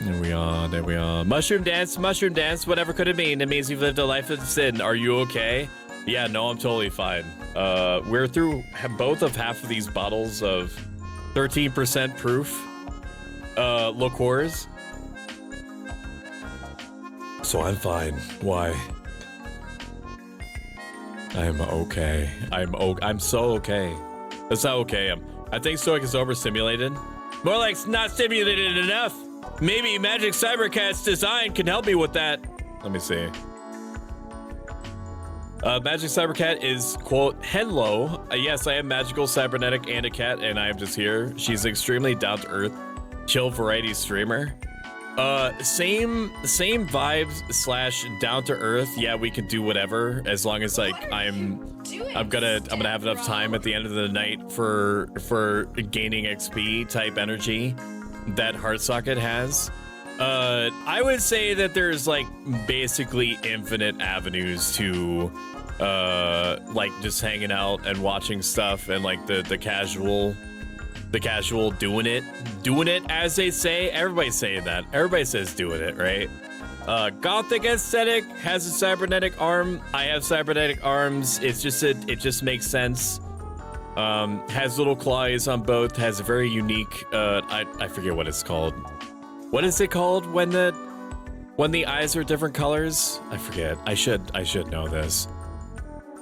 [SPEAKER 1] There we are. Mushroom dance, whatever could it mean? It means you've lived a life of sin. Are you okay? Yeah, no, I'm totally fine. We're through both of half of these bottles of 13% proof liqueurs. So I'm fine. Why? I'm okay. I'm so okay. That's how okay I am. I think Stoic is overstimulated. More like not stimulated enough. Maybe Magic Cybercat's design can help me with that. Let me see. Magic Cybercat is, quote, hello. Yes, I am magical, cybernetic, and a cat, and I am just here. She's extremely down-to-earth, chill variety streamer. Same vibes slash down to earth. Yeah, we can do whatever as long as like I'm gonna have enough time at the end of the night for gaining XP type energy that Heartsocket has. I would say that there's like basically infinite avenues to like just hanging out and watching stuff and like the casual doing it as they say. Everybody's saying that. Everybody says doing it, right? Gothic aesthetic has a cybernetic arm. I have cybernetic arms. It just makes sense. Has little claws on both. Has a very unique. I forget what it's called. What is it called when the eyes are different colors? I forget. I should know this.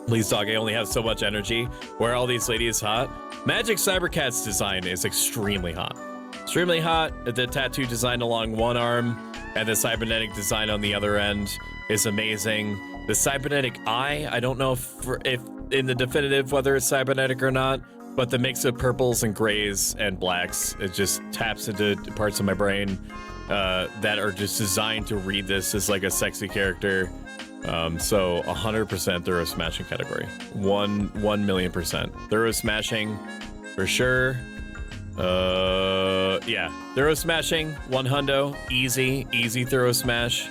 [SPEAKER 1] Please, dog. I only have so much energy. Where are all these ladies hot? Magic Cybercat's design is extremely hot. Extremely hot. The tattoo design along one arm and the cybernetic design on the other end is amazing. The cybernetic eye, I don't know if in the definitive whether it's cybernetic or not, but the mix of purples and grays and blacks, it just taps into parts of my brain that are just designed to read this as like a sexy character. So 100% thorough smashing category. 1 million%. Thorough smashing for sure. Yeah, thorough smashing, 100, easy thorough smash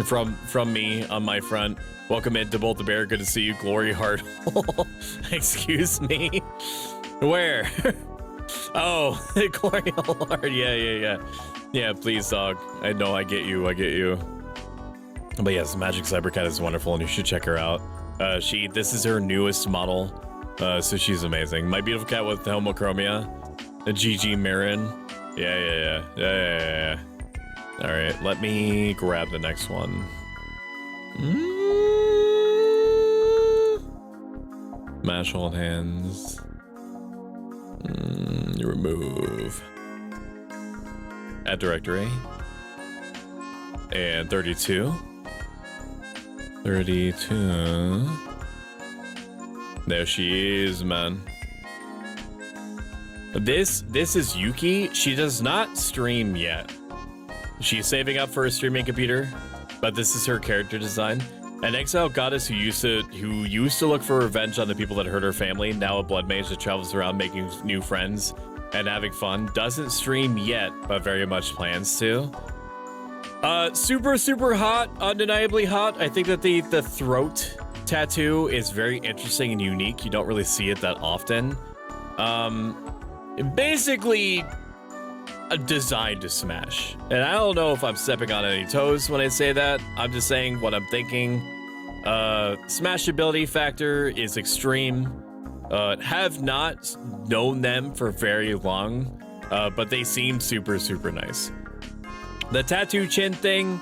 [SPEAKER 1] from me on my front. Welcome in to Bolt the Bear. Good to see you, Glory Heart. Excuse me. Where? Oh, Glory Heart. Yeah. Please, dog. I know. I get you. But yes, Magic Cybercat is wonderful, and you should check her out. This is her newest model, so she's amazing. My beautiful cat with homochromia, a GG Marin. Yeah. All right, let me grab the next one. Mash hold hands. Remove. Add directory. And 32. 32. There she is, man. This is Yuki. She does not stream yet. She's saving up for a streaming computer, but this is her character design. An exiled goddess who used to look for revenge on the people that hurt her family, now a blood mage that travels around making new friends and having fun. Doesn't stream yet, but very much plans to. Super hot, undeniably hot. I think that the throat tattoo is very interesting and unique. You don't really see it that often. Basically designed to smash. And I don't know if I'm stepping on any toes when I say that. I'm just saying what I'm thinking. Smashability factor is extreme. Have not known them for very long, but they seem super nice. The tattoo chin thing,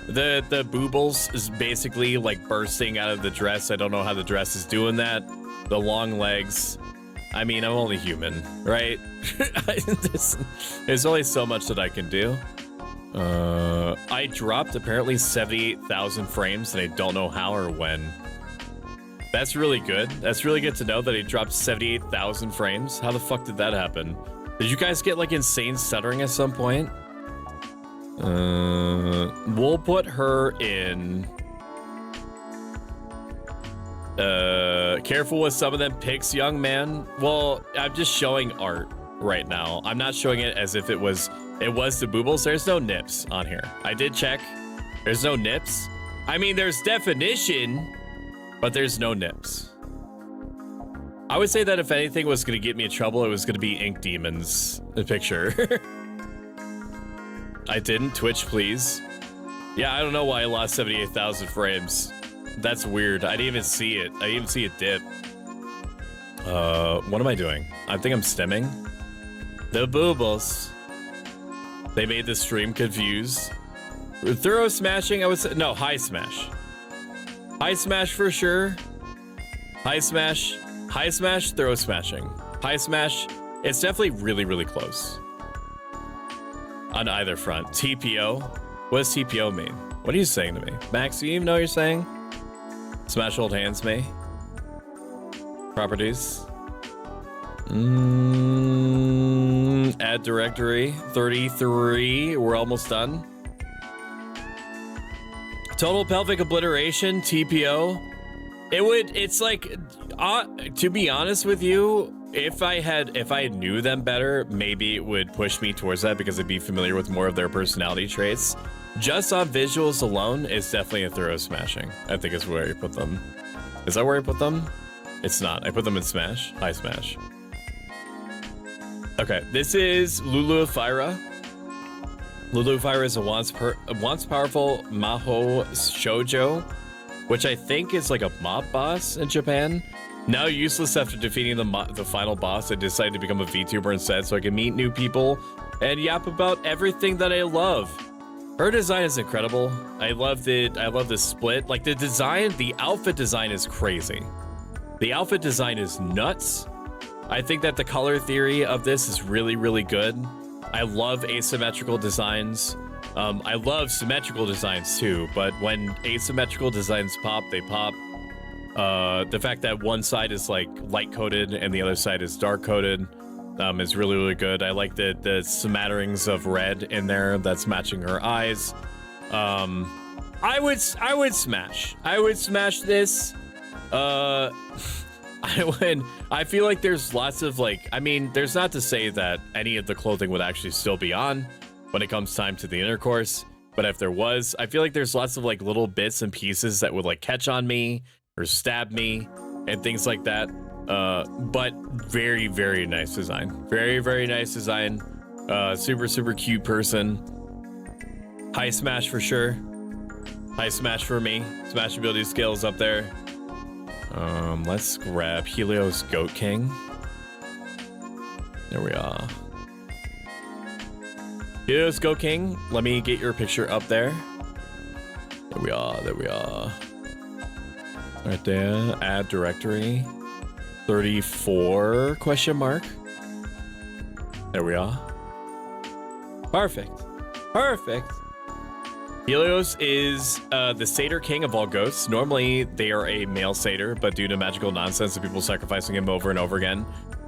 [SPEAKER 1] the boobles is basically like bursting out of the dress. I don't know how the dress is doing that. The long legs. I mean, I'm only human, right? There's only so much that I can do. I dropped apparently 78,000 frames, and I don't know how or when. That's really good. That's really good to know that I dropped 78,000 frames. How the fuck did that happen? Did you guys get like insane stuttering at some point? We'll put her in. Careful with some of them pics, young man. Well, I'm just showing art right now. I'm not showing it as if it was the boobles. There's no nips on here. I did check. There's no nips. I mean, there's definition, but there's no nips. I would say that if anything was going to get me in trouble, it was going to be Ink Demon's picture. I didn't. Twitch, please. Yeah, I don't know why I lost 78,000 frames. That's weird. I didn't even see it. I didn't even see it dip. What am I doing? I think I'm stemming. The boobles. They made the stream confused. Thorough smashing, I would say. No, high smash. High smash for sure. High smash, thorough smashing. High smash, it's definitely really close. On either front. TPO? What does TPO mean? What are you saying to me? Max, do you even know what you're saying? Smash hold hands me. Add directory. 33. We're almost done. Total pelvic obliteration, TPO. It's like, to be honest with you, if I knew them better, maybe it would push me towards that because I'd be familiar with more of their personality traits. Just on visuals alone, it's definitely a thorough smashing. I think is where I put them. Is that where I put them? It's not. I put them in Smash. High Smash. Okay, this is Lulu Fyra. Lulu Fyra is a once powerful Maho Shoujo, which I think is like a mob boss in Japan. Now useless after defeating the final boss, I decided to become a VTuber instead so I can meet new people and yap about everything that I love. Her design is incredible. I love the split. Like the design, the outfit design is crazy. The outfit design is nuts. I think that the color theory of this is really, really good. I love asymmetrical designs. I love symmetrical designs too, but when asymmetrical designs pop, they pop. The fact that one side is like light coated and the other side is dark coated is really, really good. I like the smatterings of red in there that's matching her eyes. I would smash. I would smash this. I feel like there's lots of like, I mean, there's not to say that any of the clothing would actually still be on when it comes time to the intercourse, but if there was, I feel like there's lots of like little bits and pieces that would like catch on me or stab me and things like that. But very, very nice design. Very, very nice design. Super, super cute person. High smash for sure. High smash for me. Smashability skills up there. Let's grab Helios Goat King. There we are. Helios Goat King, let me get your picture up there. There we are, there we are. Right there, add directory. 34 question mark. There we are. Perfect. Perfect. Helios is the satyr king of all ghosts. Normally, they are a male satyr, but due to magical nonsense and people sacrificing him over and over again,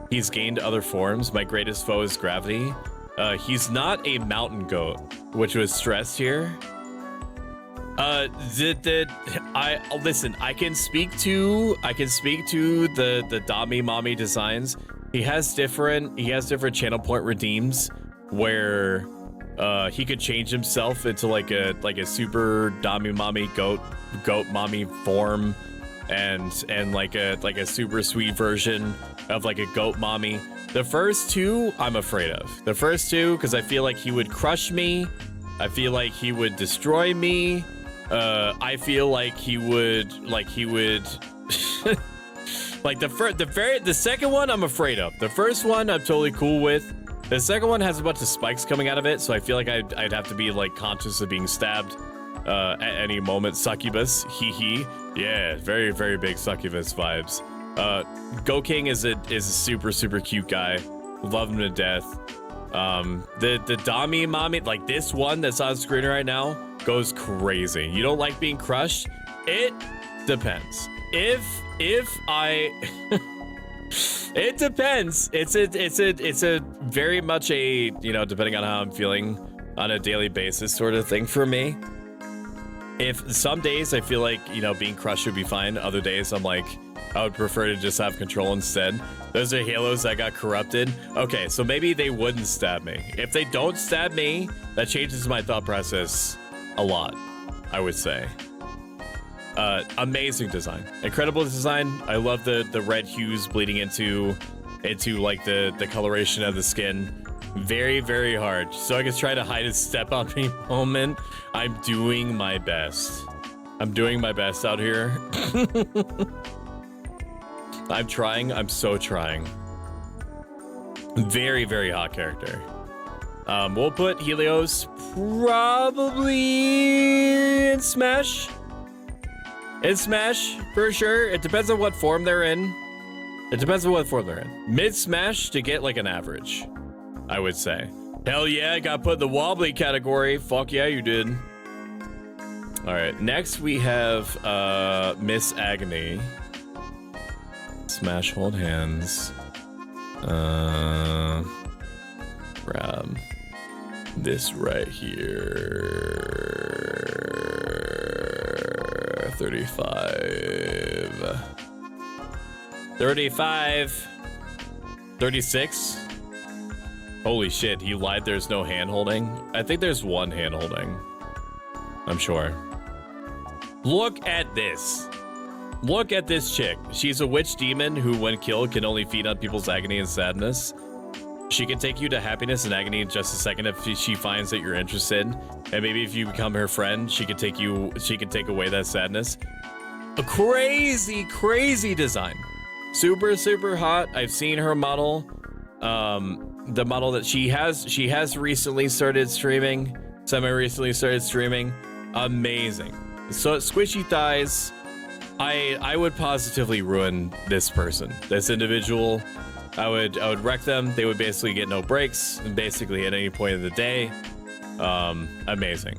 [SPEAKER 1] he's gained other forms. My greatest foe is gravity. He's not a mountain goat, which was stressed here. Listen, I can speak to the Dami Mommy designs. He has different channel point redeems where he could change himself into like a super Dami Mommy goat mommy form and like a super sweet version of like a goat mommy. The first two I'm afraid of. The first two because I feel like he would crush me. I feel like he would destroy me. I feel like he would like the second one I'm afraid of. The first one I'm totally cool with. The second one has a bunch of spikes coming out of it, so I feel like I'd have to be like conscious of being stabbed at any moment. Succubus, hee hee. Yeah, very, very big succubus vibes. Go King is a super, super cute guy. Love him to death. The Dami Mommy, like this one that's on screen right now, goes crazy. You don't like being crushed? It depends. If I it depends. It's a very much a, you know, depending on how I'm feeling on a daily basis sort of thing for me. If some days I feel like, you know, being crushed would be fine. Other days I'm like, I would prefer to just have control instead. Those are Halos that got corrupted. Okay, so maybe they wouldn't stab me. If they don't stab me, that changes my thought process a lot, I would say. Amazing design. Incredible design. I love the red hues bleeding into like the coloration of the skin. Very, very hard. So I can try to hide his step on me moment. I'm doing my best. I'm doing my best out here. I'm trying. I'm so trying. Very, very hot character. We'll put Helios probably in Smash. In Smash, for sure. It depends on what form they're in. It depends on what form they're in. Mid-Smash to get like an average, I would say. Hell yeah, I got put in the wobbly category. Fuck yeah, you did. All right, next we have Miss Agony. Smash, hold hands. grab this right here. 35. 35. 36. Holy shit, he lied. There's no hand holding. I think there's one hand holding. I'm sure. Look at this. Look at this chick. She's a witch demon who, when killed, can only feed on people's agony and sadness. She can take you to happiness and agony in just a second if she finds that you're interested. And maybe if you become her friend, she can take away that sadness. A crazy, crazy design. Super, super hot. I've seen her model. The model that she has recently started streaming. Semi-recently started streaming. Amazing. So squishy thighs. I would positively ruin this person, this individual. I would wreck them. They would basically get no breaks, and basically at any point of the day. Amazing,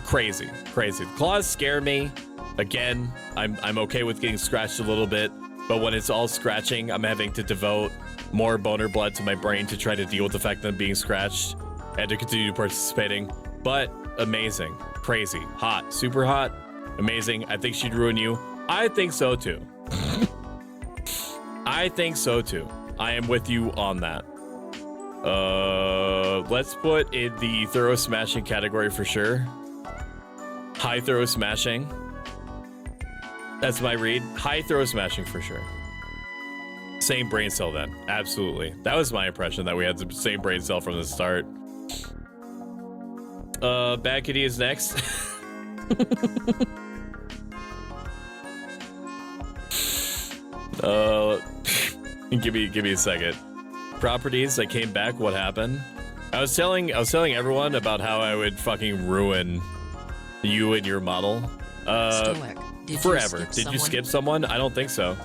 [SPEAKER 1] crazy. The claws scare me. Again, I'm okay with getting scratched a little bit, but when it's all scratching, I'm having to devote more boner blood to my brain to try to deal with the fact that I'm being scratched and to continue participating. But amazing, crazy, hot, super hot, amazing. I think she'd ruin you. I think so too. I think so too. I am with you on that. Let's put in the thorough smashing category for sure. High thorough smashing. That's my read. High thorough smashing for sure. Same brain cell then. Absolutely. That was my impression, that we had the same brain cell from the start. Bad Kitty is next. Give me a second. Properties, I came back. What happened? I was telling everyone about how I would fucking ruin you and your model.
[SPEAKER 6] Stoic,
[SPEAKER 1] Forever. Did you skip someone? I don't think so.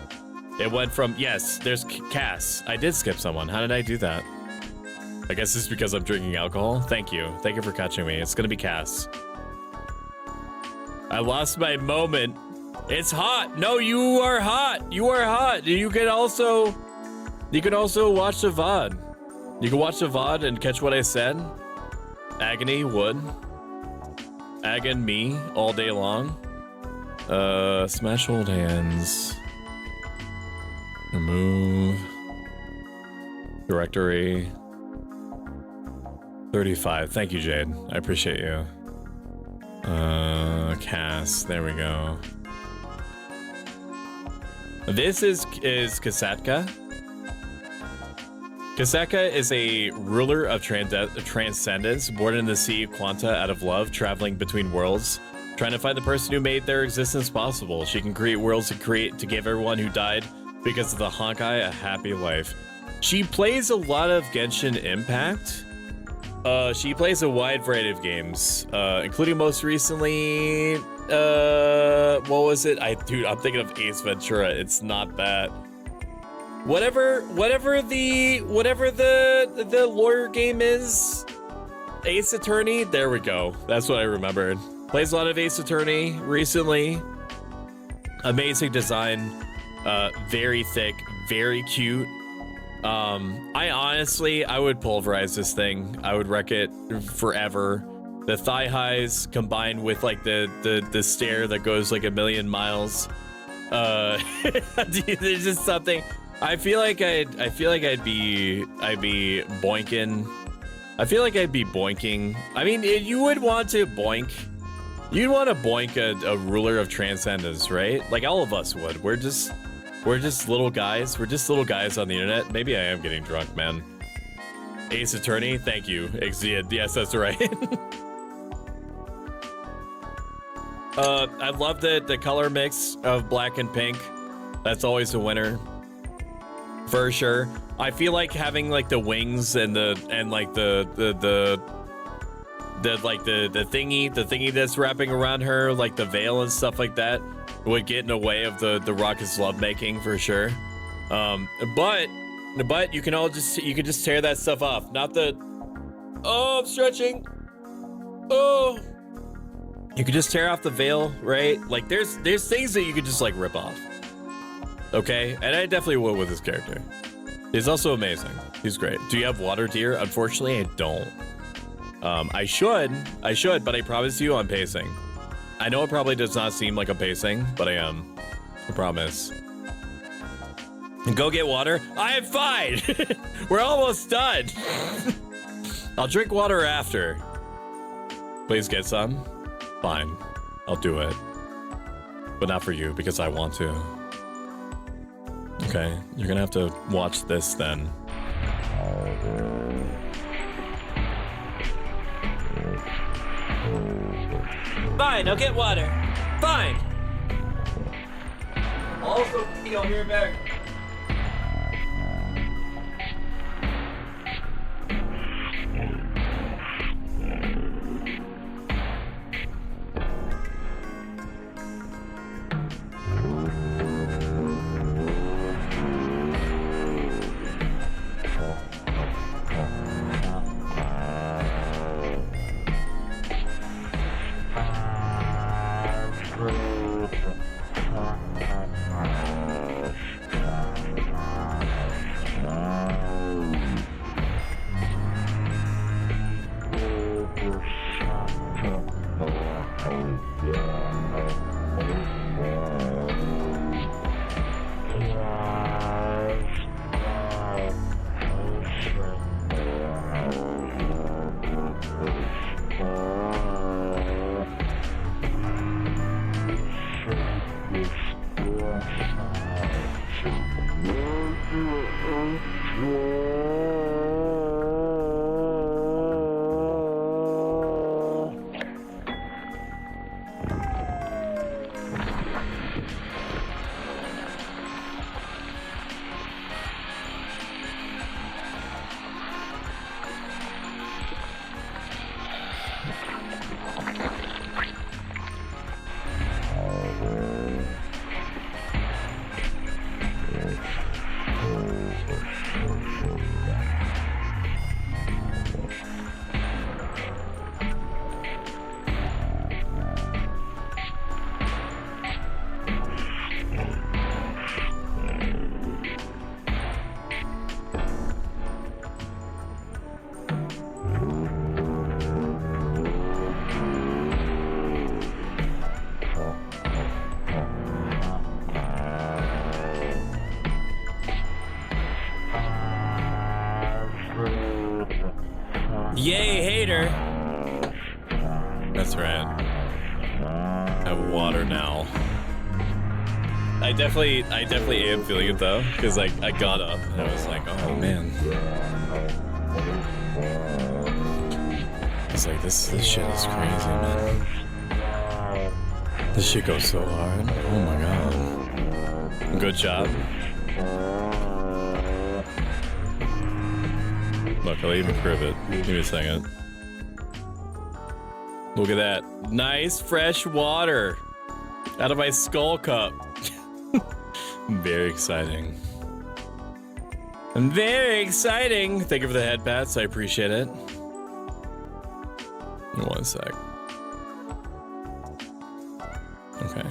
[SPEAKER 1] It went from, yes, there's Cass. I did skip someone. How did I do that? I guess it's because I'm drinking alcohol. Thank you. Thank you for catching me. It's gonna be Cass. I lost my moment. It's hot. No, you are hot. You are hot. You can also watch the VOD. You can watch the VOD and catch what I said. Agony would. Agon me all day long. Smash hold hands. Remove. Directory. 35. Thank you, Jade. I appreciate you. Cass. There we go. This is Kasatka. Kasatka is a ruler of transcendence, born in the sea of Quanta out of love, traveling between worlds, trying to find the person who made their existence possible. She can create worlds to give everyone who died because of the Honkai a happy life. She plays a lot of Genshin Impact. She plays a wide variety of games, including most recently, what was it? Dude, I'm thinking of Ace Ventura. It's not that. Whatever the lawyer game is, Ace Attorney. There we go. That's what I remembered. Plays a lot of Ace Attorney recently. Amazing design, very thick, very cute. I would pulverize this thing. I would wreck it forever. The thigh highs combined with like the stare that goes like a million miles. There's just something. I feel like I'd be boinking. I feel like I'd be boinking. I mean, you would want to boink. You'd want to boink a ruler of transcendence, right? Like all of us would. We're just little guys. We're just little guys on the internet. Maybe I am getting drunk, man. Ace Attorney, thank you. Exeid, yes, that's right. I love the color mix of black and pink. That's always a winner, for sure. I feel like having like the wings and the thingy that's wrapping around her, like the veil and stuff like that, would get in the way of the Rocket's lovemaking for sure. But you can just tear that stuff off. Not the, oh, I'm stretching. Oh, you could just tear off the veil, right? Like there's things that you could just like rip off. Okay, and I definitely will with this character. He's also amazing. He's great. Do you have water, deer? Unfortunately, I don't. I should, but I promise you I'm pacing. I know it probably does not seem like I'm pacing, but I am. I promise. Go get water? I am fine! We're almost done! I'll drink water after. Please get some? Fine. I'll do it. But not for you, because I want to. Okay, you're gonna have to watch this then. Fine, I'll get water. Fine! Also, I'll be right back. Yay, hater! That's right. I have water now. I definitely am feeling it though, because I got up and I was like, oh man. It's like this shit is crazy, man. This shit goes so hard. Oh my god. Good job. Look, I'll even crib it. Give me a second. Look at that. Nice fresh water out of my skull cup. Very exciting. Very exciting. Thank you for the head pats. I appreciate it. One sec. Okay.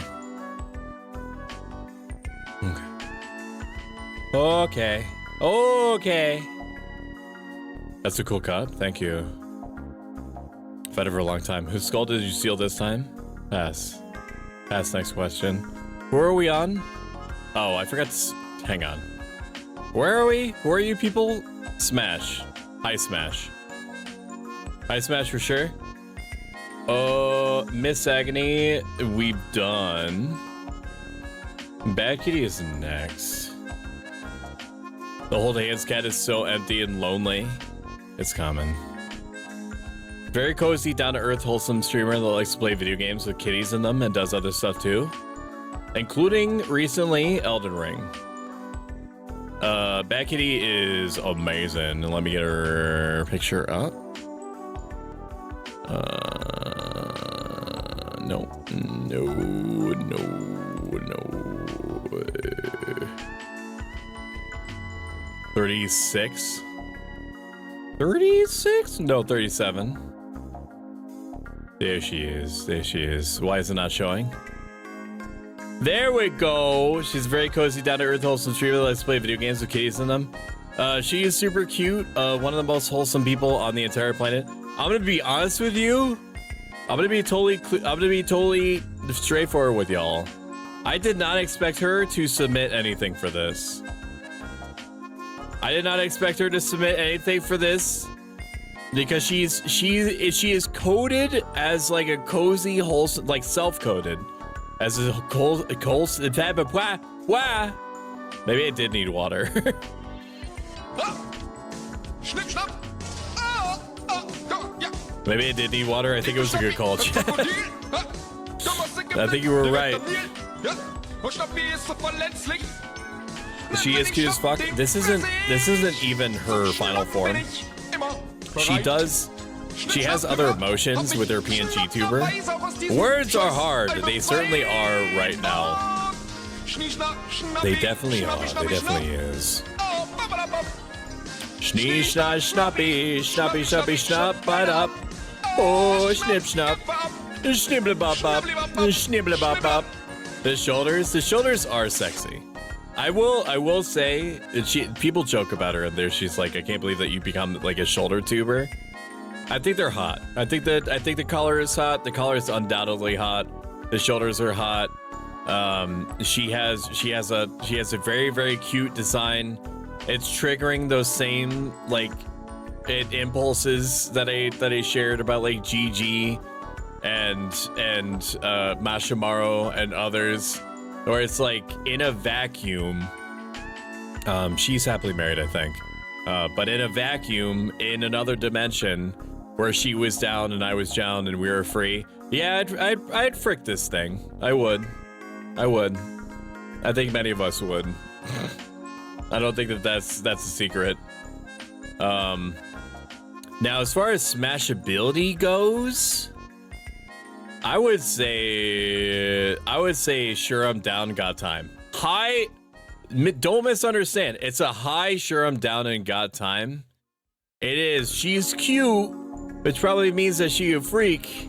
[SPEAKER 1] Okay. Okay. That's a cool cup. Thank you. I've had it for a long time. Whose skull did you steal this time? Pass. Pass, next question. Who are we on? Oh, I forgot to... Hang on. Where are we? Who are you people? Smash. High Smash. High Smash for sure. Miss Agony, we've done. Bad Kitty is next. The Hold Hands cat is so empty and lonely. It's common. Very cozy, down-to-earth, wholesome streamer that likes to play video games with kitties in them and does other stuff too. Including, recently, Elden Ring. Bad Kitty is amazing. Let me get her picture up. No. 36? 36? No, 37. There she is. There she is. Why is it not showing? There we go. She's very cozy, down to earth, wholesome streamer that likes to play video games with kitties in them. She is super cute. One of the most wholesome people on the entire planet. I'm gonna be honest with you. I'm gonna be totally straightforward with y'all. I did not expect her to submit anything for this. I did not expect her to submit anything for this because she is coded as like a cozy, wholesome, like self-coded as a wholesome. Maybe I did need water. Maybe I did need water. I think it was a good call. I think you were right. She is cute as fuck. This isn't even her final form. She has other emotions with her PNG tuber. Words are hard. They certainly are right now. They definitely are. They definitely is. Schnee, schna, schnappy, schnappy, schnappy, schnapp, bite up. Oh, snip, snap. Snibble bop bop. Snibble bop bop. The shoulders are sexy. I will say that people joke about her and there she's like, I can't believe that you become like a shoulder tuber. I think they're hot. I think the collar is hot. The collar is undoubtedly hot. The shoulders are hot. She has a very, very cute design. It's triggering those same like impulses that I shared about like GG and Mashimaru and others, where it's like in a vacuum. She's happily married, I think. But in a vacuum, in another dimension, where she was down and I was down and we were free. Yeah, I'd frick this thing. I would. I think many of us would. I don't think that's a secret. Now, as far as smashability goes, I would say sure I'm down, got time. High, don't misunderstand. It's a high sure I'm down and got time. It is. She's cute, which probably means that she a freak.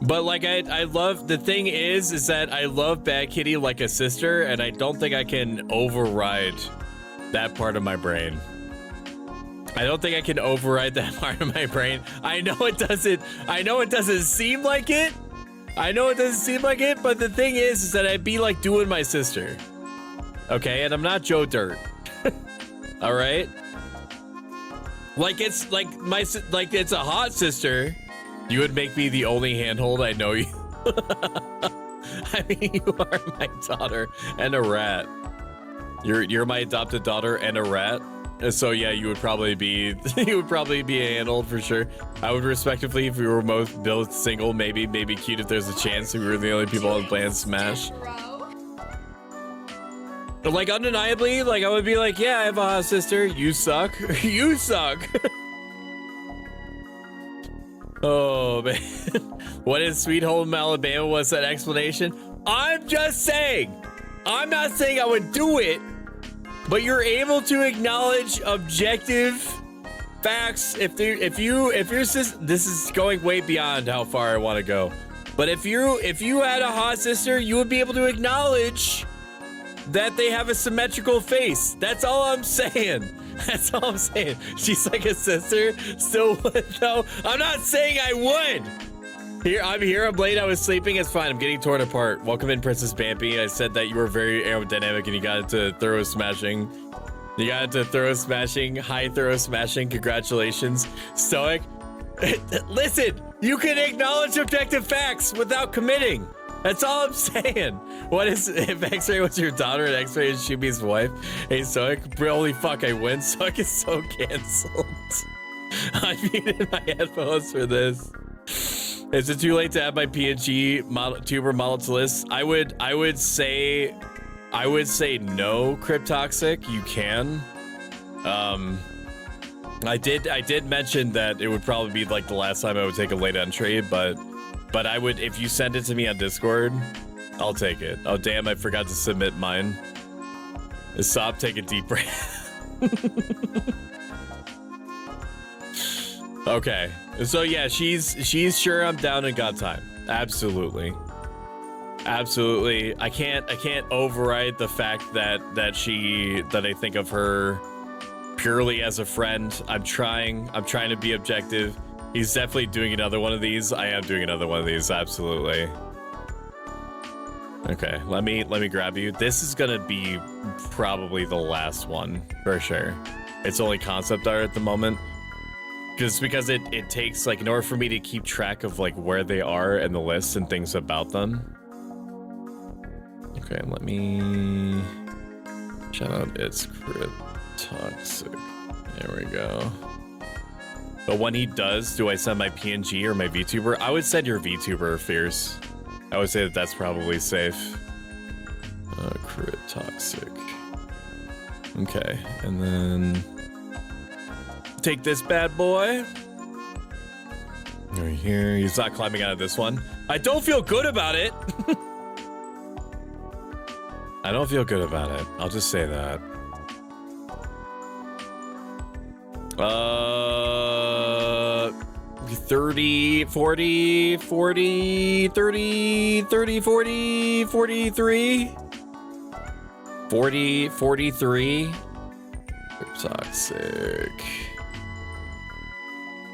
[SPEAKER 1] But like I love, the thing is that I love Bad Kitty like a sister, and I don't think I can override that part of my brain. I don't think I can override that part of my brain. I know it doesn't seem like it. But the thing is that I'd be like doing my sister. Okay, and I'm not Joe Dirt. All right? Like it's a hot sister. You would make me the only handhold. I know you. I mean, you are my daughter and a rat. You're my adopted daughter and a rat. So yeah, you would probably be a handhold for sure. I would respectively, if we were both single, maybe cute if there's a chance we were the only people on playing Smash. But like undeniably, like I would be like, yeah, I have a hot sister. You suck. You suck. Oh man. What is Sweet Home Alabama? What's that explanation? I'm just saying. I'm not saying I would do it, but you're able to acknowledge objective facts. If your sister, this is going way beyond how far I want to go. But if you had a hot sister, you would be able to acknowledge that they have a symmetrical face. That's all I'm saying. That's all I'm saying. She's like a sister. Still would though. I'm not saying I would. I'm late. I was sleeping. It's fine. I'm getting torn apart. Welcome in, Princess Bambi. I said that you were very aerodynamic and you got into thorough smashing. High thorough smashing. Congratulations. Stoic. Listen, you can acknowledge objective facts without committing. That's all I'm saying. What is, if X-Ray was your daughter and X-Ray is Shubi's wife? Hey, Stoic, holy fuck, I win. Stoic is so canceled. I muted my headphones for this. Is it too late to add my PNG tuber model to list? I would say no, Cryptoxic. You can. I did mention that it would probably be like the last time I would take a late entry, but I would, if you send it to me on Discord, I'll take it. Oh damn, I forgot to submit mine. Stop, take a deep breath. Okay, so yeah, she's sure I'm down and got time. Absolutely. Absolutely. I can't override the fact that I think of her purely as a friend. I'm trying to be objective. He's definitely doing another one of these. I am doing another one of these, absolutely. Okay, let me grab you. This is gonna be probably the last one for sure. It's only concept art at the moment. Just because it takes, like, in order for me to keep track of like where they are and the list and things about them. Okay, let me shout out It's Crit Toxic. There we go. But when he does, do I send my PNG or my VTuber? I would send your VTuber, Fierce. I would say that that's probably safe. Crit Toxic. Okay, and then take this bad boy. Right here. He's not climbing out of this one. I don't feel good about it. I don't feel good about it. I'll just say that. 30, 40, 40, 30, 30, 40, 43. 40, 43. Toxic.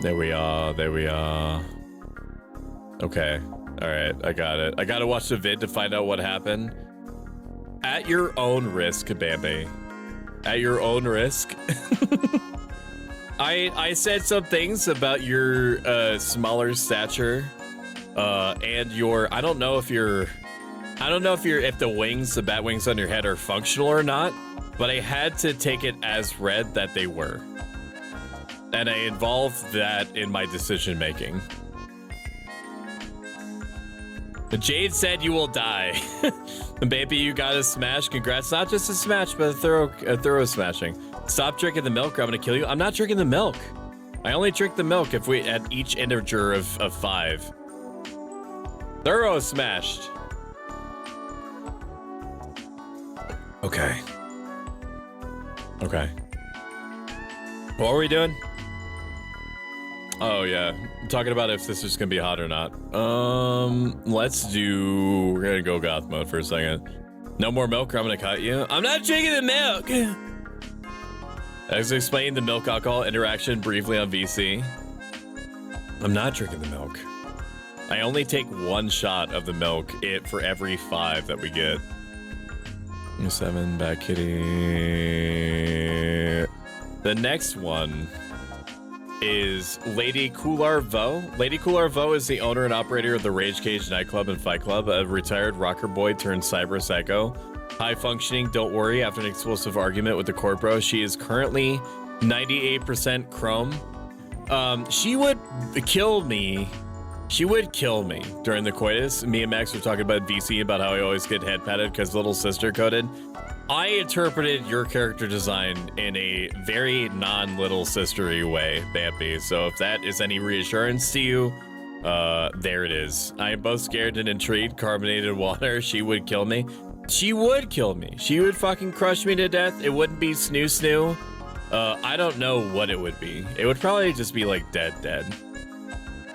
[SPEAKER 1] There we are. There we are. Okay. All right. I got it. I got to watch the vid to find out what happened. At your own risk, Bambi. At your own risk. I said some things about your smaller stature and your I don't know if the wings, the bat wings on your head are functional or not, but I had to take it as read that they were. And I involved that in my decision making. Jade said you will die. Baby, you got a smash. Congrats. Not just a smash, but a thorough smashing. Stop drinking the milk or I'm gonna kill you. I'm not drinking the milk. I only drink the milk if we at each integer of 5. Thorough smashed. Okay. Okay. What are we doing? Oh yeah, I'm talking about if this is gonna be hot or not. We're gonna go goth mode for a second. No more milk or I'm gonna cut you. I'm not drinking the milk. As explained the milk alcohol interaction briefly on VC. I'm not drinking the milk. I only take 1 shot of the milk for every 5 that we get. 7, Bat Kitty. The next one is Lady Coular Vo. Lady Coular Vo is the owner and operator of the Rage Cage nightclub and fight club, a retired rocker boy turned cyber psycho. High functioning, don't worry, after an explosive argument with the corpro, she is currently 98% chrome. She would kill me. She would kill me during the coitus. Me and Max were talking about VC, about how I always get head patted because little sister coded. I interpreted your character design in a very non-little sistery way, Bambi. So if that is any reassurance to you, there it is. I am both scared and intrigued. Carbonated water, she would kill me. She would kill me. She would fucking crush me to death. It wouldn't be snoo. I don't know what it would be. It would probably just be like dead.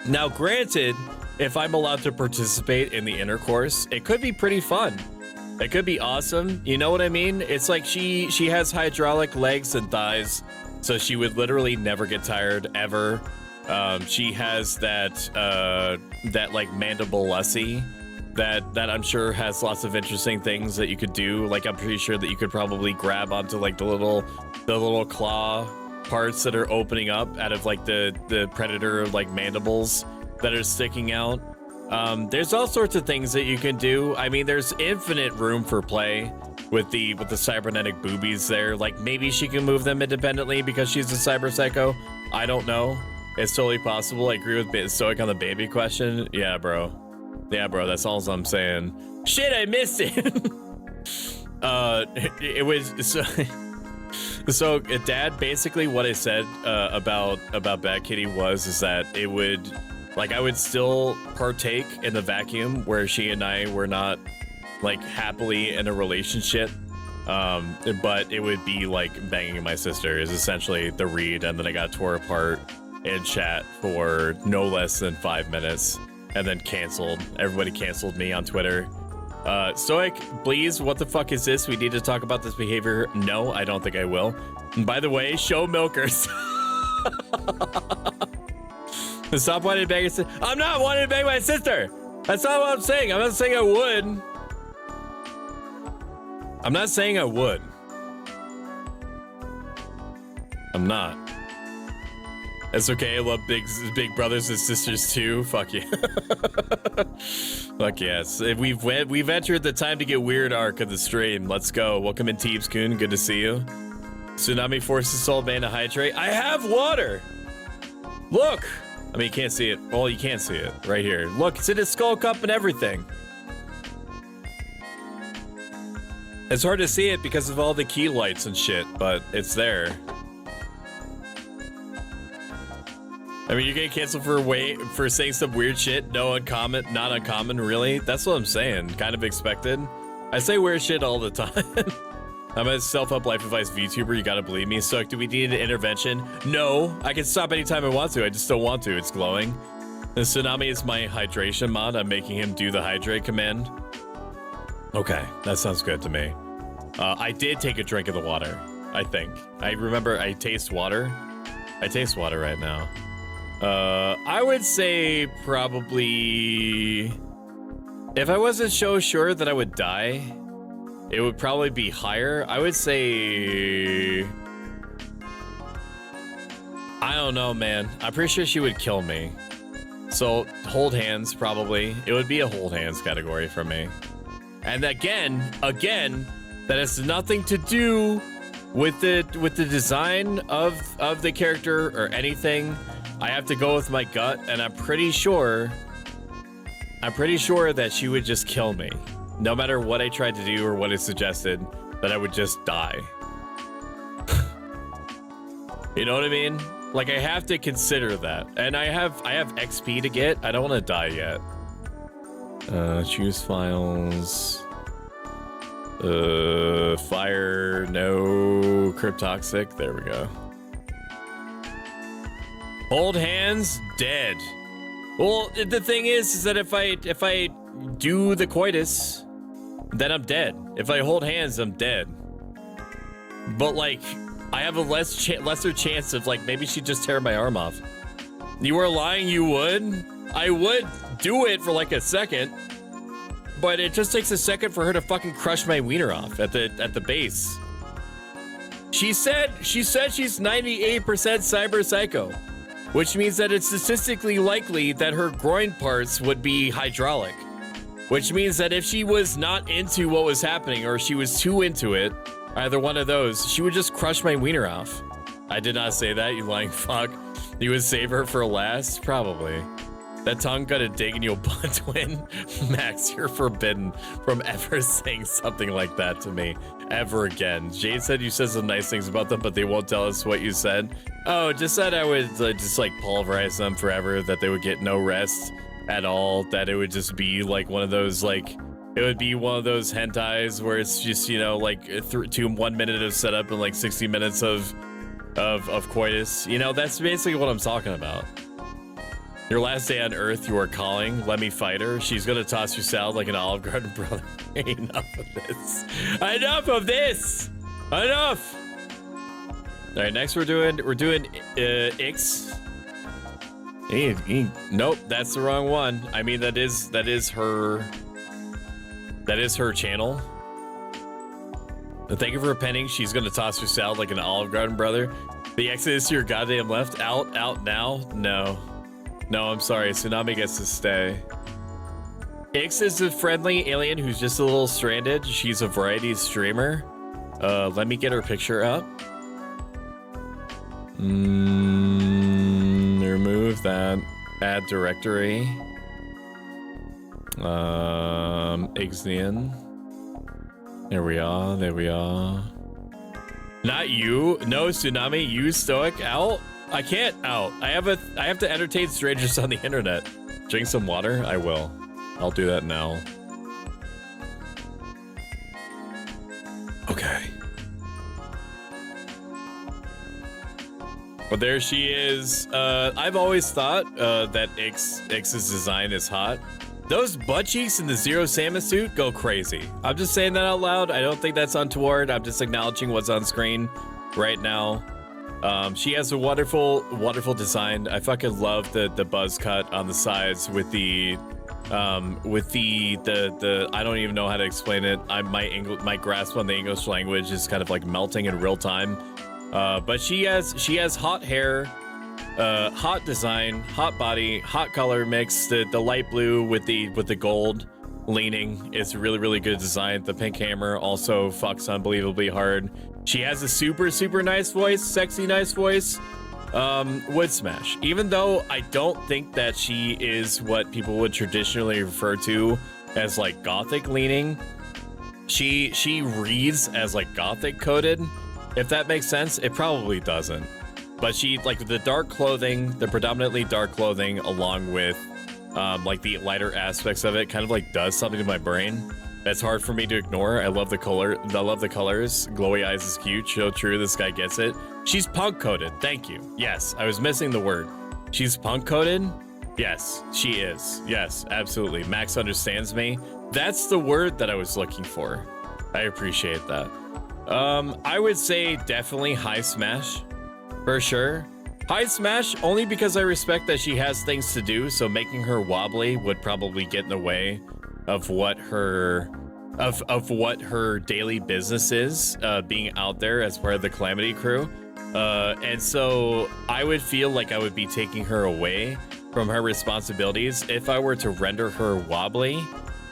[SPEAKER 1] Now, granted, if I'm allowed to participate in the intercourse, it could be pretty fun. It could be awesome. You know what I mean? It's like she has hydraulic legs and thighs, so she would literally never get tired ever. She has that like mandible lussie that I'm sure has lots of interesting things that you could do. Like I'm pretty sure that you could probably grab onto like the little claw parts that are opening up out of like the predator like mandibles that are sticking out. There's all sorts of things that you can do. I mean, there's infinite room for play with the cybernetic boobies there. Like maybe she can move them independently because she's a cyber psycho. I don't know. It's totally possible. I agree with Stoic on the baby question. Yeah, bro. That's all I'm saying. Shit, I missed it. It was so Dad, basically what I said about Bat Kitty is that it would, like, I would still partake in the vacuum where she and I were not like happily in a relationship, but it would be like banging my sister is essentially the read, and then I got tore apart in chat for no less than 5 minutes and then canceled. Everybody canceled me on Twitter Stoic, please, what the fuck is this? We need to talk about this behavior. No, I don't think I will. And by the way, show milkers. Stop wanting to bang your sister. I'm not wanting to bang my sister. That's not what I'm saying. I'm not saying I would. I'm not saying I would. I'm not. It's okay. I love big brothers and sisters too. Fuck yeah. Fuck yes. We've entered the time to get weird arc of the stream. Let's go. Welcome in, Teebs Kun. Good to see you. Tsunami forces Soul Man to hydrate. I have water. Look. I mean, you can't see it. Well, you can't see it right here. Look, it's in his skull cup and everything. It's hard to see it because of all the key lights and shit, but it's there. I mean, you're getting canceled for saying some weird shit. No uncommon, not uncommon, really. That's what I'm saying. Kind of expected. I say weird shit all the time. I'm a self-help life advice VTuber. You gotta believe me. So, do we need an intervention? No, I can stop anytime I want to. I just don't want to. It's glowing. The Tsunami is my hydration mod. I'm making him do the hydrate command. Okay, that sounds good to me. I did take a drink of the water, I think. I remember I taste water. I taste water right now. I would say probably... If I wasn't so sure that I would die, it would probably be higher. I would say... I don't know, man. I'm pretty sure she would kill me. So, hold hands, probably. It would be a hold hands category for me. And again, that has nothing to do with the design of the character or anything. I have to go with my gut, and I'm pretty sure that she would just kill me. No matter what I tried to do or what I suggested, that I would just die. You know what I mean? Like, I have to consider that. And I have XP to get. I don't want to die yet. Choose files. Fire, no. Cryptoxic. There we go. Hold hands, dead. Well, the thing is that if I do the coitus, then I'm dead. If I hold hands, I'm dead. But like, I have a lesser chance of like, maybe she'd just tear my arm off. You were lying, you would? I would do it for like a second, but it just takes a second for her to fucking crush my wiener off at the base. She said she's 98% cyber psycho, which means that it's statistically likely that her groin parts would be hydraulic, which means that if she was not into what was happening or she was too into it, either one of those, she would just crush my wiener off. I did not say that, you lying fuck. You would save her for last? Probably. That tongue got a dig in your butt twin. Max, you're forbidden from ever saying something like that to me ever again. Jade said you said some nice things about them, but they won't tell us what you said. Oh, just that I would just like pulverize them forever, that they would get no rest at all, that it would just be like one of those like, it would be one of those hentais where it's just, you know, like 1 minute of setup and like 60 minutes of coitus. You know, that's basically what I'm talking about. Your last day on Earth, you are calling. Let me fight her. She's gonna toss your salad like an Olive Garden brother. Enough of this. Enough of this. Enough. All right, next we're doing Ix. Nope, that's the wrong one. I mean, that is her channel. Thank you for repenting. She's gonna toss your salad like an Olive Garden brother. The exit is to your goddamn left. Out now. No, I'm sorry. Tsunami gets to stay. Ix is a friendly alien who's just a little stranded. She's a variety streamer. Let me get her picture up. Remove that. Add directory. Ixian. There we are. Not you. No, Tsunami. You, Stoic. Out. I can't out. I have to entertain strangers on the internet. Drink some water? I will. I'll do that now. Okay. Well, there she is. I've always thought that Ix's design is hot. Those butt cheeks in the Zero Samus suit go crazy. I'm just saying that out loud. I don't think that's untoward. I'm just acknowledging what's on screen right now. She has a wonderful, wonderful design. I fucking love the buzz cut on the sides with the I don't even know how to explain it. My grasp on the English language is kind of like melting in real time. But she has hot hair, hot design, hot body, hot color mix. The light blue with the gold leaning is really, really good design. The pink hammer also fucks unbelievably hard. She has a super, super nice voice, sexy nice voice. Would smash. Even though I don't think that she is what people would traditionally refer to as like gothic leaning. She reads as like gothic coded, if that makes sense. It probably doesn't. But she, like, the dark clothing, the predominantly dark clothing, along with like the lighter aspects of it, kind of like does something to my brain that's hard for me to ignore. I love the color. I love the colors. Glowy eyes is cute. So true. This guy gets it. She's punk coded. Thank you. Yes, I was missing the word. She's punk coded. Yes, she is. Yes, absolutely. Max understands me. That's the word that I was looking for. I appreciate that. I would say definitely high smash, for sure. High smash only because I respect that she has things to do. So making her wobbly would probably get in the way of what her what her daily business is, being out there as part of the Calamity crew. And so I would feel like I would be taking her away from her responsibilities if I were to render her wobbly.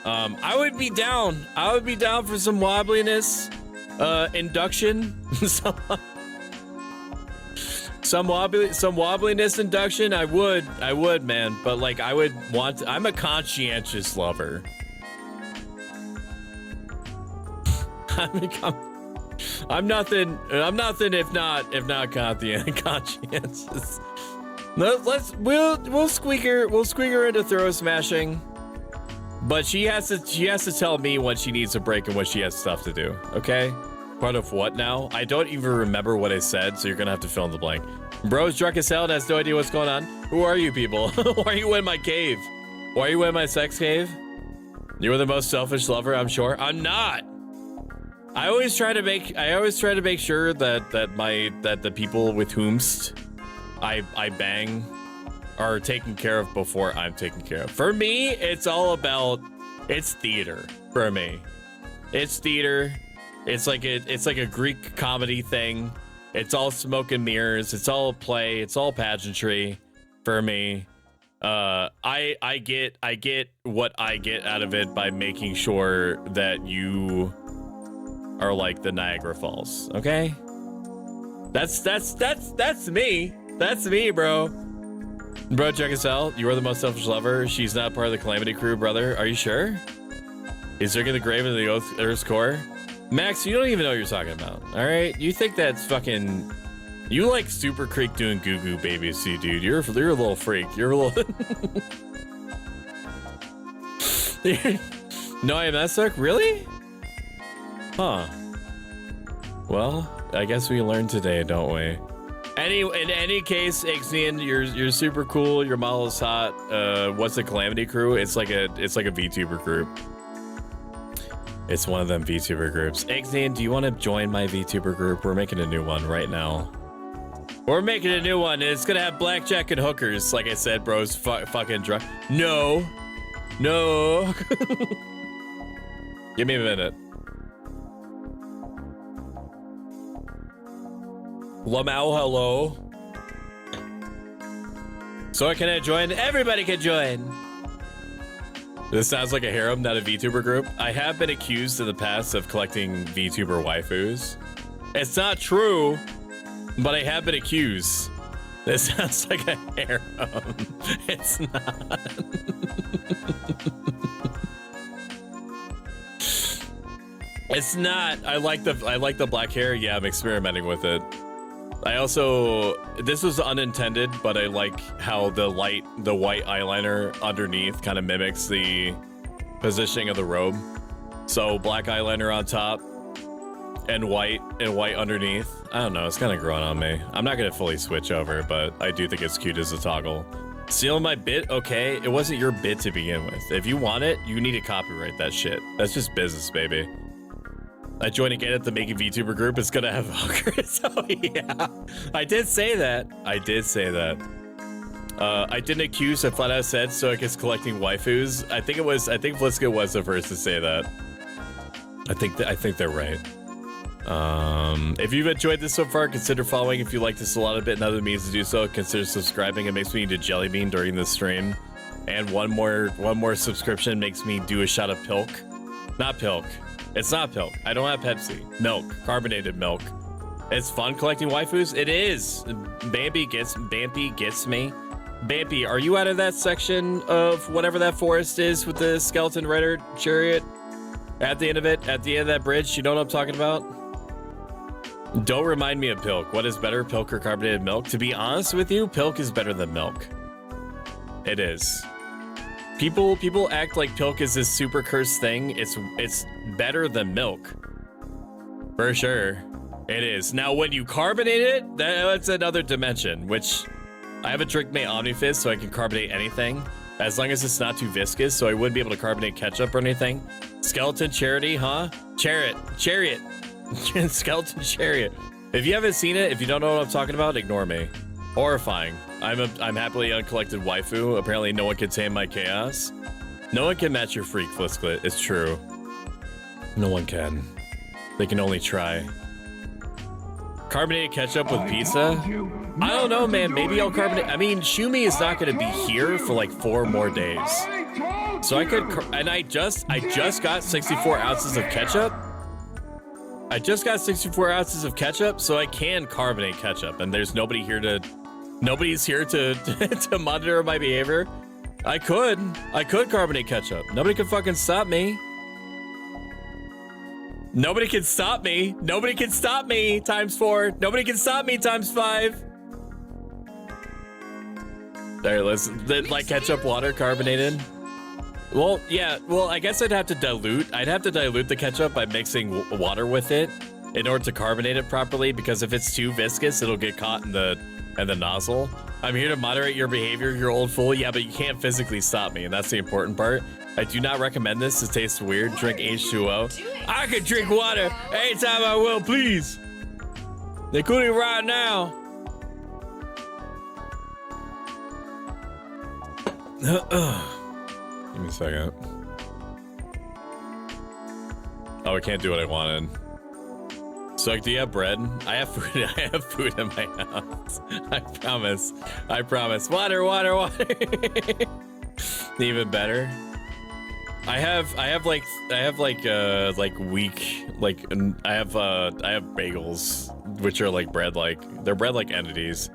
[SPEAKER 1] I would be down. I would be down for some wobbliness, induction, some wobbliness induction. I would, man. But like, I would want to, I'm a conscientious lover. I'm nothing if not conscientious. We'll squeak her into throw smashing. But she has to tell me when she needs a break and when she has stuff to do, okay? Part of what now? I don't even remember what I said, so you're gonna have to fill in the blank. Bro's drunk as hell and has no idea what's going on. Who are you people? Why are you in my cave? Why are you in my sex cave? You are the most selfish lover, I'm sure. I'm not. I always try to make sure that the people with whomst I bang are taken care of before I'm taken care of. For me, it's all about, it's theater. For me, it's theater. It's like a Greek comedy thing. It's all smoke and mirrors. It's all play. It's all pageantry. For me, I get what I get out of it by making sure that you are like the Niagara Falls. Okay, that's me. That's me, bro. Bro, check us out. You are the most selfish lover. She's not part of the Calamity crew, brother. Are you sure? Is there the grave in the Earth's core? Max, you don't even know what you're talking about. All right, you think that's fucking. You like Super Creek doing goo goo babies, too, dude. You're a little freak. You're a little. No IMS suck? Really? Huh. Well, I guess we learned today, don't we? In any case, Ixian, you're super cool. Your model is hot. What's the Calamity crew? It's like a VTuber group. It's one of them VTuber groups. Ixian, do you want to join my VTuber group? We're making a new one right now. We're making a new one, and it's gonna have blackjack and hookers. Like I said, bro's fucking drunk. No. Give me a minute. Lamau, hello. So can I join? Everybody can join. This sounds like a harem, not a VTuber group. I have been accused in the past of collecting VTuber waifus. It's not true, but I have been accused. This sounds like a harem. It's not. It's not. I like the black hair. Yeah, I'm experimenting with it. I also, this was unintended, but I like how the white eyeliner underneath kind of mimics the positioning of the robe. So black eyeliner on top and white underneath. I don't know, it's kind of growing on me. I'm not gonna fully switch over, but I do think it's cute as a toggle. Stealing my bit? Okay, it wasn't your bit to begin with. If you want it, you need to copyright that shit. That's just business, baby. I joined again at the Making VTuber group. It's gonna have hookers. Oh yeah, I did say that. I did say that. I didn't accuse. I flat out said Stoic is collecting waifus. I think Blitzka was the first to say that. I think they're right. If you've enjoyed this so far, consider following. If you like this a lot of bit and other means to do so, consider subscribing. It makes me need a jelly bean during this stream. And one more subscription makes me do a shot of Pilk. Not Pilk. It's not Pilk. I don't have Pepsi. Milk. Carbonated milk. It's fun collecting waifus. It is. Bambi gets me. Bambi, are you out of that section of whatever that forest is with the skeleton rider chariot? At the end of it, at the end of that bridge, you know what I'm talking about? Don't remind me of Pilk. What is better, Pilk or carbonated milk? To be honest with you, Pilk is better than milk. It is. People act like Pilk is this super cursed thing. It's better than milk. For sure. It is. Now, when you carbonate it, that's another dimension, which I haven't drank my Omnifist, so I can carbonate anything. As long as it's not too viscous, so I wouldn't be able to carbonate ketchup or anything. Skeleton charity, huh? Chariot. Skeleton chariot. If you haven't seen it, if you don't know what I'm talking about, ignore me. Horrifying. I'm happily uncollected waifu. Apparently no one can tame my chaos. No one can match your freak, Flisklet. It's true. No one can. They can only try. Carbonated ketchup with pizza? I don't know, man. Maybe I'll carbonate. I mean, Shumi is not going to be here for like 4 more days. So I could, and I just got 64 ounces of ketchup. I just got 64 ounces of ketchup, so I can carbonate ketchup. And there's nobody's here to monitor my behavior. I could carbonate ketchup. Nobody can fucking stop me. Nobody can stop me. Nobody can stop me times 4. Nobody can stop me times 5. There, let's like ketchup water carbonated. Well, yeah. Well, I guess I'd have to dilute the ketchup by mixing water with it in order to carbonate it properly. Because if it's too viscous, it'll get caught in the nozzle. I'm here to moderate your behavior, you old fool. Yeah, but you can't physically stop me, and that's the important part. I do not recommend this. It tastes weird. Drink H2O. I could drink water anytime I will, please. Including right now. Give me a second. Oh, I can't do what I wanted. So, do you have bread? I have food. I have food in my house. I promise. I promise. Water. Even better. I have bagels, which are like bread-like. They're bread-like entities.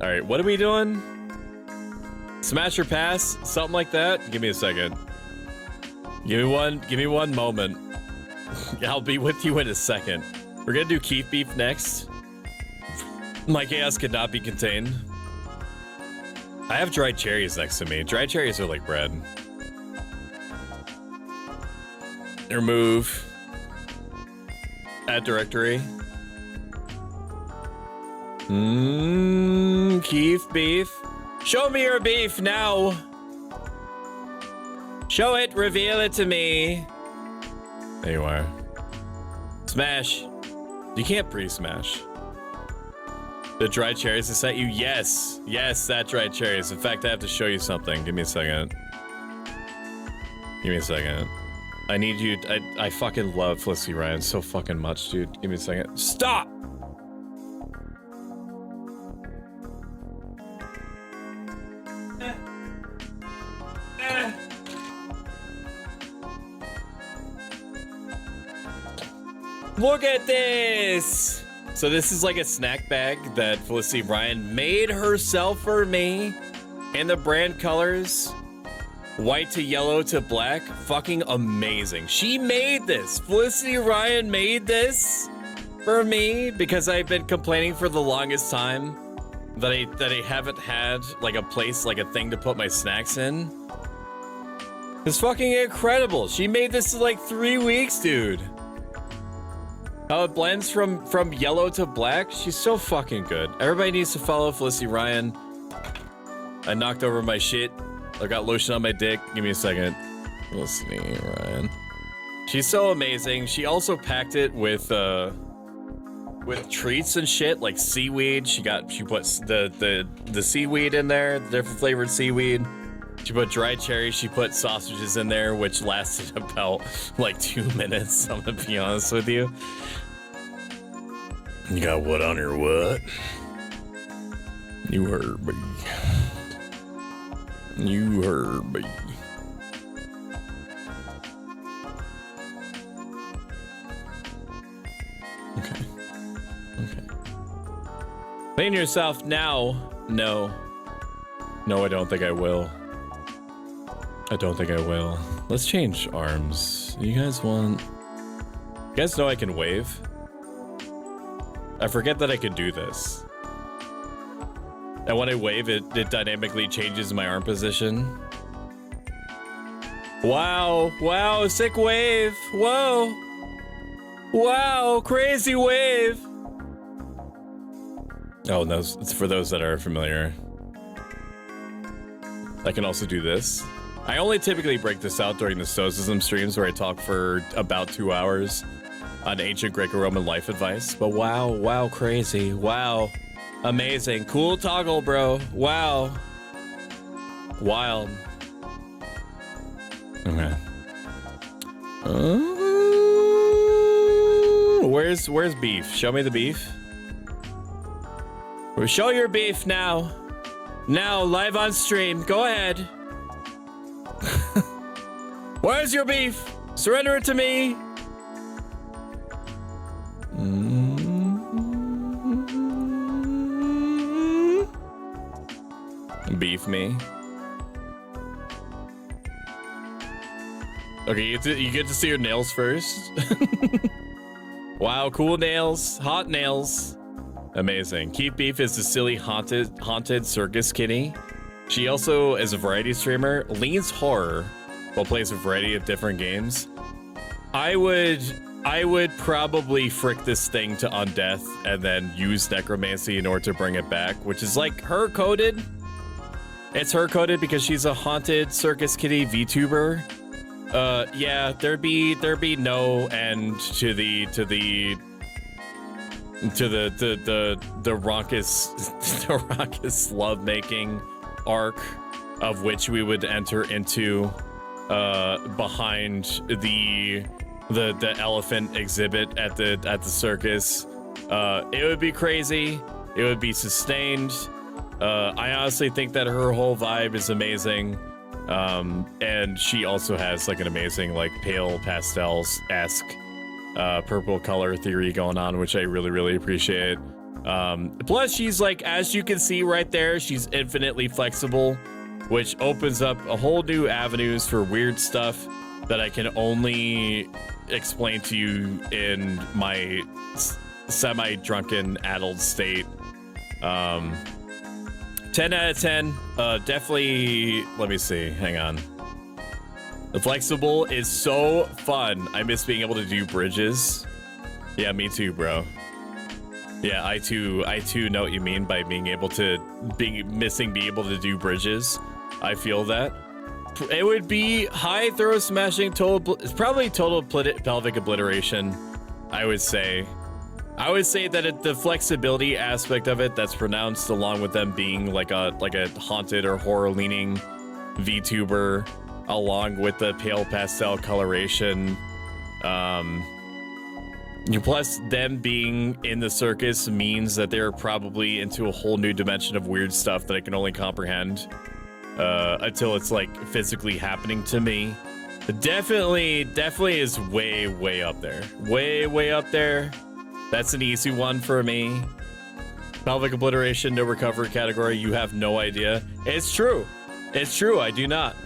[SPEAKER 1] All right, what are we doing? Smash or pass? Something like that? Give me a second. Give me one moment. I'll be with you in a second. We're gonna do Keef Beef next. My chaos could not be contained. I have dried cherries next to me. Dried cherries are like bread. Remove. Add directory. Keef Beef. Show me your beef now. Show it, reveal it to me. There you are. Smash. You can't pre-smash. The dried cherries to set you? Yes. Yes, that dried cherries. In fact, I have to show you something. Give me a second. Give me a second. I need you. I fucking love Felicity Ryan so fucking much, dude. Give me a second. Stop! Look at this! So this is like a snack bag that Felicity Ryan made herself for me in the brand colors. White to yellow to black. Fucking amazing. She made this. Felicity Ryan made this for me because I've been complaining for the longest time that I haven't had like a place, like a thing to put my snacks in. It's fucking incredible. She made this in like 3 weeks, dude. How it blends from yellow to black. She's so fucking good. Everybody needs to follow Felicity Ryan. I knocked over my shit. I got lotion on my dick. Give me a second. Let's see, Ryan. She's so amazing. She also packed it with treats and shit like seaweed. She put the seaweed in there, the different flavored seaweed. She put dried cherries. She put sausages in there, which lasted about like 2 minutes. I'm gonna be honest with you. You got what on your what? You heard me. You heard me. Okay. Okay. Clean yourself now. No. No, I don't think I will. I don't think I will. Let's change arms. You guys want... You guys know I can wave? I forget that I can do this. And when I wave, it dynamically changes my arm position. Wow. Wow, sick wave. Whoa. Wow, crazy wave. Oh, no, it's for those that are familiar. I can also do this. I only typically break this out during the Stoicism streams where I talk for about 2 hours on ancient Greco-Roman life advice. But wow, wow, crazy. Wow. Amazing. Cool toggle, bro. Wow. Wild. Okay. Where's beef? Show me the beef. Show your beef now. Now, live on stream. Go ahead. Where's your beef? Surrender it to me. Beef me. Okay, you get to see your nails first. Wow, cool nails, hot nails. Amazing. Keith Beef is the silly haunted circus kitty. She also, as a variety streamer, leans horror while plays a variety of different games. I would probably frick this thing to undeath and then use necromancy in order to bring it back, which is like her coded. It's her coded because she's a haunted circus kitty VTuber. Yeah, there'd be no end to the raucous lovemaking arc of which we would enter into behind the elephant exhibit at the circus. It would be crazy. It would be sustained. I honestly think that her whole vibe is amazing. And she also has like an amazing like pale pastels-esque purple color theory going on, which I really appreciate. Plus she's like, as you can see right there, she's infinitely flexible, which opens up a whole new avenues for weird stuff that I can only explain to you in my semi-drunken addled state. 10 out of 10, definitely. Let me see, hang on. The flexible is so fun. I miss being able to do bridges. Yeah, me too, bro. Yeah, I too know what you mean by being able to being able to do bridges. I feel that. It would be high throw smashing, it's probably total pelvic obliteration, I would say. I would say that the flexibility aspect of it that's pronounced, along with them being like a haunted or horror leaning VTuber, along with the pale pastel coloration, plus them being in the circus means that they're probably into a whole new dimension of weird stuff that I can only comprehend until it's like physically happening to me. Definitely is way up there. Way up there. That's an easy one for me. Pelvic obliteration, no recovery category. You have no idea. It's true. It's true. I do not.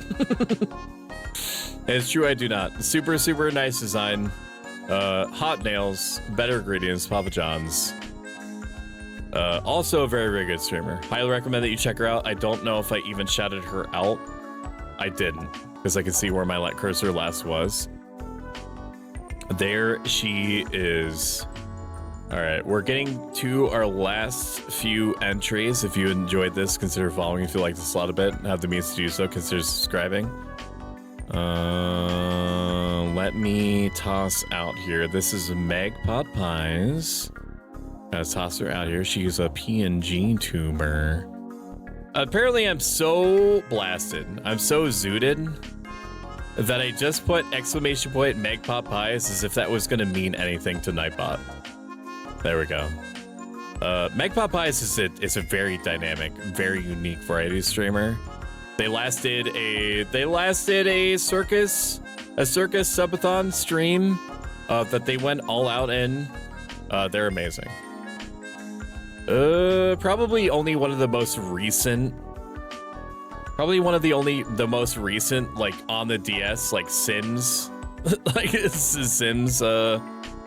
[SPEAKER 1] It's true. I do not. Super nice design. Hot nails, better ingredients, Papa John's. Also a very good streamer. Highly recommend that you check her out. I don't know if I even shouted her out. I didn't, because I can see where my cursor last was. There she is. All right, we're getting to our last few entries. If you enjoyed this, consider following. If you like this a lot a bit, have the means to do so, consider subscribing. Let me toss out here. This is Meg Pot Pies. Gotta toss her out here. She's a PNG tuber. Apparently, I'm so blasted. I'm so zooted that I just put exclamation point Meg Pot Pies as if that was gonna mean anything to Nightbot. There we go. Meg Pot Pies is a very dynamic, very unique variety streamer. They lasted a circus subathon stream that they went all out in. They're amazing. Probably only one of the most recent. Probably one of the most recent, like on the DS, like Sims, like Sims.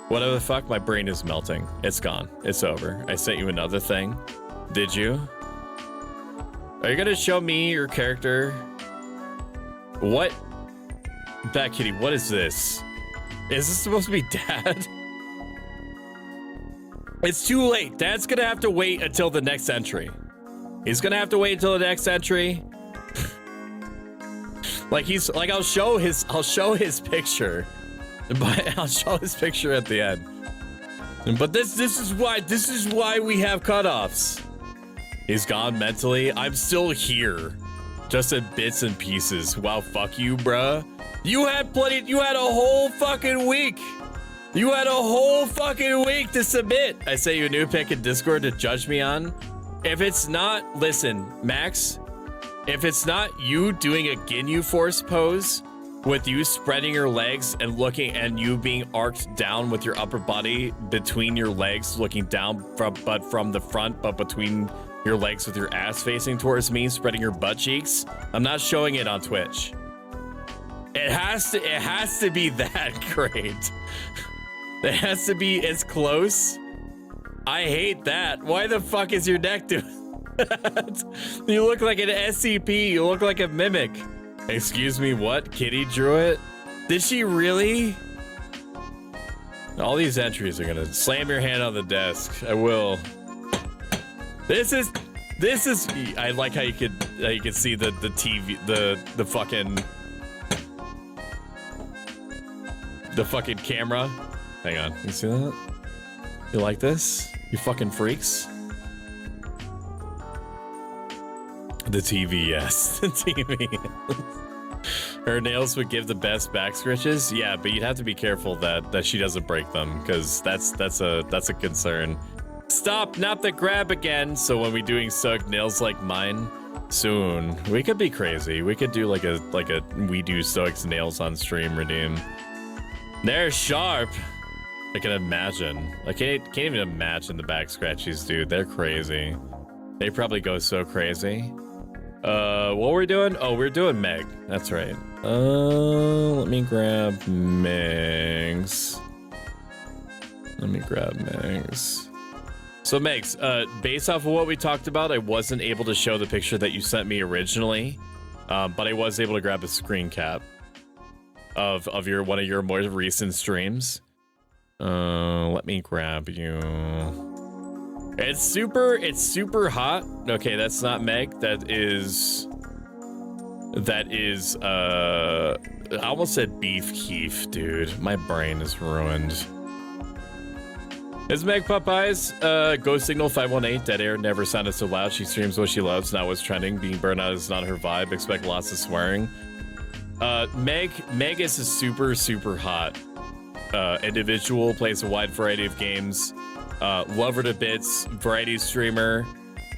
[SPEAKER 1] Whatever the fuck, my brain is melting. It's gone. It's over. I sent you another thing. Did you? Are you gonna show me your character? What? Bat Kitty, what is this? Is this supposed to be Dad? It's too late. Dad's gonna have to wait until the next entry. He's gonna have to wait until the next entry. I'll show his picture. But I'll show his picture at the end. But this is why we have cutoffs. He's gone mentally. I'm still here. Just in bits and pieces. Wow, fuck you, bruh. You had a whole fucking week. You had a whole fucking week to submit. I sent you a new pic in Discord to judge me on. If it's not, listen, Max, if it's not you doing a Ginyu Force pose with you spreading your legs and looking and you being arced down with your upper body between your legs, looking down from the front, but between your legs with your ass facing towards me, spreading your butt cheeks, I'm not showing it on Twitch. It has to be that great. It has to be as close. I hate that. Why the fuck is your neck doing that? You look like an SCP. You look like a mimic. Excuse me, what? Kitty drew it? Did she really? All these entries are gonna slam your hand on the desk. I will. This is. I like how you could see the TV, the fucking camera. Hang on, you see that? You like this? You fucking freaks. The TV, yes. The TV. Her nails would give the best back scratches. Yeah, but you'd have to be careful that she doesn't break them, because that's a concern. Stop, not the grab again. So when we're doing suck nails like mine soon, we could be crazy. We could do like a we do Stoic's nails on stream redeem. They're sharp. I can imagine. I can't even imagine the back scratchies, dude. They're crazy. They probably go so crazy. What were we doing? Oh, we're doing Meg. That's right. Let me grab Megs. So Megs, based off of what we talked about, I wasn't able to show the picture that you sent me originally, but I was able to grab a screen cap of one of your more recent streams. Let me grab you. It's super hot. Okay, that's not Meg. That is I almost said beef keef, dude. My brain is ruined. It's Meg Popeyes. Ghost Signal 518. Dead air never sounded so loud. She streams what she loves, not what's trending. Being burnt out is not her vibe. Expect lots of swearing. Meg is a super hot individual, plays a wide variety of games. Love her to bits, variety streamer.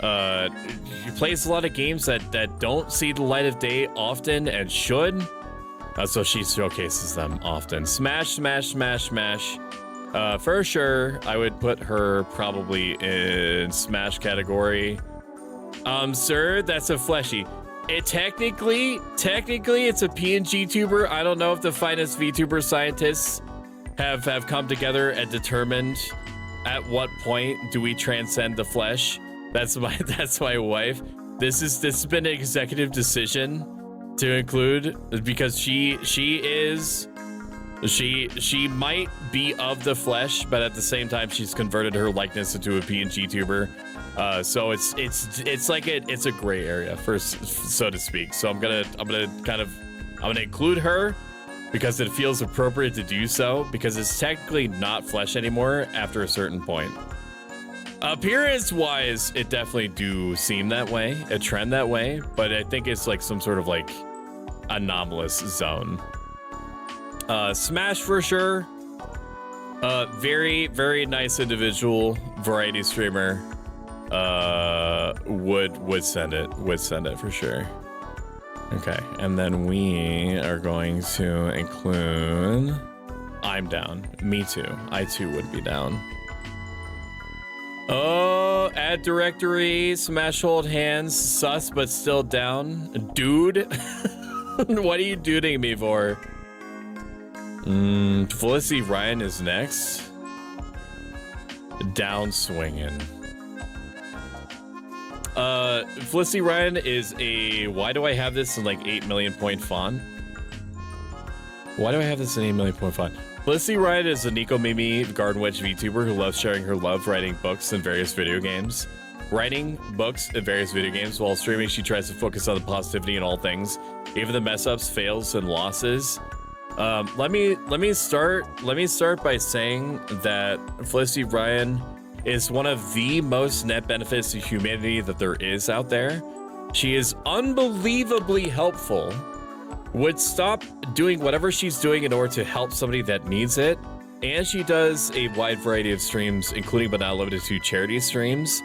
[SPEAKER 1] She plays a lot of games that don't see the light of day often and should. So she showcases them often. Smash. For sure, I would put her probably in Smash category. Sir, that's a fleshy. Technically, it's a PNG tuber. I don't know if the finest VTuber scientists have come together and determined at what point do we transcend the flesh. That's my wife. This has been an executive decision to include, because she is She might be of the flesh, but at the same time, she's converted her likeness into a PNG tuber. So it's like it's a gray area, so to speak. So I'm gonna include her because it feels appropriate to do so, because it's technically not flesh anymore after a certain point. Appearance-wise, it definitely do seem that way, a trend that way, but I think it's like some sort of like anomalous zone. Smash for sure. Very, very nice individual, variety streamer. Would send it for sure. Okay, and then we are going to include. I'm down. Me too. I too would be down. Oh, add directory, smash hold hands, sus but still down. Dude, what are you duding me for? Felicity Ryan is next. Down swinging. Felicity Ryan is a, why do I have this in like 8 million point font? Why do I have this in 8 million point font? Felicity Ryan is a Nico Mimi Garden Wedge VTuber who loves sharing her love writing books and various video games. Writing books and various video games while streaming, she tries to focus on the positivity in all things, even the mess ups, fails, and losses. Let me start by saying that Felicity Ryan is one of the most net benefits to humanity that there is out there. She is unbelievably helpful, would stop doing whatever she's doing in order to help somebody that needs it, and she does a wide variety of streams, including but not limited to charity streams.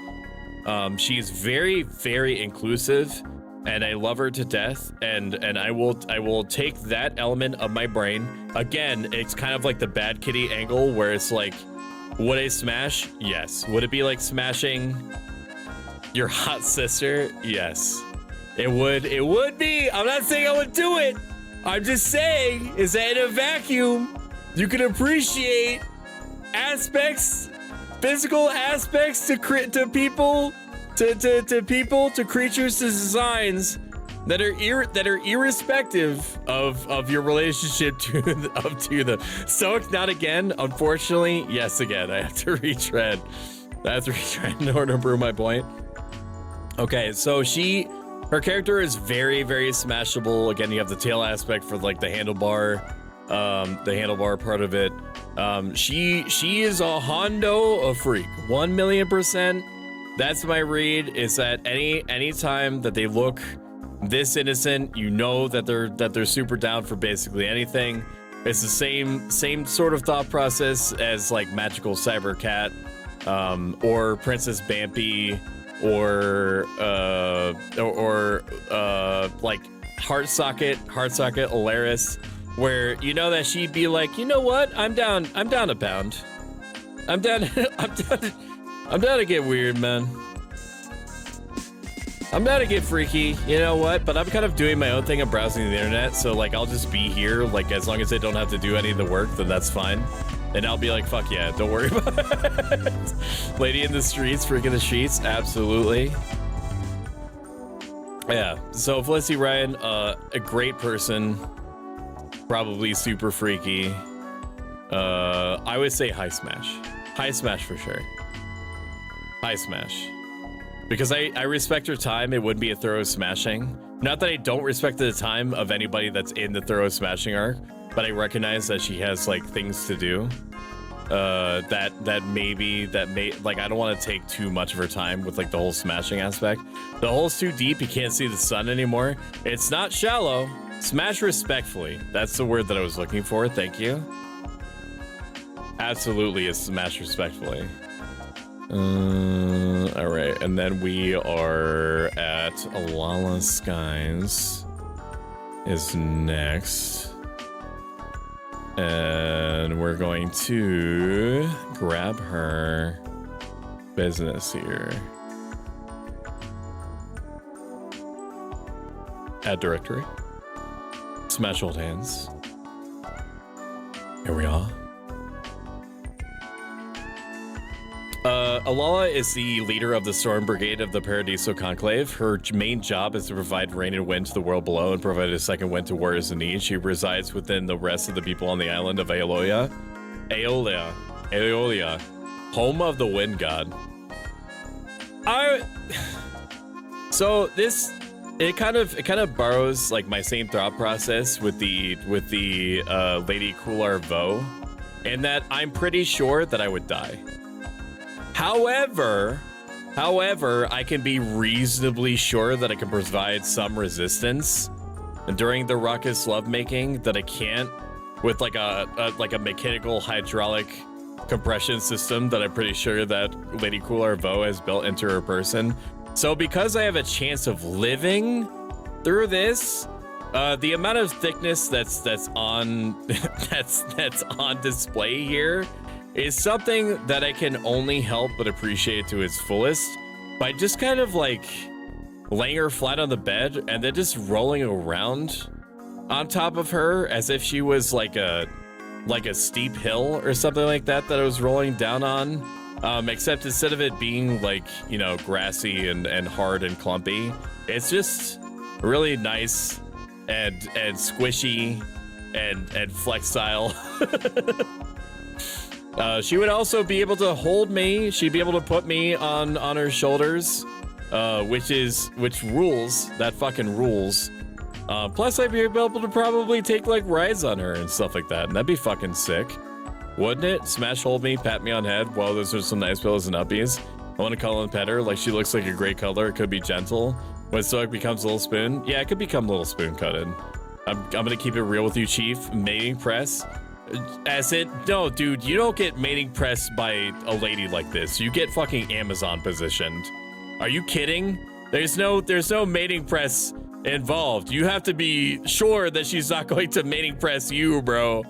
[SPEAKER 1] She is very, very inclusive, and I love her to death, and I will take that element of my brain. Again, it's kind of like the bad kitty angle where it's like, would I smash? Yes. Would it be like smashing your hot sister? Yes. It would be. I'm not saying I would do it. I'm just saying is that in a vacuum, you can appreciate aspects, physical aspects to people, to creatures, to designs that are irrespective of your relationship to them. Stoic, not again. Unfortunately, yes, again. I have to retread. In order to prove my point. Okay, so her character is very, very smashable. Again, you have the tail aspect for like the handlebar part of it. She is a hondo, a freak, 1,000,000%. That's my read. Is that any time that they look this innocent, you know that they're super down for basically anything. It's the same sort of thought process as like Magical Cyber Cat, or Princess Bampi, or like Heartsocket Alaris, where you know that she'd be like, you know what, I'm down a pound. I'm down to get weird, man. I'm down to get freaky, you know what? But I'm kind of doing my own thing. I'm browsing the internet, so like I'll just be here. Like as long as I don't have to do any of the work, then that's fine. And I'll be like, fuck yeah, don't worry about it. Lady in the streets, freaking the sheets, absolutely. Yeah. So Felicity Ryan, a great person, probably super freaky. I would say high smash for sure. High smash. Because I respect her time, it wouldn't be a thorough smashing. Not that I don't respect the time of anybody that's in the thorough smashing arc, but I recognize that she has like things to do. That may like I don't want to take too much of her time with like the whole smashing aspect. The hole's too deep, you can't see the sun anymore. It's not shallow. Smash respectfully. That's the word that I was looking for. Thank you. Absolutely, is smash respectfully. All right, and then we are at Alala Skies is next, and we're going to grab her business here. Add directory. Smash old hands. Here we are. Alala is the leader of the Storm Brigade of the Paradiso Conclave. Her main job is to provide rain and wind to the world below and provide a second wind to warriors in need. She resides within the rest of the people on the island of Aeolia, home of the wind god. So this, it kind of borrows like my same thought process with the Lady Kular Vo, in that I'm pretty sure that I would die. However, I can be reasonably sure that I can provide some resistance during the ruckus lovemaking that I can't with like a mechanical hydraulic compression system that I'm pretty sure that Lady Kular Vo has built into her person. So because I have a chance of living through this, the amount of thickness that's on that's on display here is something that I can only help but appreciate to its fullest by just kind of like laying her flat on the bed and then just rolling around on top of her as if she was like a steep hill or something like that I was rolling down on. Except instead of it being like, you know, grassy and hard and clumpy, it's just really nice and squishy and flexile. She would also be able to hold me. She'd be able to put me on her shoulders, which rules. That fucking rules. Plus, I'd be able to probably take like rides on her and stuff like that, and that'd be fucking sick, wouldn't it? Smash hold me, pat me on head. Well, those are some nice pillows and uppies. I want to call and pet her like she looks like a great color. It could be gentle. When Stoic becomes Little Spoon, yeah, it could become Little Spoon cutted. I'm gonna keep it real with you, Chief. Mating press. As it, no, dude, you don't get mating pressed by a lady like this. You get fucking Amazon positioned. Are you kidding? There's no mating press involved. You have to be sure that she's not going to mating press you, bro.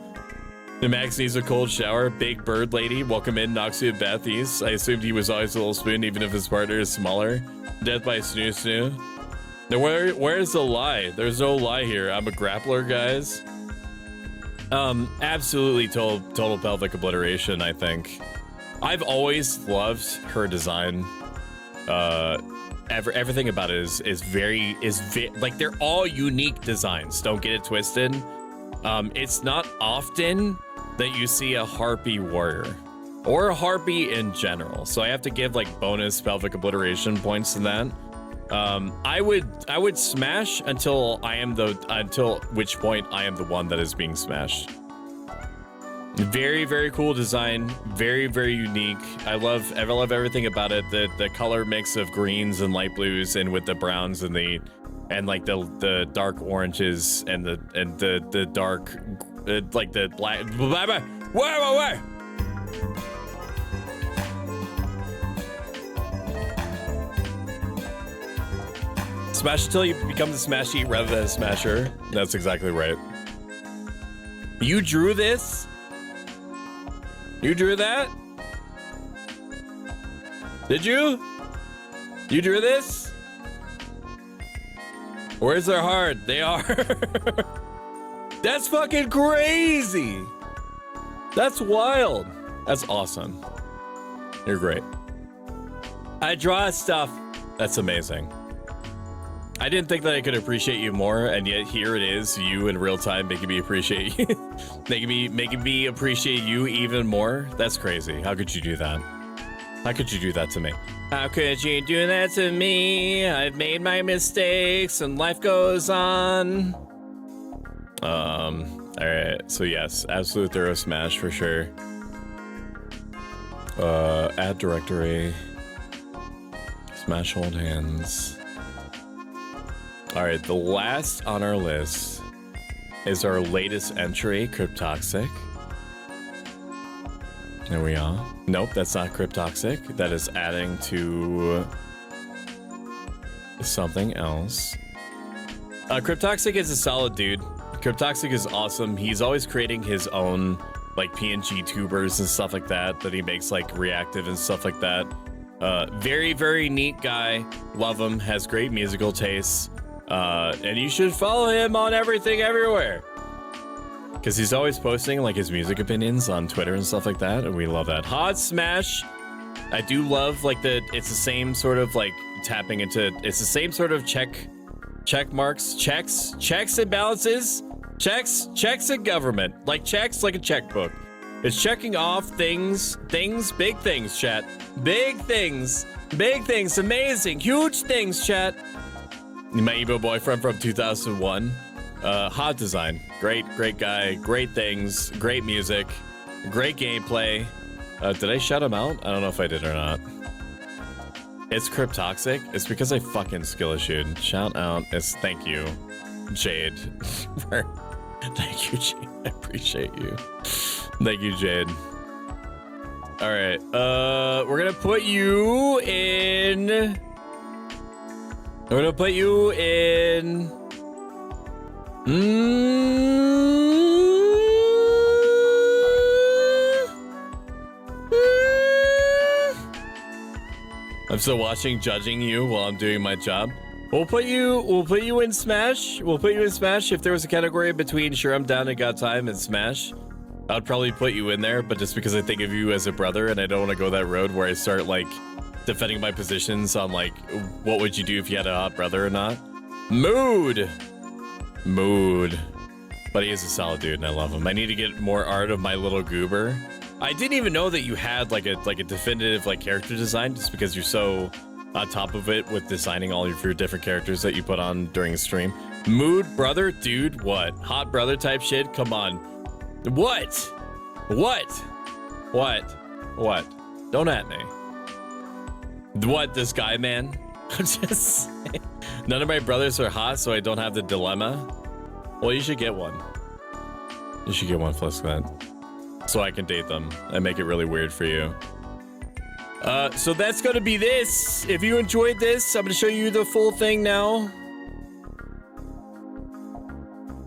[SPEAKER 1] The Max needs a cold shower. Big bird lady. Welcome in, Noxia Bathies. I assumed he was always a Little Spoon, even if his partner is smaller. Death by Snoo Snoo. Now, where's the lie? There's no lie here. I'm a grappler, guys. Absolutely total pelvic obliteration, I think. I've always loved her design. Everything about it is very like, they're all unique designs. Don't get it twisted. It's not often that you see a harpy warrior or a harpy in general. So I have to give like bonus pelvic obliteration points to that. I would smash until which point I am the one that is being smashed. Very, very cool design. Very, very unique. I love everything about it. The color mix of greens and light blues, and with the browns and like the dark oranges and the dark like the black. Where? Smash until you become the smashy rather than a smasher. That's exactly right. You drew this? You drew that? Did you? You drew this? Where's their heart? They are. That's fucking crazy. That's wild. That's awesome. You're great. I draw stuff. That's amazing. I didn't think that I could appreciate you more, and yet here it is, you in real time making me appreciate you. making me appreciate you even more. That's crazy. How could you do that? How could you do that to me? How could you do that to me? I've made my mistakes and life goes on. Alright, so yes, absolute thorough smash for sure. Add directory. Smash hold hands. Alright, the last on our list is our latest entry, Cryptoxic. There we are. Nope, that's not Cryptoxic. That is adding to something else. Cryptoxic is a solid dude. Cryptoxic is awesome. He's always creating his own like PNG tubers and stuff like that he makes like reactive and stuff like that. Very, very neat guy. Love him. Has great musical tastes. And you should follow him on everything everywhere, because he's always posting like his music opinions on Twitter and stuff like that, and we love that. Hot smash I do love like it's the same sort of like tapping into, it's the same sort of check marks, checks and balances, checks and government, like checks like a checkbook. It's checking off things, big things, chat. Big things, amazing, huge things, chat. My Evo boyfriend from 2001. Hot design, great guy, great things, great music, great gameplay. Did I shout him out? I don't know if I did or not. It's cryptoxic. It's because I fucking skill issued. Shout out. Thank you, Jade. Thank you, Jade. I appreciate you. Thank you, Jade. All right. We're gonna put you in. We're gonna put you in. I'm still watching, judging you while I'm doing my job. We'll put you in Smash. We'll put you in Smash. If there was a category between Sure I'm Down and Got Time and Smash, I'd probably put you in there, but just because I think of you as a brother and I don't want to go that road where I start like defending my positions on like what would you do if you had a hot brother or not. Mood. But he is a solid dude and I love him. I need to get more art of my little goober. I didn't even know that you had like a definitive like character design just because you're so on top of it with designing all of your different characters that you put on during a stream. Mood brother, dude, what? Hot brother type shit? Come on. What? Don't at me. What, this guy, man? I'm just saying. None of my brothers are hot, so I don't have the dilemma. Well, you should get one. You should get one, Flisklet. So I can date them and make it really weird for you. So that's gonna be this. If you enjoyed this, I'm gonna show you the full thing now.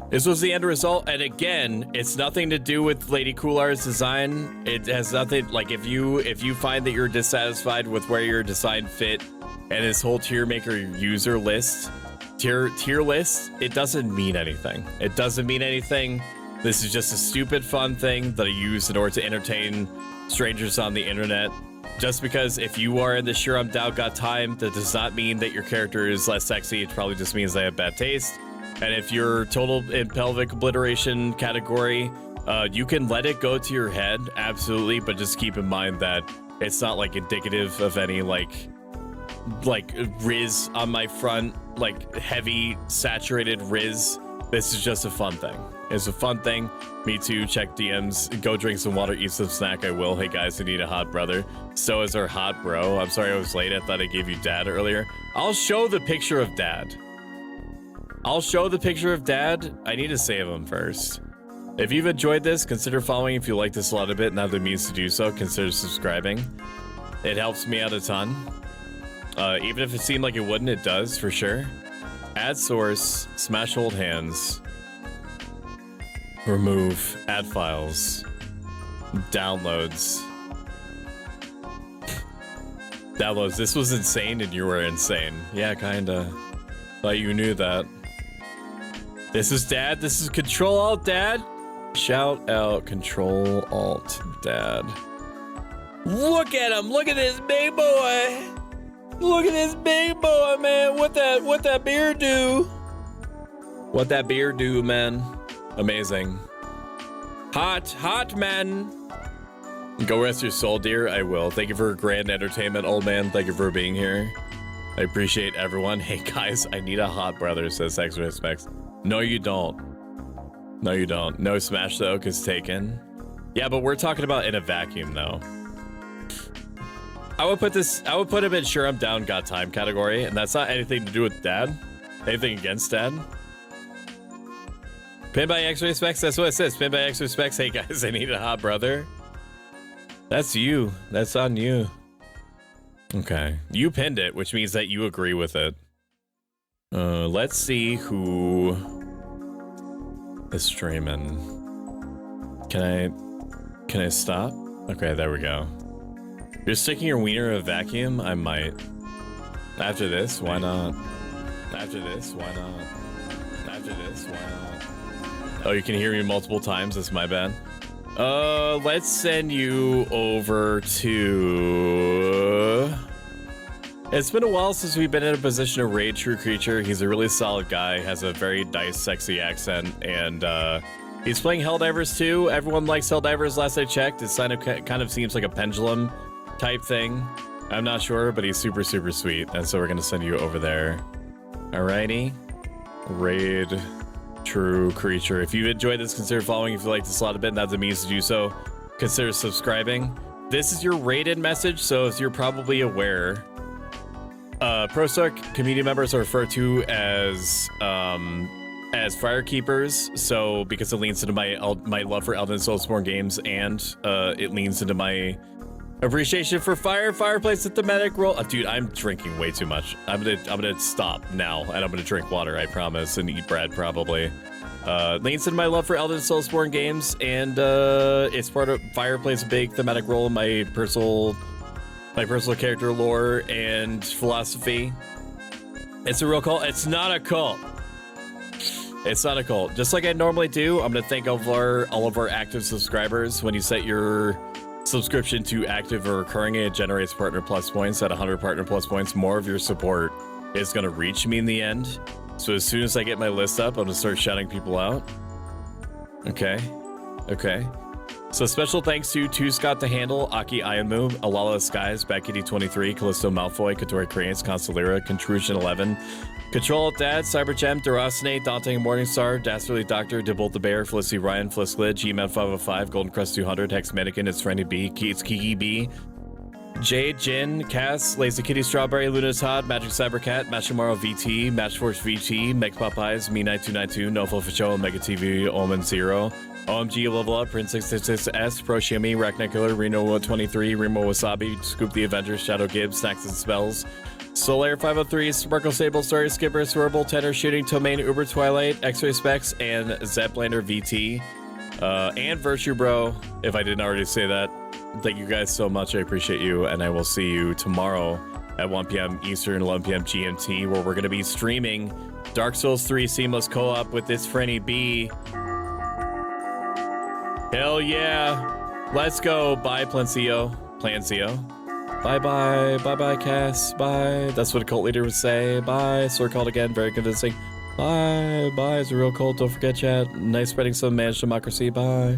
[SPEAKER 1] This was the end result, and again, it's nothing to do with Lady Coolar's design. It has nothing, like if you find that you're dissatisfied with where your design fit and this whole tier maker user list, tier list, it doesn't mean anything. It doesn't mean anything. This is just a stupid fun thing that I use in order to entertain strangers on the internet. Just because if you are in the Sure I'm Down Got Time, that does not mean that your character is less sexy. It probably just means they have bad taste. And if you're total in pelvic obliteration category, you can let it go to your head, absolutely, but just keep in mind that it's not like indicative of any like Riz on my front, like heavy saturated Riz. This is just a fun thing. It's a fun thing. Me too. Check DMs. Go drink some water. Eat some snack. I will. Hey guys, I need a hot brother. So is our hot bro. I'm sorry I was late. I thought I gave you dad earlier. I'll show the picture of dad. I need to save him first. If you've enjoyed this, consider following. If you like this a lot of it and have the means to do so, consider subscribing. It helps me out a ton. Even if it seemed like it wouldn't, it does for sure. Add source, smash hold hands, remove, add files, downloads. This was insane and you were insane. Yeah, kinda. Thought you knew that. This is dad. This is Control Alt Dad. Shout out Control Alt Dad. Look at him. Look at this big boy. Look at this big boy, man. What that beard do? What that beard do, man? Amazing. Hot, man. Go rest your soul, dear. I will. Thank you for grand entertainment, old man. Thank you for being here. I appreciate everyone. Hey, guys, I need a hot brother, says Extra Specs. No, you don't. No, you don't. No Smash, though, because taken. Yeah, but we're talking about in a vacuum, though. I would put him in Sure I'm Down Got Time category, and that's not anything to do with dad. Anything against dad. Pinned by X-Ray Specs, that's what it says. Pinned by X-Ray Specs. Hey guys, I need a hot brother. That's you. That's on you. Okay. You pinned it, which means that you agree with it. Let's see who is streaming. Can I stop? Okay, there we go. You're sticking your wiener in a vacuum? I might. After this, why not? After this, why not? After this, why not? Oh, you can hear me multiple times. That's my bad. Let's send you over to... It's been a while since we've been in a position to raid True Creature. He's a really solid guy, has a very nice, sexy accent, and he's playing Helldivers too. Everyone likes Helldivers last I checked. It kind of seems like a pendulum type thing. I'm not sure, but he's super, super sweet, and so we're gonna send you over there. Alrighty. Raid True Creature. If you enjoyed this, consider following. If you like this a lot a bit and that's a means to do so, consider subscribing. This is your rated message, so as you're probably aware, Pro-Stoic community members are referred to as Firekeepers, so because it leans into my love for Elden Soulsborne games, and it leans into my appreciation for fireplace and thematic role. Dude, I'm drinking way too much. I'm gonna stop now, and I'm gonna drink water, I promise, and eat bread probably. Leans into my love for Elden Soulsborne games, and it's part of fireplace, a big thematic role in my personal character lore and philosophy. It's a real cult. It's not a cult. It's not a cult. Just like I normally do, I'm gonna thank all of our active subscribers. When you set your subscription to active or recurring, it generates partner plus points. At 100 partner plus points, more of your support is gonna reach me in the end. So as soon as I get my list up, I'm gonna start shouting people out. Okay. So special thanks to Scott the Handle, Aki Ironmu, Alala Skies, BackKitty23, Callisto Malfoy, Katori Cranes, Constellera, Contrusion 11, Control of Dad, Cybergem, Durosnate, Daunting Morningstar, Dastardly Doctor, Debolt the Bear, Felicity Ryan, Flisklid, Gman 505, Golden Crest 200, Hex Mannequin, It's Friendly B, Keats Kiki B, Jade, Jin, Cass, Lazy Kitty Strawberry, Luna's Hot, Magic Cybercat, Mashimaro VT, Matchforce VT, Meg Popeyes, Me9292, Nofo Facho, Mega TV, Omen Zero, OMG Level Up, Prince 666S, Pro Shimmy, Rackneck Killer, Reno 23, Remo Wasabi, Scoop the Avengers, Shadow Gibbs, Snacks and Spells, Solaire 503, Sparkle Sable, Story Skipper, Swerble, Tenor Shooting, Tomain, Uber Twilight, X-Ray Specs, and Zeplander VT, and Virtue Bro, if I didn't already say that. Thank you guys so much. I appreciate you, and I will see you tomorrow at 1 p.m. Eastern, 11 p.m. GMT, where we're going to be streaming Dark Souls 3 Seamless Co-op with this Frenny B. Hell yeah. Let's go. Bye, Plancio. Bye, Cass. Bye. That's what a cult leader would say. Bye. Sword called again. Very convincing. Bye. It's a real cult. Don't forget, chat. Nice spreading some managed democracy. Bye.